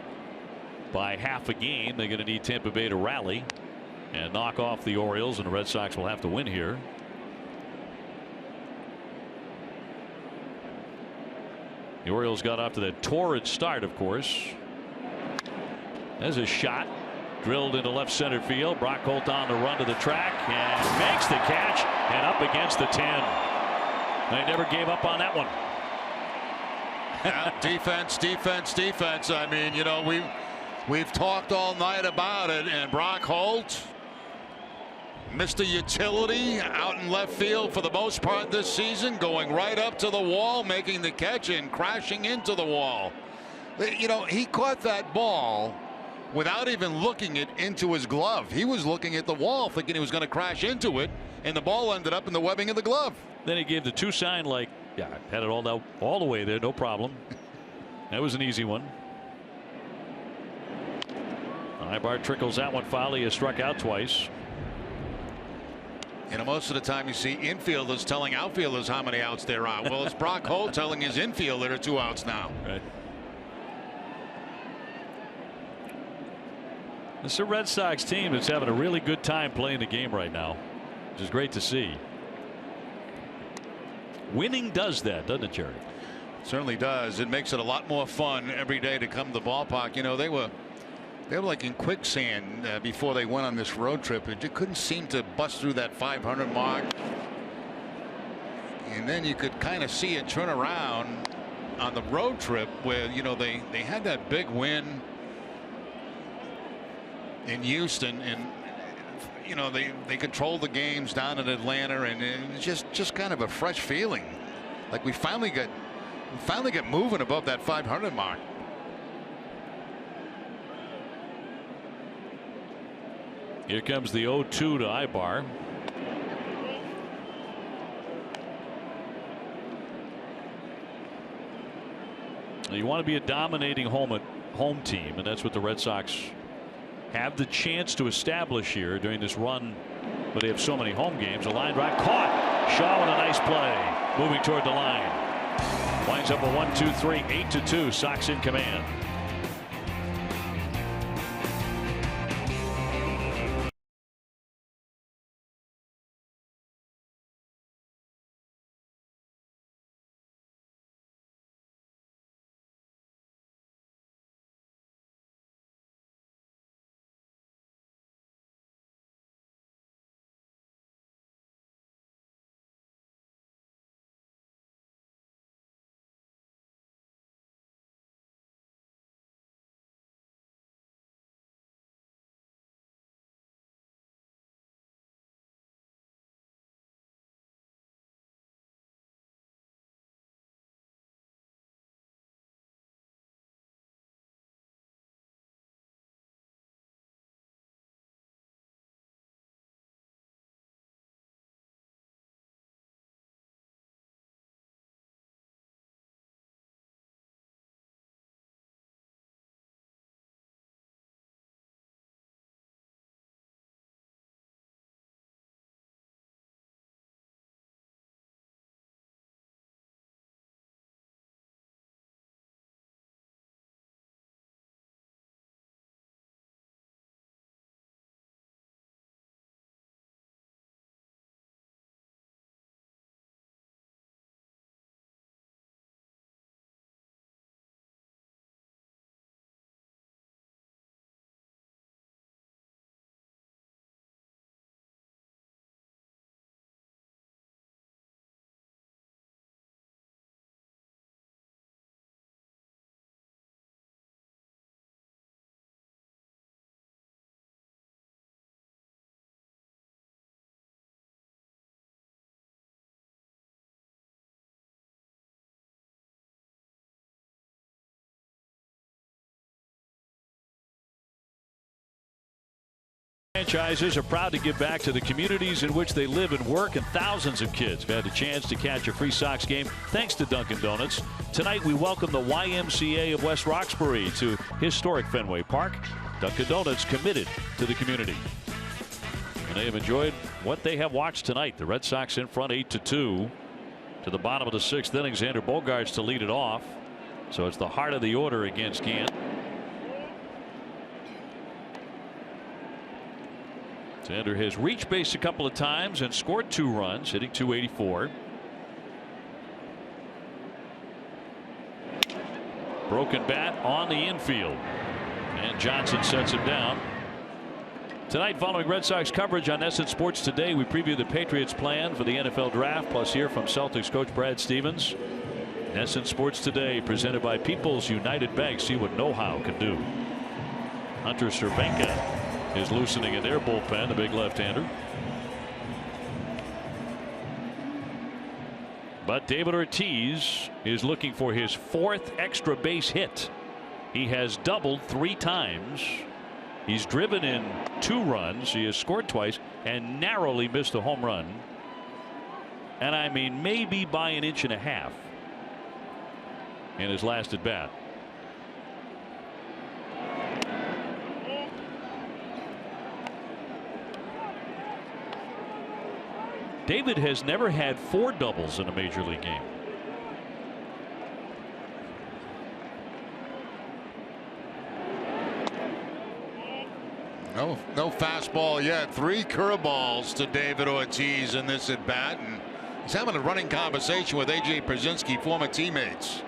by half a game, they're going to need Tampa Bay to rally and knock off the Orioles, and the Red Sox will have to win here. The Orioles got off to that torrid start, of course. There's a shot drilled into left center field. Brock Holt on the run to the track and makes the catch and up against the 10. They never gave up on that one. Yeah, defense. I mean, you know, We've talked all night about it, and Brock Holt, Mr. Utility, out in left field for the most part this season, going right up to the wall, making the catch and crashing into the wall. You know, he caught that ball without even looking it into his glove. He was looking at the wall thinking he was going to crash into it, and the ball ended up in the webbing of the glove. Then he gave the 2 sign like, yeah, I had it all the way there, no problem. That was an easy one. Ibar trickles that one foul. He has struck out twice. You know, most of the time you see infielders telling outfielders how many outs there are. Well, it's Brock Holt telling his infield there are 2 outs now. Right. It's a Red Sox team that's having a really good time playing the game right now, which is great to see. Winning does that, doesn't it, Jerry? Certainly does. It makes it a lot more fun every day to come to the ballpark. You know, they were like in quicksand before they went on this road trip. It just couldn't seem to bust through that 500 mark. And then you could kind of see it turn around on the road trip where, you know, they had that big win in Houston, and you know, they controlled the games down in Atlanta, and it's just kind of a fresh feeling. Like we finally got moving above that 500 mark. Here comes the 0-2 to Ibar. You want to be a dominating home team, and that's what the Red Sox have the chance to establish here during this run, but they have so many home games. A line drive caught. Shaw with a nice play, moving toward the line. Winds up a 1-2-3, 8-2. Sox in command. Franchises are proud to give back to the communities in which they live and work, and thousands of kids have had the chance to catch a free Sox game thanks to Dunkin' Donuts. Tonight we welcome the YMCA of West Roxbury to historic Fenway Park. Dunkin' Donuts committed to the community. And they have enjoyed what they have watched tonight. The Red Sox in front 8-2 to the bottom of the 6th inning. Xander Bogaerts to lead it off. So it's the heart of the order against Gant. Xander has reached base a couple of times and scored 2 runs, hitting .284. Broken bat on the infield, and Johnson sets him down. Tonight, following Red Sox coverage on NESN Sports Today, we preview the Patriots' plan for the NFL Draft, plus hear from Celtics coach Brad Stevens. NESN Sports Today, presented by People's United Bank. See what know-how can do. Hunter Cervenka is loosening in their bullpen, the big left-hander. But David Ortiz is looking for his 4th extra base hit. He has doubled 3 times. He's driven in 2 runs. He has scored twice and narrowly missed a home run. And I mean, maybe by 1.5 inches in his last at bat. David has never had 4 doubles in a major league game. No fastball yet. 3 curveballs to David Ortiz in this at bat, and he's having a running conversation with A.J. Pierzynski, former teammates.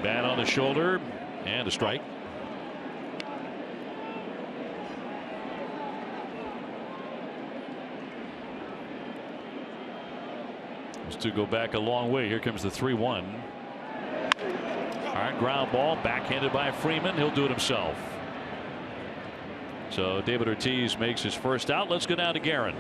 Bat on the shoulder and a strike. To go back a long way. Here comes the 3-1. Hard ground ball, backhanded by Freeman. He'll do it himself. So David Ortiz makes his first out. Let's go down to Guerin.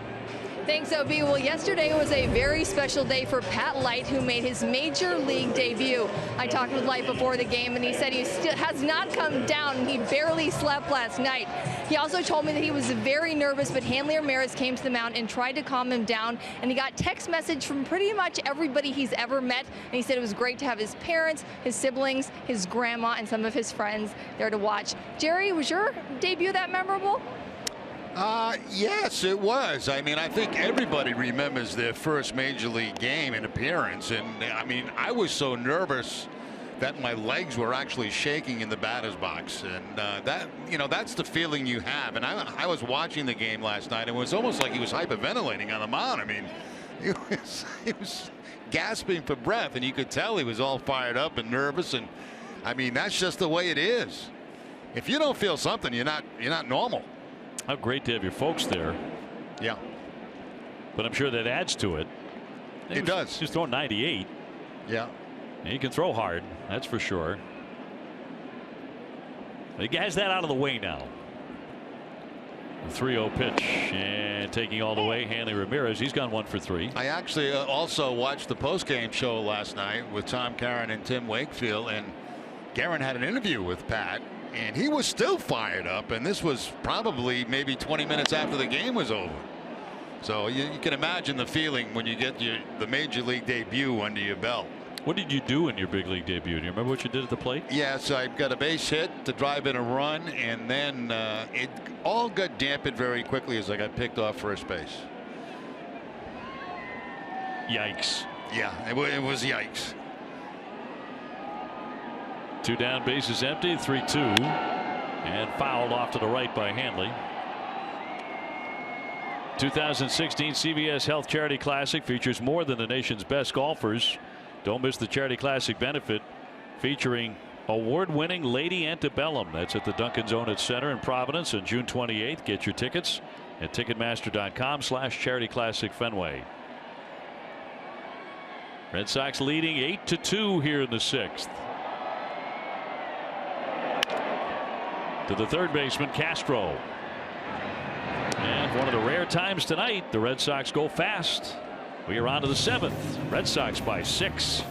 Thanks, OB. Well, yesterday was a very special day for Pat Light, who made his major league debut. I talked with Light before the game, and he said he still has not come down. He barely slept last night. He also told me that he was very nervous, but Hanley Ramirez came to the mound and tried to calm him down. And he got text message from pretty much everybody he's ever met. And he said it was great to have his parents, his siblings, his grandma, and some of his friends there to watch. Jerry, was your debut that memorable? Yes, it was. I mean, I think everybody remembers their first major league game and appearance. And I mean, I was so nervous that my legs were actually shaking in the batter's box. And that's the feeling you have. And I was watching the game last night, and it was almost like he was hyperventilating on the mound. I mean, he was gasping for breath, and you could tell he was all fired up and nervous. And I mean, that's just the way it is. If you don't feel something, you're not normal. How great to have your folks there. Yeah. But I'm sure that adds to it. It does. He's throwing 98. Yeah. And he can throw hard. That's for sure. He has that out of the way now. The 3-0 pitch, and taking all the way, Hanley Ramirez. He's gone 1 for 3. I actually also watched the postgame show last night with Tom Caron and Tim Wakefield, and Guerin had an interview with Pat. And he was still fired up, and this was probably maybe 20 minutes after the game was over. So you can imagine the feeling when you get the major league debut under your belt. What did you do in your big league debut? Do you remember what you did at the plate? Yes, I got a base hit to drive in a run, and then it all got dampened very quickly as I got picked off first base. Yikes. Yeah, it was yikes. 2 down, bases empty, 3-2, and fouled off to the right by Hanley. 2016 CVS Health Charity Classic features more than the nation's best golfers. Don't miss the Charity Classic benefit featuring award-winning Lady Antebellum. That's at the Dunkin' Donuts Center in Providence on June 28th. Get your tickets at Ticketmaster.com/Charity Classic Fenway. Red Sox leading 8-2 here in the 6th. To the third baseman, Castro. And one of the rare times tonight, the Red Sox go fast. We are on to the 7th. Red Sox by 6.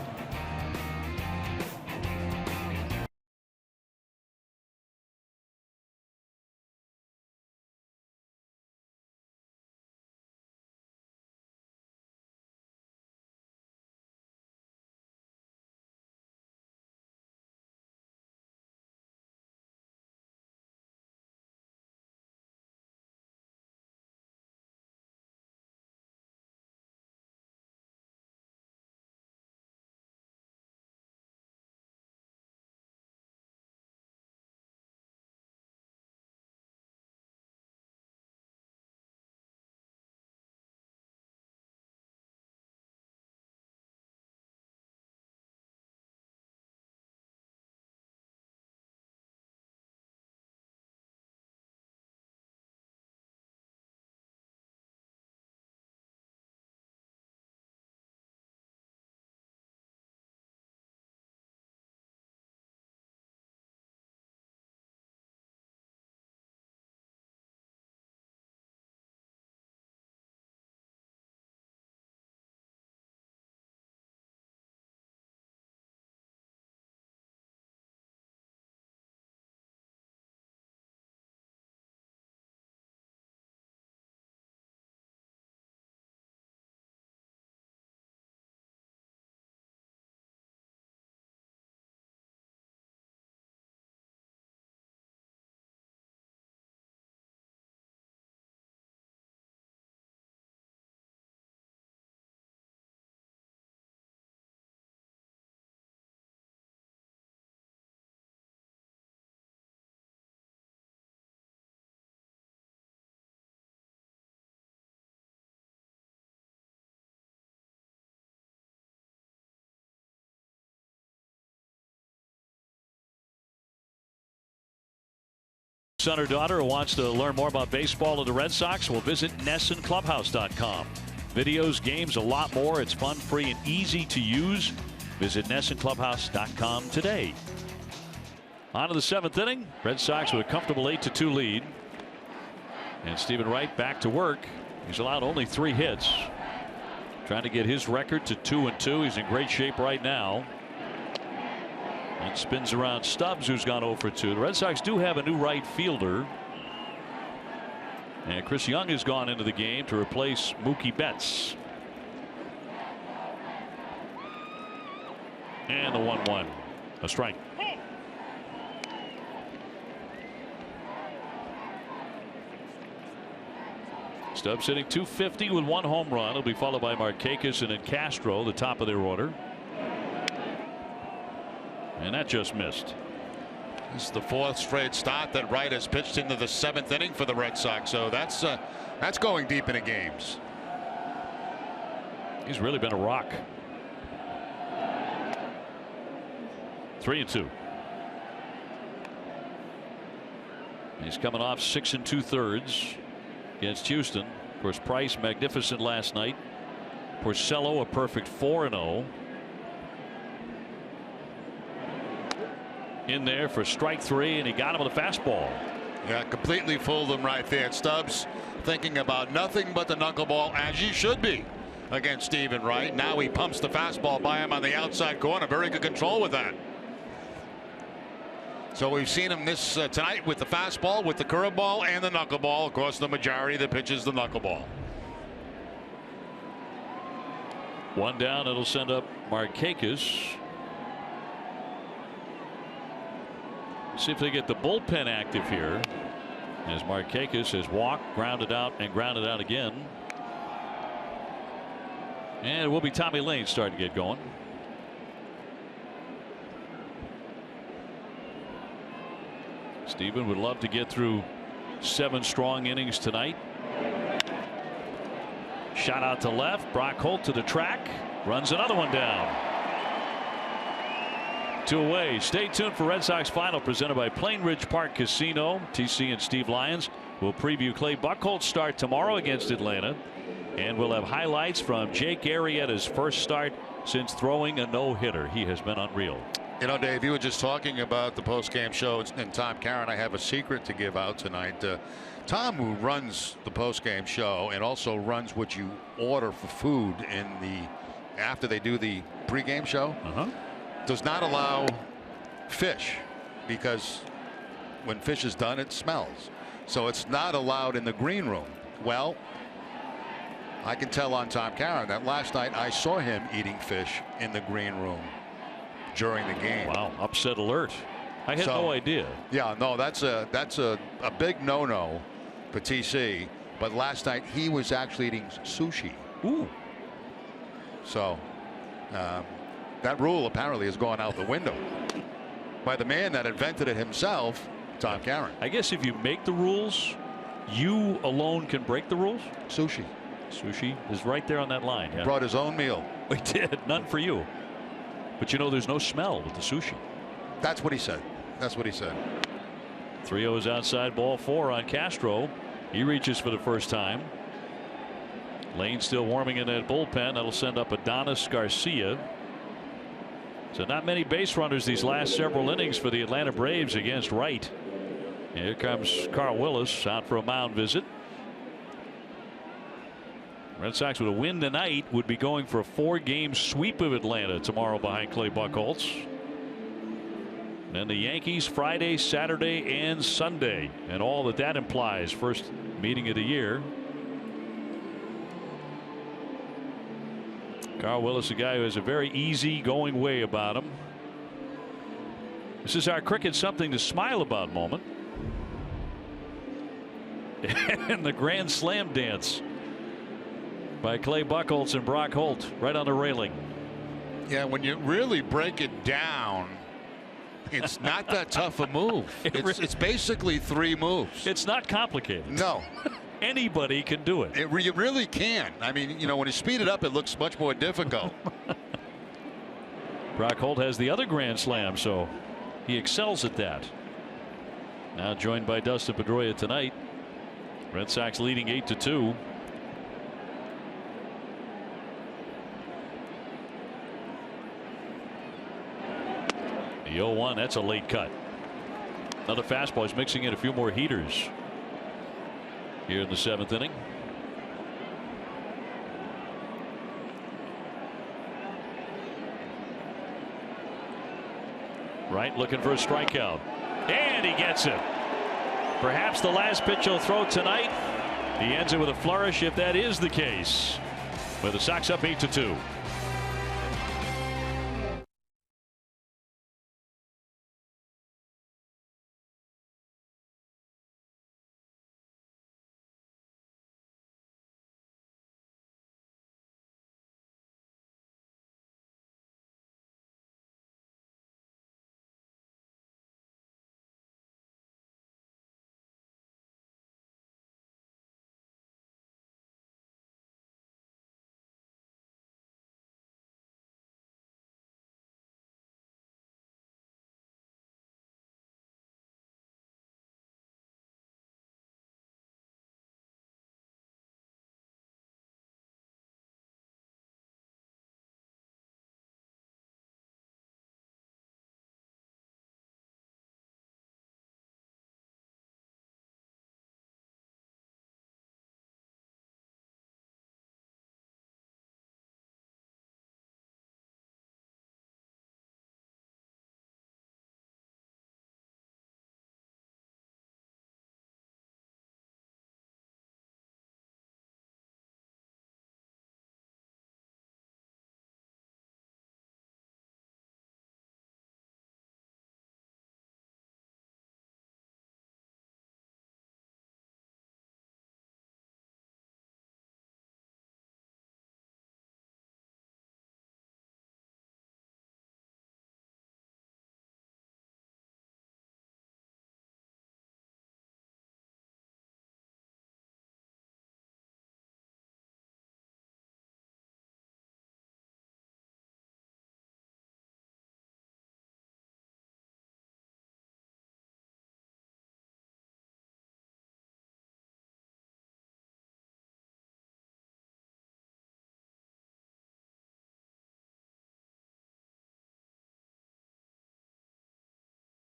son or daughter who wants to learn more about baseball or the Red Sox, well, visit NessonClubhouse.com. Videos, games, a lot more. It's fun, free, and easy to use. Visit NessonClubhouse.com today. On to the 7th inning. Red Sox with a comfortable 8-2 lead. And Stephen Wright back to work. He's allowed only 3 hits. Trying to get his record to 2-2. He's in great shape right now. And spins around Stubbs, who's gone 0 for 2. The Red Sox do have a new right fielder. And Chris Young has gone into the game to replace Mookie Betts. And the 1-1. A strike. Stubbs hitting .250 with 1 home run. It'll be followed by Markakis and then Castro, the top of their order. And that just missed. This is the 4th straight start that Wright has pitched into the 7th inning for the Red Sox. So that's going deep into games. He's really been a rock. 3-2. He's coming off 6 2/3 against Houston. Of course, Price magnificent last night. Porcello a perfect 4-0. In there for strike 3, and he got him with a fastball. Yeah, completely fooled him right there. Stubbs thinking about nothing but the knuckleball, as he should be against Stephen Wright. Now he pumps the fastball by him on the outside corner. Very good control with that. So we've seen him this tonight with the fastball, with the curveball, and the knuckleball. Of course, the majority of the pitches the knuckleball. 1 down. It'll send up Markakis. See if they get the bullpen active here, as Markakis has walked, grounded out, and grounded out again. And it will be Tommy Lane starting to get going. Stephen would love to get through 7 strong innings tonight. Shot out to left. Brock Holt to the track. Runs another one down. 2 away. Stay tuned for Red Sox Final, presented by Plain Ridge Park Casino. TC and Steve Lyons will preview Clay Buchholz's start tomorrow against Atlanta. And we'll have highlights from Jake Arrieta's first start since throwing a no-hitter. He has been unreal. You know, Dave, you were just talking about the post-game show, and Tom Caron, I have a secret to give out tonight. Tom, who runs the post-game show and also runs what you order for food after they do the pre-game show, does not allow fish, because when fish is done, it smells. So it's not allowed in the green room. Well, I can tell on Tom Caron that last night I saw him eating fish in the green room during the game. Wow, upset alert. I had no idea. Yeah, no, that's a big no-no for TC. But last night he was actually eating sushi. Ooh. So that rule apparently has gone out the window by the man that invented it himself, Tom Caron. I guess if you make the rules, you alone can break the rules. Sushi. Sushi is right there on that line. Yeah. Brought his own meal. We did. None for you. But you know, there's no smell with the sushi. That's what he said. That's what he said. 3-0 is outside, ball 4 on Castro. He reaches for the first time. Lane still warming in that bullpen. That'll send up Adonis Garcia. So not many base runners these last several innings for the Atlanta Braves against Wright. Here comes Carl Willis out for a mound visit. Red Sox with a win tonight would be going for a 4-game sweep of Atlanta tomorrow behind Clay Buchholz. Then the Yankees Friday, Saturday, and Sunday, and all that implies. First meeting of the year. Carl Willis, a guy who has a very easy going way about him. This is our cricket something to smile about moment. And the grand slam dance by Clay Buchholz and Brock Holt right on the railing. Yeah, when you really break it down, it's not that tough a move. It's basically 3 moves. It's not complicated. No. Anybody can do it. You really can. I mean, you know, when you speed it up, it looks much more difficult. Brock Holt has the other grand slam, so he excels at that. Now joined by Dustin Pedroia tonight. Red Sox leading 8-2. The 0-1, that's a late cut. Another fastball. He's mixing in a few more heaters here in the 7th inning. Right, looking for a strikeout. And he gets it. Perhaps the last pitch he'll throw tonight. He ends it with a flourish if that is the case. With the Sox up 8-2.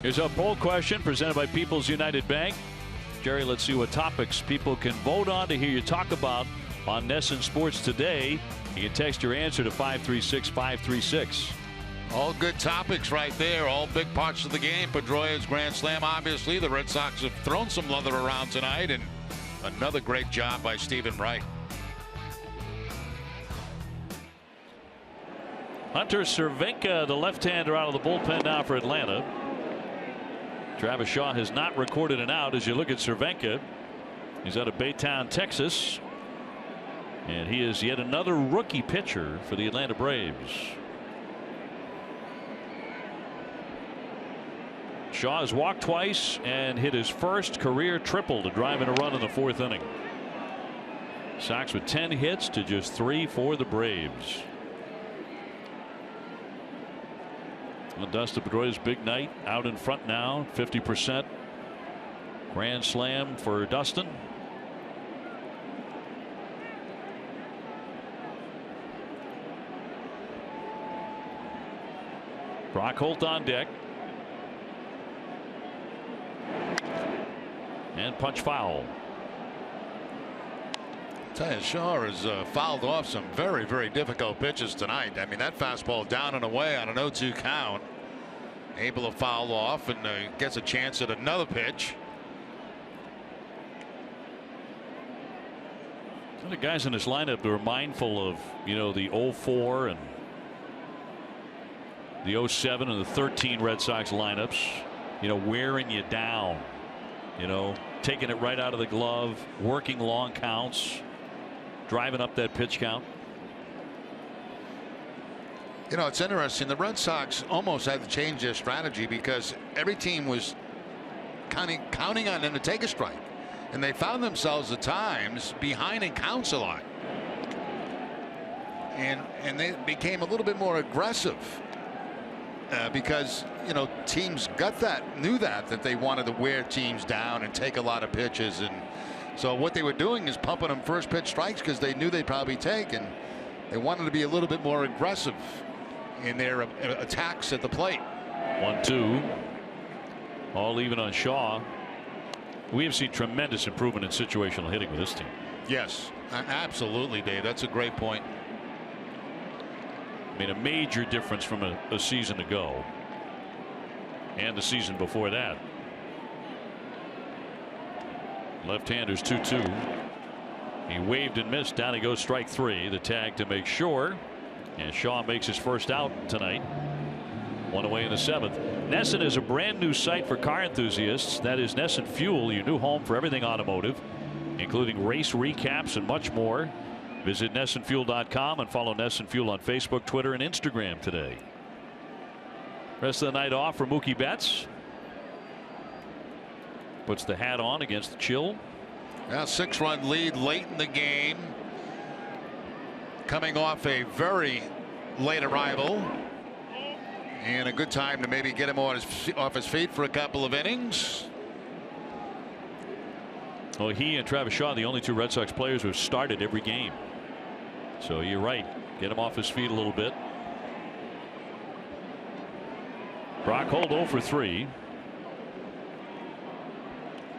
Here's a poll question presented by People's United Bank. Jerry, let's see what topics people can vote on to hear you talk about on NESN Sports today. You can text your answer to 536-536. All good topics right there. All big parts of the game. Pedroia's grand slam, obviously. The Red Sox have thrown some leather around tonight, and another great job by Stephen Wright. Hunter Cervenka, the left-hander, out of the bullpen now for Atlanta. Travis Shaw has not recorded an out. As you look at Cervenka, he's out of Baytown, Texas, and he is yet another rookie pitcher for the Atlanta Braves. Shaw has walked twice and hit his first career triple to drive in a run in the 4th inning. Sox with 10 hits to just 3 for the Braves. Well, Dustin Pedroia's big night out in front now, 50%. Grand slam for Dustin. Brock Holt on deck. And punch foul. Tell you, Shaw has fouled off some very, very difficult pitches tonight. I mean, that fastball down and away on an 0-2 count. Able to foul off and gets a chance at another pitch. Some of the guys in this lineup that are mindful of, you know, the 04 and the 07 and the 13 Red Sox lineups, you know, wearing you down, you know, taking it right out of the glove, working long counts, driving up that pitch count. You know, it's interesting. The Red Sox almost had to change their strategy because every team was counting on them to take a strike, and they found themselves at times behind in counts a lot, and they became a little bit more aggressive. because teams knew that they wanted to wear teams down and take a lot of pitches, and so what they were doing is pumping them first pitch strikes because they knew they'd probably take, and they wanted to be a little bit more aggressive in their attacks at the plate. 1-2. All even on Shaw. We have seen tremendous improvement in situational hitting with this team. Yes, absolutely, Dave. That's a great point. I mean, a major difference from a season ago and the season before that. Left-handers 2-2. He waved and missed. Down he goes, strike 3. The tag to make sure. And Shaw makes his first out tonight. One away in the 7th. NESN is a brand new site for car enthusiasts. That is NESN Fuel, your new home for everything automotive, including race recaps and much more. Visit NESNfuel.com and follow NESN Fuel on Facebook, Twitter, and Instagram today. Rest of the night off for Mookie Betts. Puts the hat on against the chill. Now 6-run lead late in the game. Coming off a very late arrival. And a good time to maybe get him off his feet for a couple of innings. Well, he and Travis Shaw, the only two Red Sox players who have started every game. So you're right. Get him off his feet a little bit. Brock Holt 0 for 3.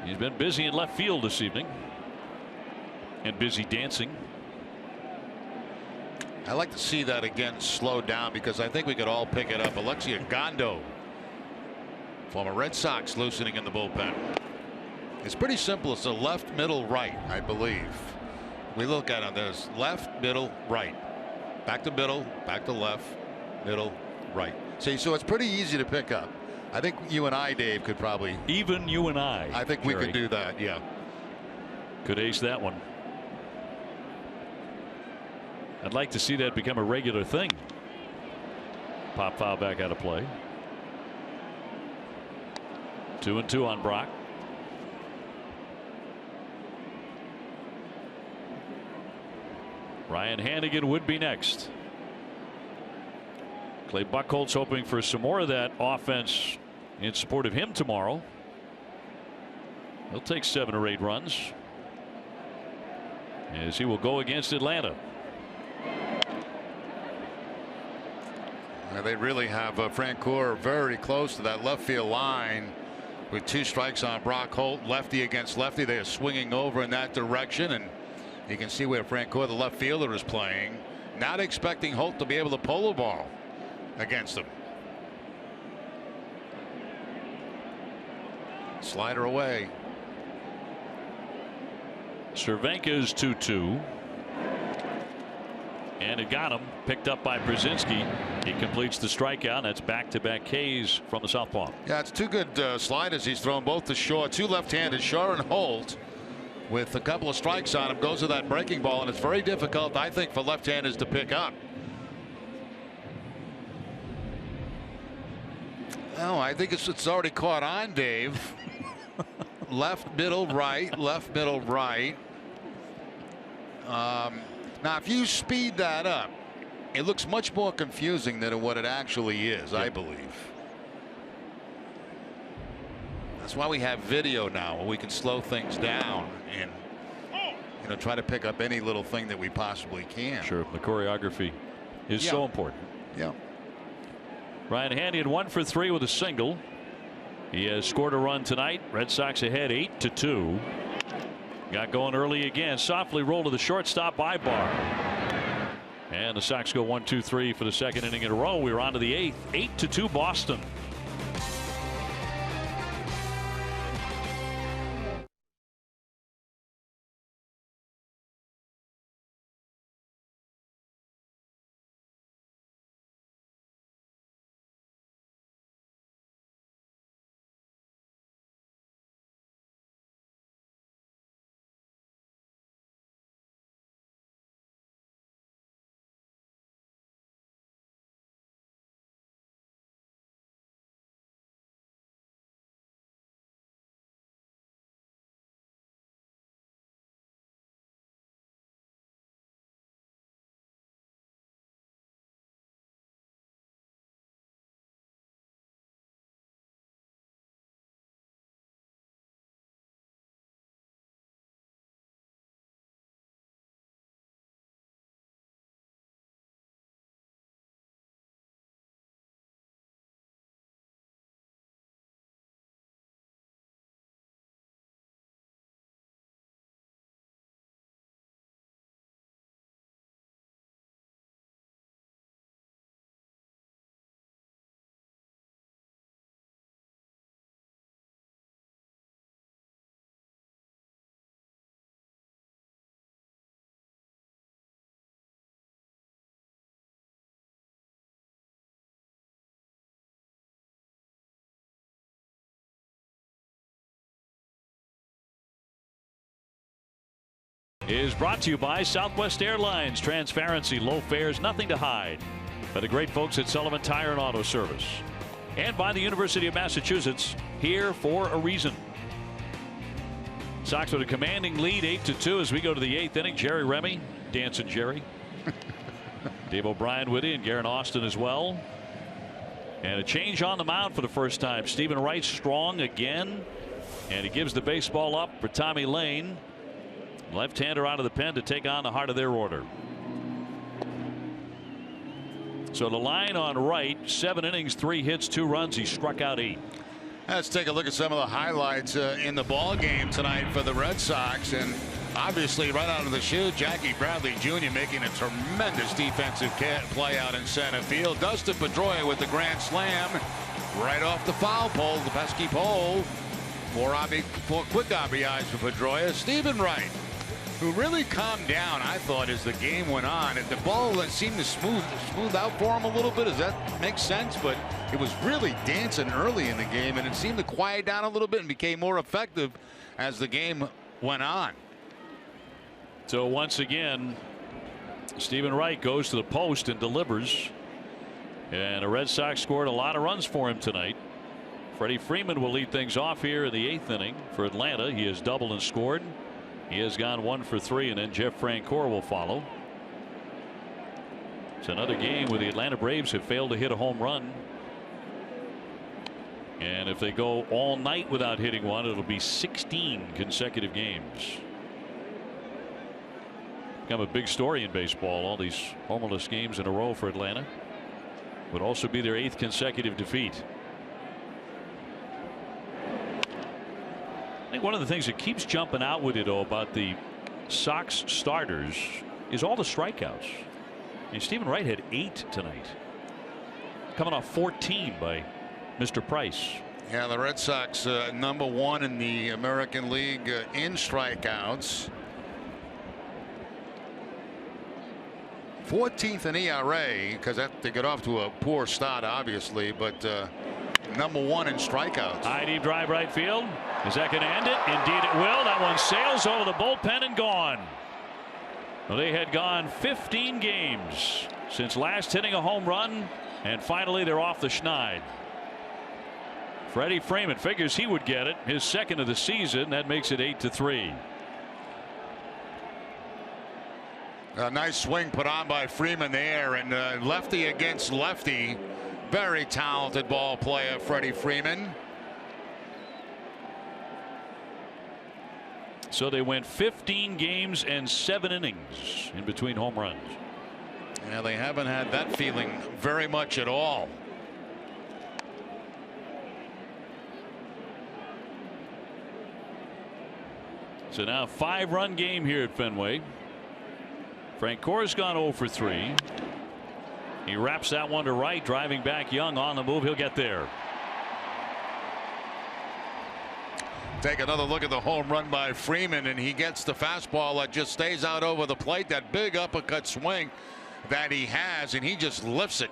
He's been busy in left field this evening. And busy dancing. I like to see that again slowed down because I think we could all pick it up. Alexia Gondo, former Red Sox, loosening in the bullpen. It's pretty simple. It's a left, middle, right, I believe. We look at it. There's left, middle, right. Back to middle, back to left, middle, right. See, so it's pretty easy to pick up. I think you and I, Dave, could probably. Even you and I think we could do that, yeah. Could ace that one. I'd like to see that become a regular thing. Pop foul back out of play. 2-2 on Brock. Ryan Hannigan would be next. Clay Buchholz hoping for some more of that offense in support of him tomorrow. He'll take 7 or 8 runs as he will go against Atlanta. They really have Francoeur very close to that left field line with 2 strikes on Brock Holt. Lefty against lefty. They are swinging over in that direction, and you can see where Francoeur, the left fielder, is playing. Not expecting Holt to be able to pull a ball against him. Slider away. Cervenka's 2-2. And it got him. Picked up by Brzezinski. He completes the strikeout. That's back-to-back Ks from the southpaw. Yeah, it's 2 good sliders he's thrown, both to Shaw. 2 left-handed, Shaw and Holt, with a couple of strikes on him, goes to that breaking ball, and it's very difficult, I think, for left-handers to pick up. Oh, I think it's already caught on, Dave. Left, middle, right. Left, middle, right. Now, if you speed that up, it looks much more confusing than what it actually is, I believe. That's why we have video now, where we can slow things down and try to pick up any little thing that we possibly can. Sure, the choreography is so important. Yeah. Ryan Hannigan 1 for 3 with a single. He has scored a run tonight. Red Sox ahead 8-2. Got going early again. Softly rolled to the shortstop by Barr. And the Sox go 1-2-3 for the second inning in a row. We're on to the 8th. 8-2 Boston. is brought to you by Southwest Airlines. Transparency, low fares, nothing to hide. By the great folks at Sullivan Tire and Auto Service. And by the University of Massachusetts, here for a reason. Sox with a commanding lead, 8-2 as we go to the 8th inning. Jerry Remy, dancing Jerry. Dave O'Brien with you, and Garen Austin as well. And a change on the mound for the first time. Stephen Wright strong again. And he gives the baseball up for Tommy Lane. Left-hander out of the pen to take on the heart of their order. So the line on Wright, 7 innings, 3 hits, 2 runs. He struck out 8. Let's take a look at some of the highlights in the ball game tonight for the Red Sox. And obviously right out of the chute, Jackie Bradley Jr. making a tremendous defensive play out in center field. Dustin Pedroia with the grand slam right off the foul pole, the pesky pole. 4 quick RBIs for Pedroia. Stephen Wright, who really calmed down, I thought, as the game went on. And the ball that seemed to smooth out for him a little bit. Does that make sense? But it was really dancing early in the game, and it seemed to quiet down a little bit and became more effective as the game went on. So once again, Stephen Wright goes to the post and delivers. And the Red Sox scored a lot of runs for him tonight. Freddie Freeman will lead things off here in the 8th inning for Atlanta. He has doubled and scored. He has gone 1 for 3, and then Jeff Francoeur will follow. It's another game where the Atlanta Braves have failed to hit a home run. And if they go all night without hitting one, it'll be 16 consecutive games. Become a big story in baseball, all these homerless games in a row for Atlanta. Would also be their 8th consecutive defeat. I think one of the things that keeps jumping out with it, though, about the Sox starters is all the strikeouts. And Stephen Wright had 8 tonight, coming off 14 by Mr. Price. Yeah, the Red Sox #1 in the American League in strikeouts. 14th in ERA, because they get off to a poor start, obviously, but #1 in strikeouts. High deep drive right field. Is that going to end it? Indeed it will. That one sails over the bullpen and gone. Well, they had gone 15 games since last hitting a home run, and finally they're off the schneid. Freddie Freeman figures he would get it, his 2nd of the season. That makes it 8-3. A nice swing put on by Freeman there, and lefty against lefty. Very talented ball player, Freddie Freeman. So they went 15 games and 7 innings in between home runs. Yeah, they haven't had that feeling very much at all. So now a 5-run game here at Fenway. Francoeur's gone 0 for 3. He wraps that one to right, driving back Young on the move. He'll get there. Take another look at the home run by Freeman, and he gets the fastball that just stays out over the plate. That big uppercut swing that he has, and he just lifts it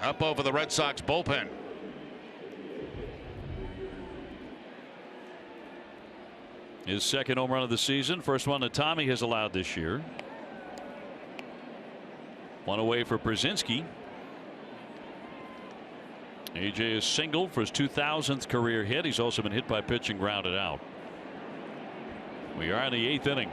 up over the Red Sox bullpen. His 2nd home run of the season. First one that Tommy has allowed this year. One away for Brzezinski. AJ is singled for his 2000th career hit. He's also been hit by pitch and grounded out. We are in the 8th inning.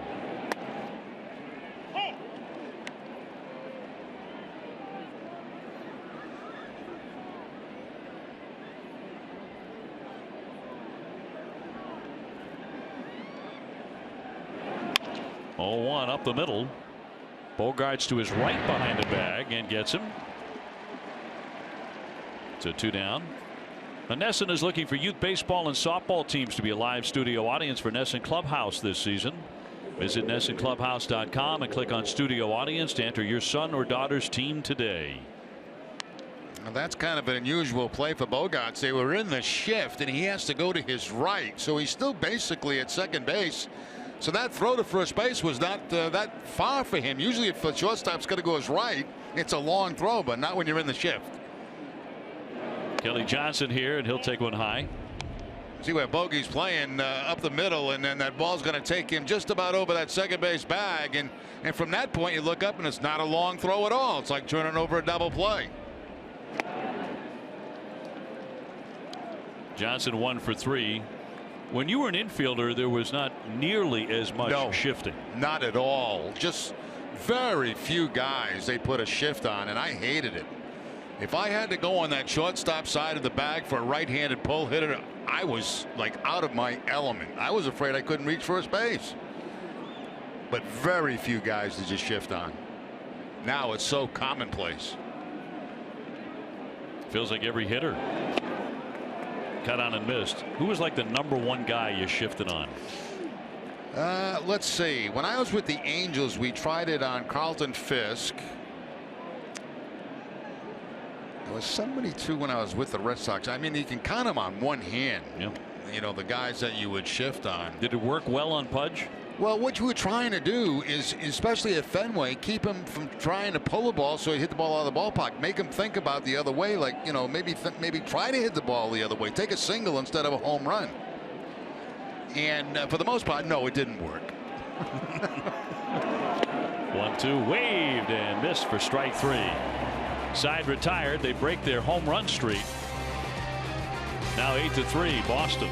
Oh, 1 up the middle. Bogarts to his right behind the bag and gets him. So 2 down. Now, NESN is looking for youth baseball and softball teams to be a live studio audience for NESN Clubhouse this season. Visit NESNClubhouse.com and click on studio audience to enter your son or daughter's team today. Now, that's kind of an unusual play for Bogarts. They were in the shift, and he has to go to his right, so he's still basically at second base. So that throw to first base was not that far for him. Usually if the shortstop's got to go his right, it's a long throw, but not when you're in the shift. Kelly Johnson here, and he'll take one high. See where Bogey's playing up the middle, and then that ball's going to take him just about over that second base bag, and from that point you look up and it's not a long throw at all. It's like turning over a double play. Johnson 1 for 3. When you were an infielder, there was not nearly as much shifting. Not at all. Just very few guys they put a shift on, and I hated it. If I had to go on that shortstop side of the bag for a right-handed pull hitter, I was like out of my element. I was afraid I couldn't reach first base. But very few guys to just shift on. Now it's so commonplace. Feels like every hitter. Cut on and missed. Who was like the #1 guy you shifted on? Let's see. When I was with the Angels, we tried it on Carlton Fisk. There was somebody too when I was with the Red Sox. I mean, you can count them on one hand. Yep. You know, the guys that you would shift on. Did it work well on Pudge? Well, what you were trying to do is, especially at Fenway, keep him from trying to pull the ball so he hit the ball out of the ballpark. Make him think about the other way, like, you know, maybe try to hit the ball the other way. Take a single instead of a home run. And for the most part, no, it didn't work. 1-2 waved and missed for strike 3. Side retired. They break their home run streak. Now 8-3 Boston.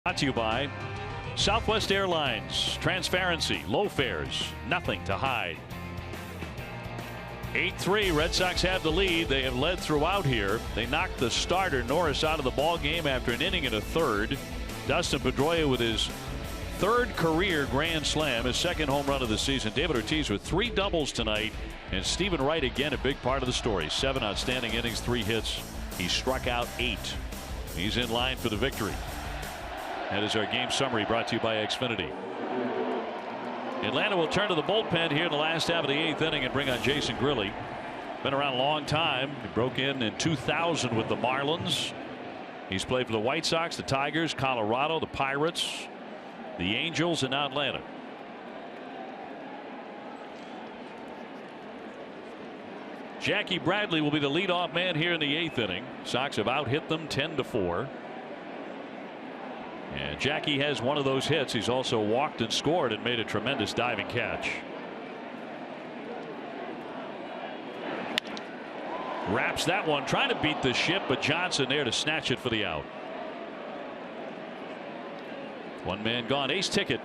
Brought to you by Southwest Airlines. Transparency, low fares, nothing to hide. 8-3, Red Sox have the lead. They have led throughout here. They knocked the starter Norris out of the ball game after an inning and a third. Dustin Pedroia with his third career grand slam, his second home run of the season. David Ortiz with 3 doubles tonight, and Stephen Wright again a big part of the story. 7 outstanding innings, 3 hits. He struck out 8. He's in line for the victory. That is our game summary brought to you by Xfinity. Atlanta will turn to the bullpen here in the last half of the 8th inning and bring on Jason Grilli. Been around a long time. He broke in 2000 with the Marlins. He's played for the White Sox, the Tigers, Colorado, the Pirates, the Angels, and now Atlanta. Jackie Bradley will be the leadoff man here in the 8th inning. Sox have out hit them 10-4. And Jackie has one of those hits. He's also walked and scored and made a tremendous diving catch. Wraps that one, trying to beat the ship, but Johnson there to snatch it for the out. One man gone. Ace Ticket,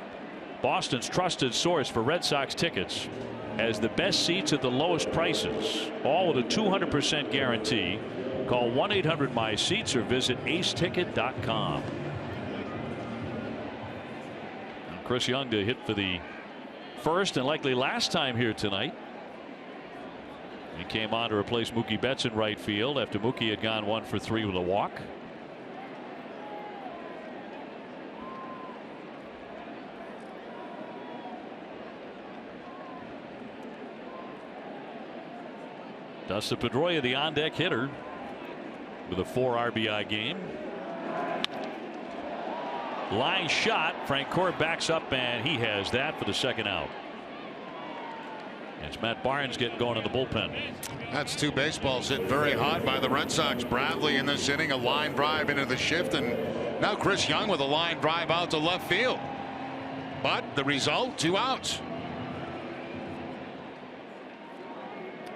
Boston's trusted source for Red Sox tickets, has the best seats at the lowest prices, all with a 200% guarantee. Call 1-800-MY-SEATS or visit aceticket.com. Chris Young to hit for the first and likely last time here tonight. He came on to replace Mookie Betts in right field after Mookie had gone 1 for 3 with a walk. Dustin Pedroia, the on-deck hitter, with a 4 RBI game. Line shot. Frank Court backs up, and he has that for the second out. It's Matt Barnes getting going in the bullpen. That's 2 baseballs hit very hard by the Red Sox. Bradley in this inning, a line drive into the shift, and now Chris Young with a line drive out to left field. But the result, 2 outs.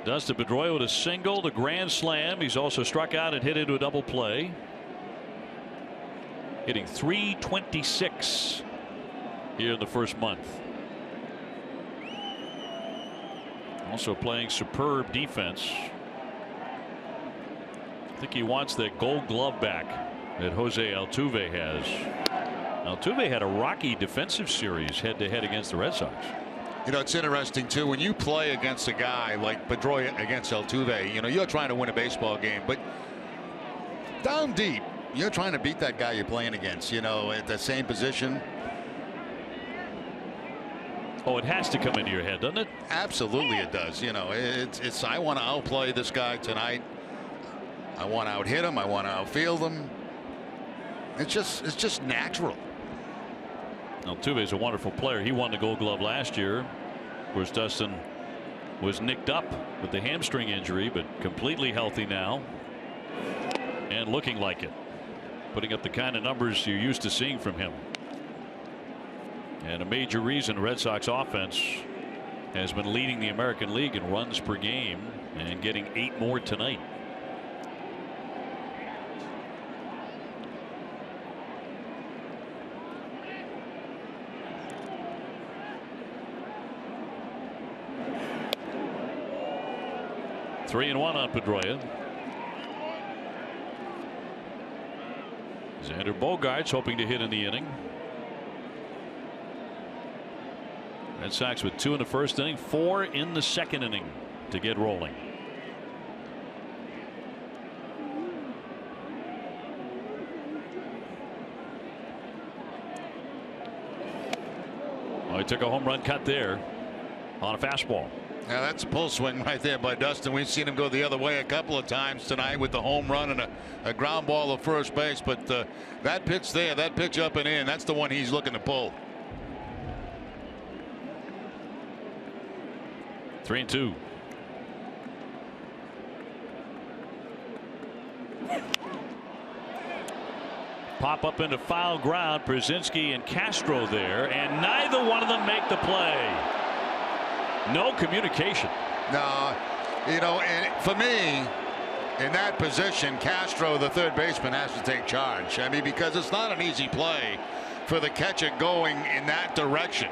Dustin Pedroia with a single, the grand slam. He's also struck out and hit into a double play. Hitting .326 here in the first month. Also playing superb defense. I think he wants that Gold Glove back that Jose Altuve has. Altuve had a rocky defensive series head-to-head against the Red Sox. You know, it's interesting too when you play against a guy like Pedroia against Altuve. You know, you're trying to win a baseball game, but down deep, you're trying to beat that guy you're playing against. You know, at the same position. Oh, it has to come into your head, doesn't it? Absolutely, it does. You know, it's I want to outplay this guy tonight. I want to out-hit him. I want to outfield him. It's just natural. Altuve's a wonderful player. He won the Gold Glove last year. Of course, Dustin was nicked up with the hamstring injury, but completely healthy now and looking like it, putting up the kind of numbers you're used to seeing from him. And a major reason Red Sox offense has been leading the American League in runs per game and getting 8 more tonight. Three and 1 on Pedroia. Xander Bogaerts hoping to hit in the inning. Red Sox with 2 in the first inning, 4 in the second inning to get rolling. Well, he took a home run cut there on a fastball. Now that's a pull swing right there by Dustin. We've seen him go the other way a couple of times tonight with the home run and a ground ball to first base. But that pitch there, that pitch up and in, that's the one he's looking to pull. 3-2. Pop up into foul ground. Brzezinski and Castro there, and neither one of them make the play. No communication. No, you know, and for me, in that position, Castro, the third baseman, has to take charge. I mean, because it's not an easy play for the catcher going in that direction,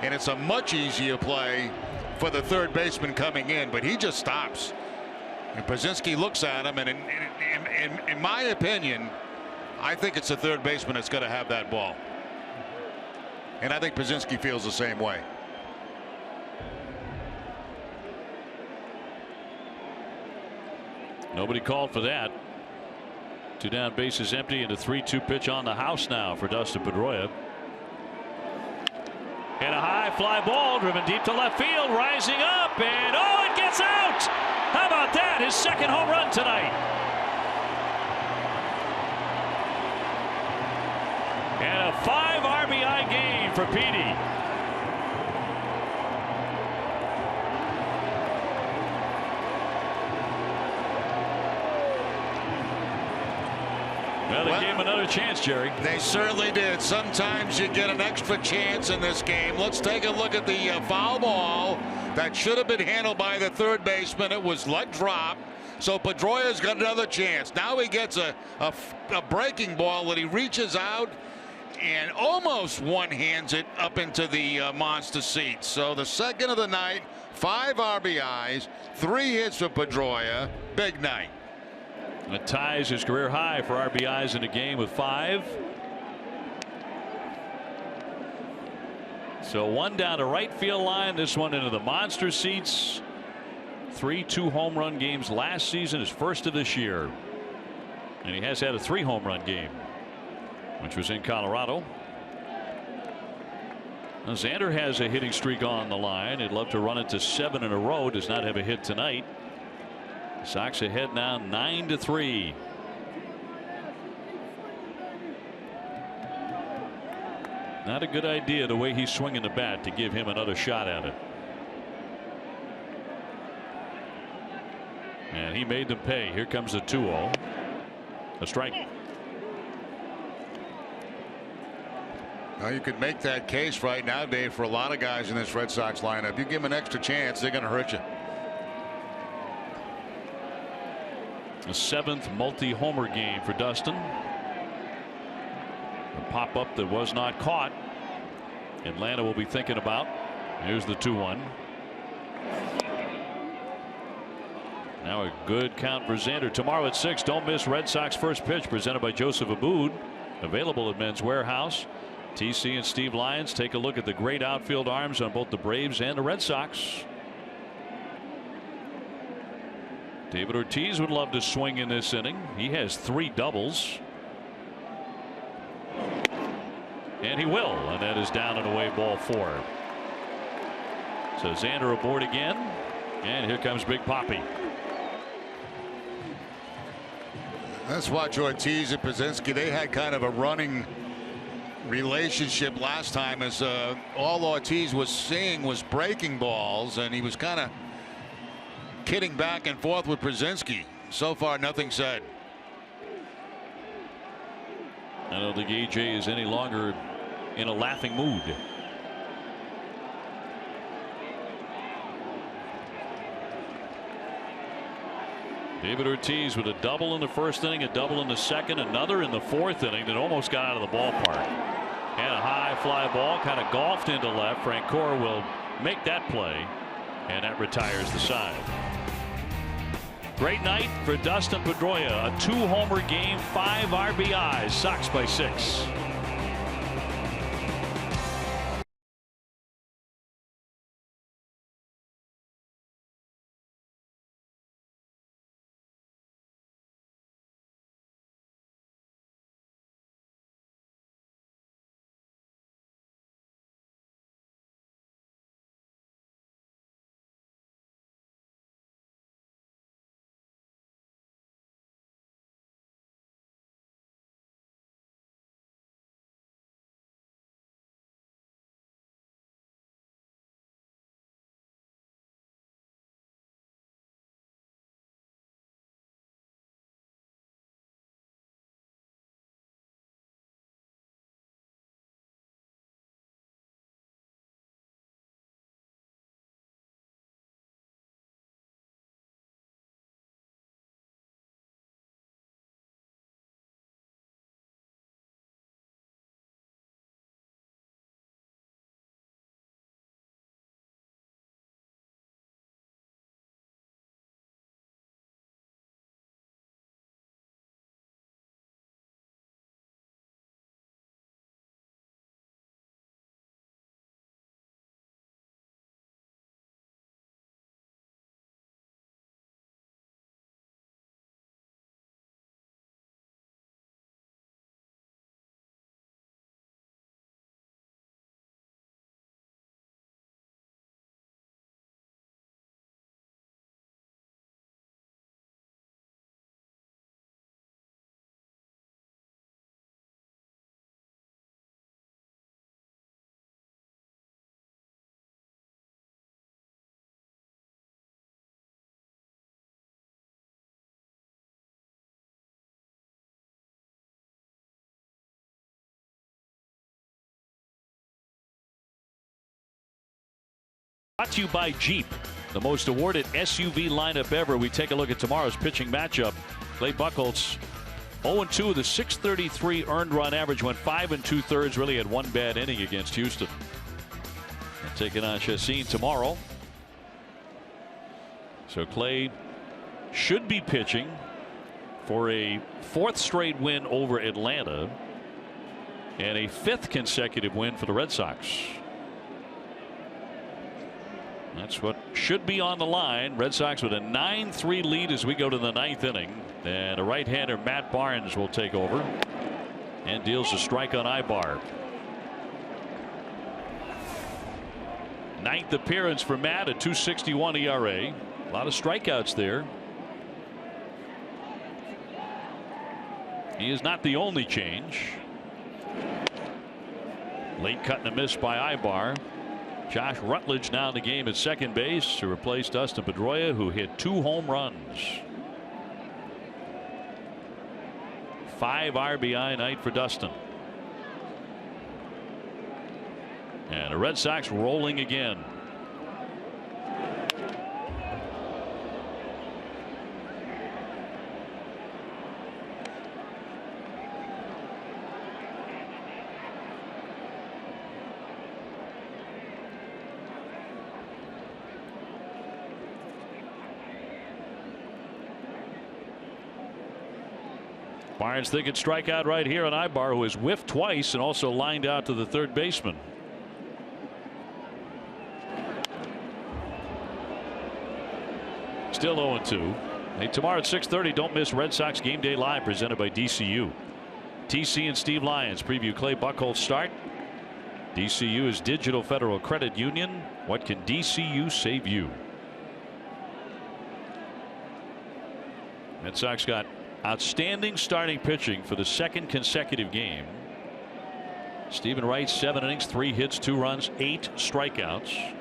and it's a much easier play for the third baseman coming in, but he just stops. And Brzezinski looks at him, and in my opinion, I think it's the third baseman that's going to have that ball. And I think Brzezinski feels the same way. Nobody called for that. 2 down, bases empty, and a 3-2 pitch on the house now for Dustin Pedroia. And a high fly ball driven deep to left field, rising up, and oh, it gets out. How about that? His second home run tonight. And a 5 RBI game for Petey. Well, they gave him another chance, Jerry. They certainly did. Sometimes you get an extra chance in this game. Let's take a look at the foul ball that should have been handled by the third baseman. It was let drop. So Pedroia's got another chance. Now he gets a breaking ball that he reaches out and almost one-hands it up into the monster seat. So the second of the night, 5 RBIs, 3 hits for Pedroia. Big night. It ties his career high for RBIs in a game with 5. So 1 down to right field line. This one into the monster seats. 3 2-home run games last season, his first of this year. And he has had a 3 home run game, which was in Colorado. Now Xander has a hitting streak on the line. He'd love to run it to 7 in a row. Does not have a hit tonight. Sox ahead now 9-3. Not a good idea the way he's swinging the bat to give him another shot at it. And he made them pay. Here comes the 2-0. A strike. Now you could make that case right now, Dave, for a lot of guys in this Red Sox lineup. You give them an extra chance, they're going to hurt you. A 7th multi-homer game for Dustin. A pop-up that was not caught. Atlanta will be thinking about. Here's the 2-1. Now a good count for Xander. Tomorrow at 6. Don't miss Red Sox first pitch, presented by Joseph Abood. Available at Men's Warehouse. TC and Steve Lyons take a look at the great outfield arms on both the Braves and the Red Sox. David Ortiz would love to swing in this inning. He has 3 doubles. And he will, and that is down and away, ball 4. So Xander aboard again, and here comes Big Papi. Let's watch Ortiz and Pazinski. They had kind of a running relationship last time, as all Ortiz was seeing was breaking balls, and he was kind of kidding back and forth with Pazinski. So far, nothing said. I don't think AJ is any longer in a laughing mood. David Ortiz with a double in the first inning, a double in the second, another in the fourth inning that almost got out of the ballpark. And a high fly ball kind of golfed into left. Francoeur will make that play, and that retires the side. Great night for Dustin Pedroia. A 2-homer game, 5 RBIs. Sox by 6. Brought to you by Jeep, the most awarded SUV lineup ever. We take a look at tomorrow's pitching matchup. Clay Buchholz, 0-2 with a .633 earned run average, went 5 2/3, really had one bad inning against Houston. And taking on Chacin tomorrow. So Clay should be pitching for a 4th straight win over Atlanta and a 5th consecutive win for the Red Sox. That's what should be on the line. Red Sox with a 9-3 lead as we go to the 9th inning. And a right-hander, Matt Barnes, will take over and deals a strike on Ibar. 9th appearance for Matt, a .261 ERA. A lot of strikeouts there. He is not the only change. Late cut and a miss by Ibar. Josh Rutledge now in the game at second base to replace Dustin Pedroia, who hit 2 home runs. 5 RBI night for Dustin. And the Red Sox rolling again. Barnes thinking strikeout right here on Ibar, who has whiffed twice and also lined out to the third baseman. Still 0-2. Hey, tomorrow at 6:30, don't miss Red Sox Game Day Live presented by DCU. TC and Steve Lyons preview Clay Buchholz's start. DCU is Digital Federal Credit Union. What can DCU save you? Red Sox got outstanding starting pitching for the second consecutive game. Stephen Wright, 7 innings, 3 hits, 2 runs, 8 strikeouts.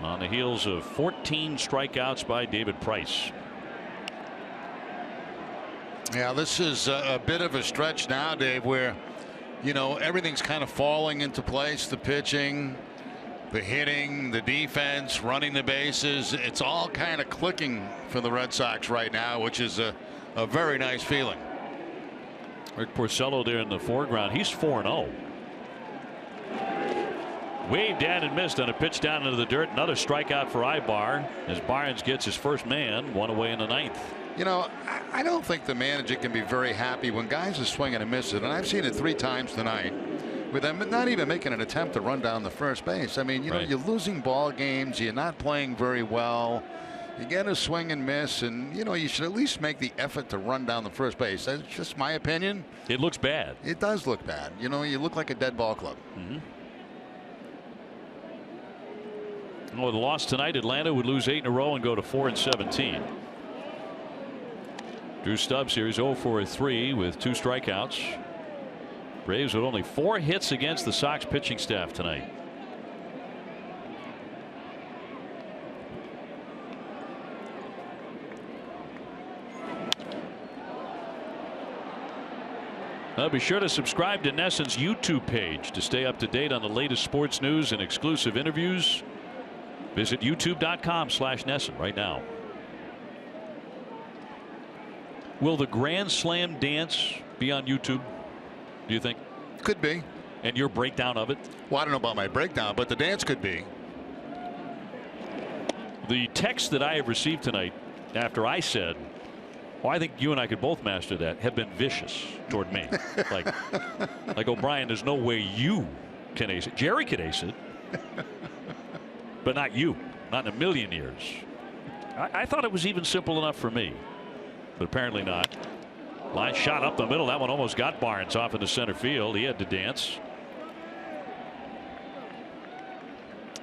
On the heels of 14 strikeouts by David Price. Yeah, this is a bit of a stretch now, Dave, where, you know, everything's kind of falling into place. The pitching, the hitting, the defense, running the bases. It's all kind of clicking for the Red Sox right now, which is a very nice feeling. Rick Porcello there in the foreground. He's 4-0. Waved at and missed on a pitch down into the dirt. Another strikeout for Ibar as Barnes gets his first man, 1 away in the 9th. You know, I don't think the manager can be very happy when guys are swinging and missing, and I've seen it 3 times tonight with them not even making an attempt to run down the first base. I mean, you know, you're losing ball games, you're not playing very well, you get a swing and miss, and you know, you should at least make the effort to run down the first base. That's just my opinion. It looks bad. It does look bad. You know, you look like a dead ball club. With a loss tonight, Atlanta would lose 8 in a row and go to 4-17. Drew Stubbs here is 0-for-3 with 2 strikeouts. Braves with only 4 hits against the Sox pitching staff tonight. Be sure to subscribe to NESN's YouTube page to stay up to date on the latest sports news and exclusive interviews. Visit youtube.com/NESN right now. Will the Grand Slam dance be on YouTube, do you think? Could be. And your breakdown of it? Well, I don't know about my breakdown, but the dance could be. The text that I have received tonight after I said, well, I think you and I could both master that, have been vicious toward me. like O'Brien, there's no way you can ace it. Jerry could ace it. But not you, not in a million years. I thought it was even simple enough for me, but apparently not. Line shot up the middle. That one almost got Barnes off into center field. He had to dance.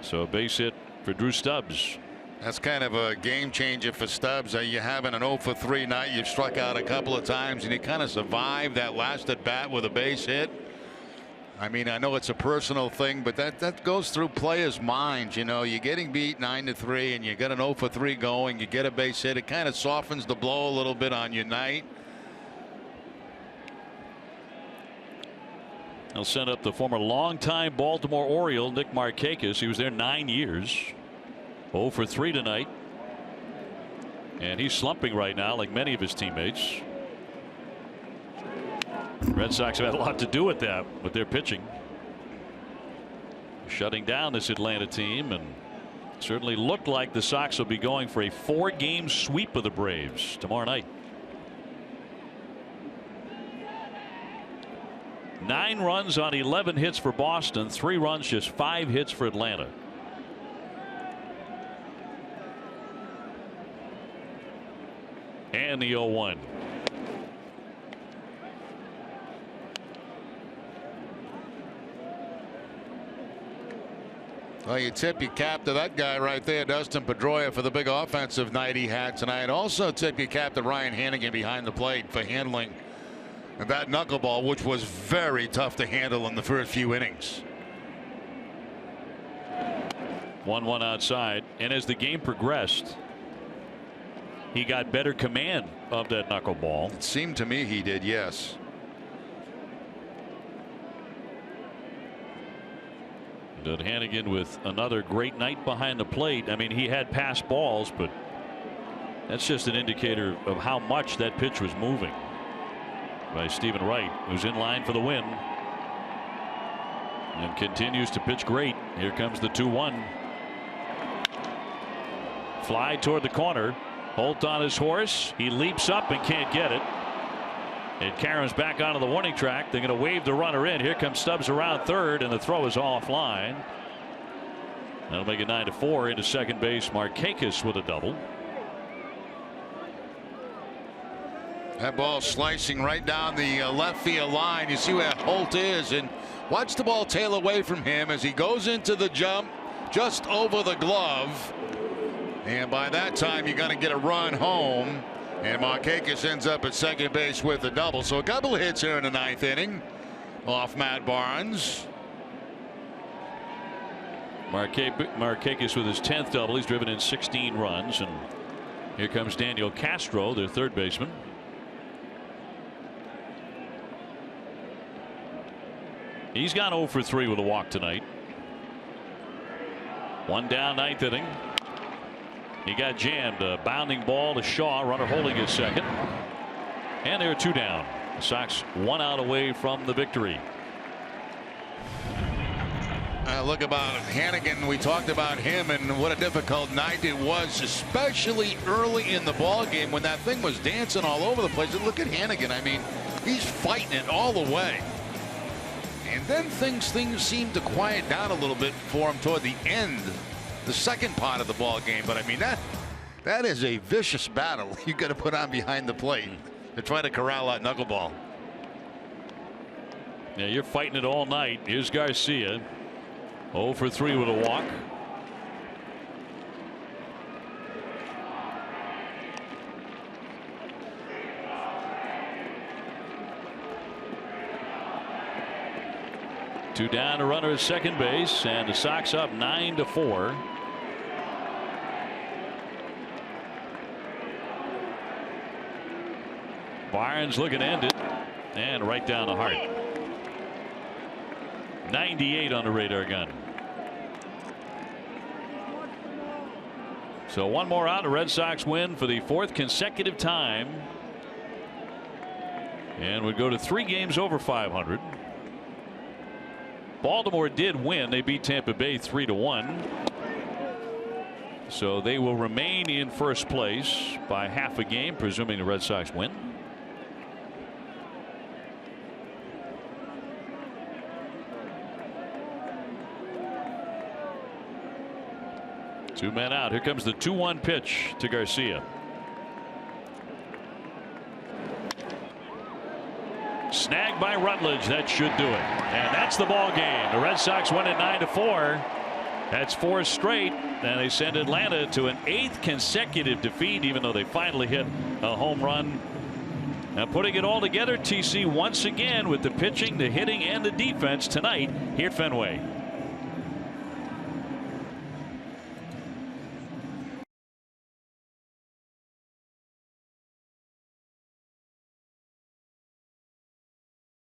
So a base hit for Drew Stubbs. That's kind of a game changer for Stubbs. You're having an 0-for-3 night. You've struck out a couple of times, and he kind of survived that last at bat with a base hit. I mean, I know it's a personal thing, but that goes through players' minds. You know, you're getting beat 9-3, and you get an 0-for-3 going. You get a base hit. It kind of softens the blow a little bit on your night. They'll send up the former longtime Baltimore Oriole Nick Markakis. He was there 9 years. 0-for-3 tonight, and he's slumping right now like many of his teammates. Red Sox have had a lot to do with that, with their pitching, shutting down this Atlanta team, and certainly looked like the Sox will be going for a 4-game sweep of the Braves tomorrow night. 9 runs on 11 hits for Boston, 3 runs, just 5 hits for Atlanta. And the 0-1. Well, you tip your cap to that guy right there, Dustin Pedroia, for the big offensive night he had tonight. Also tip your cap to Ryan Hannigan behind the plate for handling that knuckleball, which was very tough to handle in the first few innings. 1-1 outside, and as the game progressed, he got better command of that knuckleball. It seemed to me he did, yes. But Hannigan with another great night behind the plate. I mean, he had passed balls, but that's just an indicator of how much that pitch was moving by Stephen Wright, who's in line for the win and continues to pitch great. Here comes the 2-1. Fly toward the corner. Holt on his horse. He leaps up and can't get it. It caroms back onto the warning track. They're going to wave the runner in. Here comes Stubbs around third, and the throw is offline. That'll make it 9-4. Into second base, Markakis with a double. That ball slicing right down the left field line. You see where Holt is, and watch the ball tail away from him as he goes into the jump just over the glove. And by that time, you're going to get a run home. And Markakis ends up at second base with a double. So a couple of hits here in the ninth inning off Matt Barnes. Markakis with his 10th double. He's driven in 16 runs. And here comes Daniel Castro, their third baseman. He's gone 0 for 3 with a walk tonight. One down, ninth inning. He got jammed. A bounding ball to Shaw, runner holding his second. And there are two down. The Sox 1 out away from the victory. Look about Hannigan. We talked about him and what a difficult night it was, especially early in the ball game when that thing was dancing all over the place. And look at Hannigan. I mean, he's fighting it all the way. And then things seemed to quiet down a little bit for him toward the end, the second part of the ball game. But I mean, that is a vicious battle you got to put on behind the plate to try to corral that knuckleball. Yeah, you're fighting it all night. Here's Garcia, 0 for 3 with a walk. Two down, a runner at second base, and the Sox up 9-4. Barnes looking to end it, and right down the heart. 98 on the radar gun. So one more out, a Red Sox win for the 4th consecutive time, and would go to 3 games over 500. Baltimore did win. They beat Tampa Bay 3-1. So they will remain in first place by half a game, presuming the Red Sox win. Two men out. Here comes the 2-1 pitch to Garcia. Snagged by Rutledge. That should do it. And that's the ball game. The Red Sox win it 9-4. That's 4 straight. And they send Atlanta to an 8th consecutive defeat, even though they finally hit a home run. Now putting it all together, TC once again with the pitching, the hitting, and the defense tonight here at Fenway.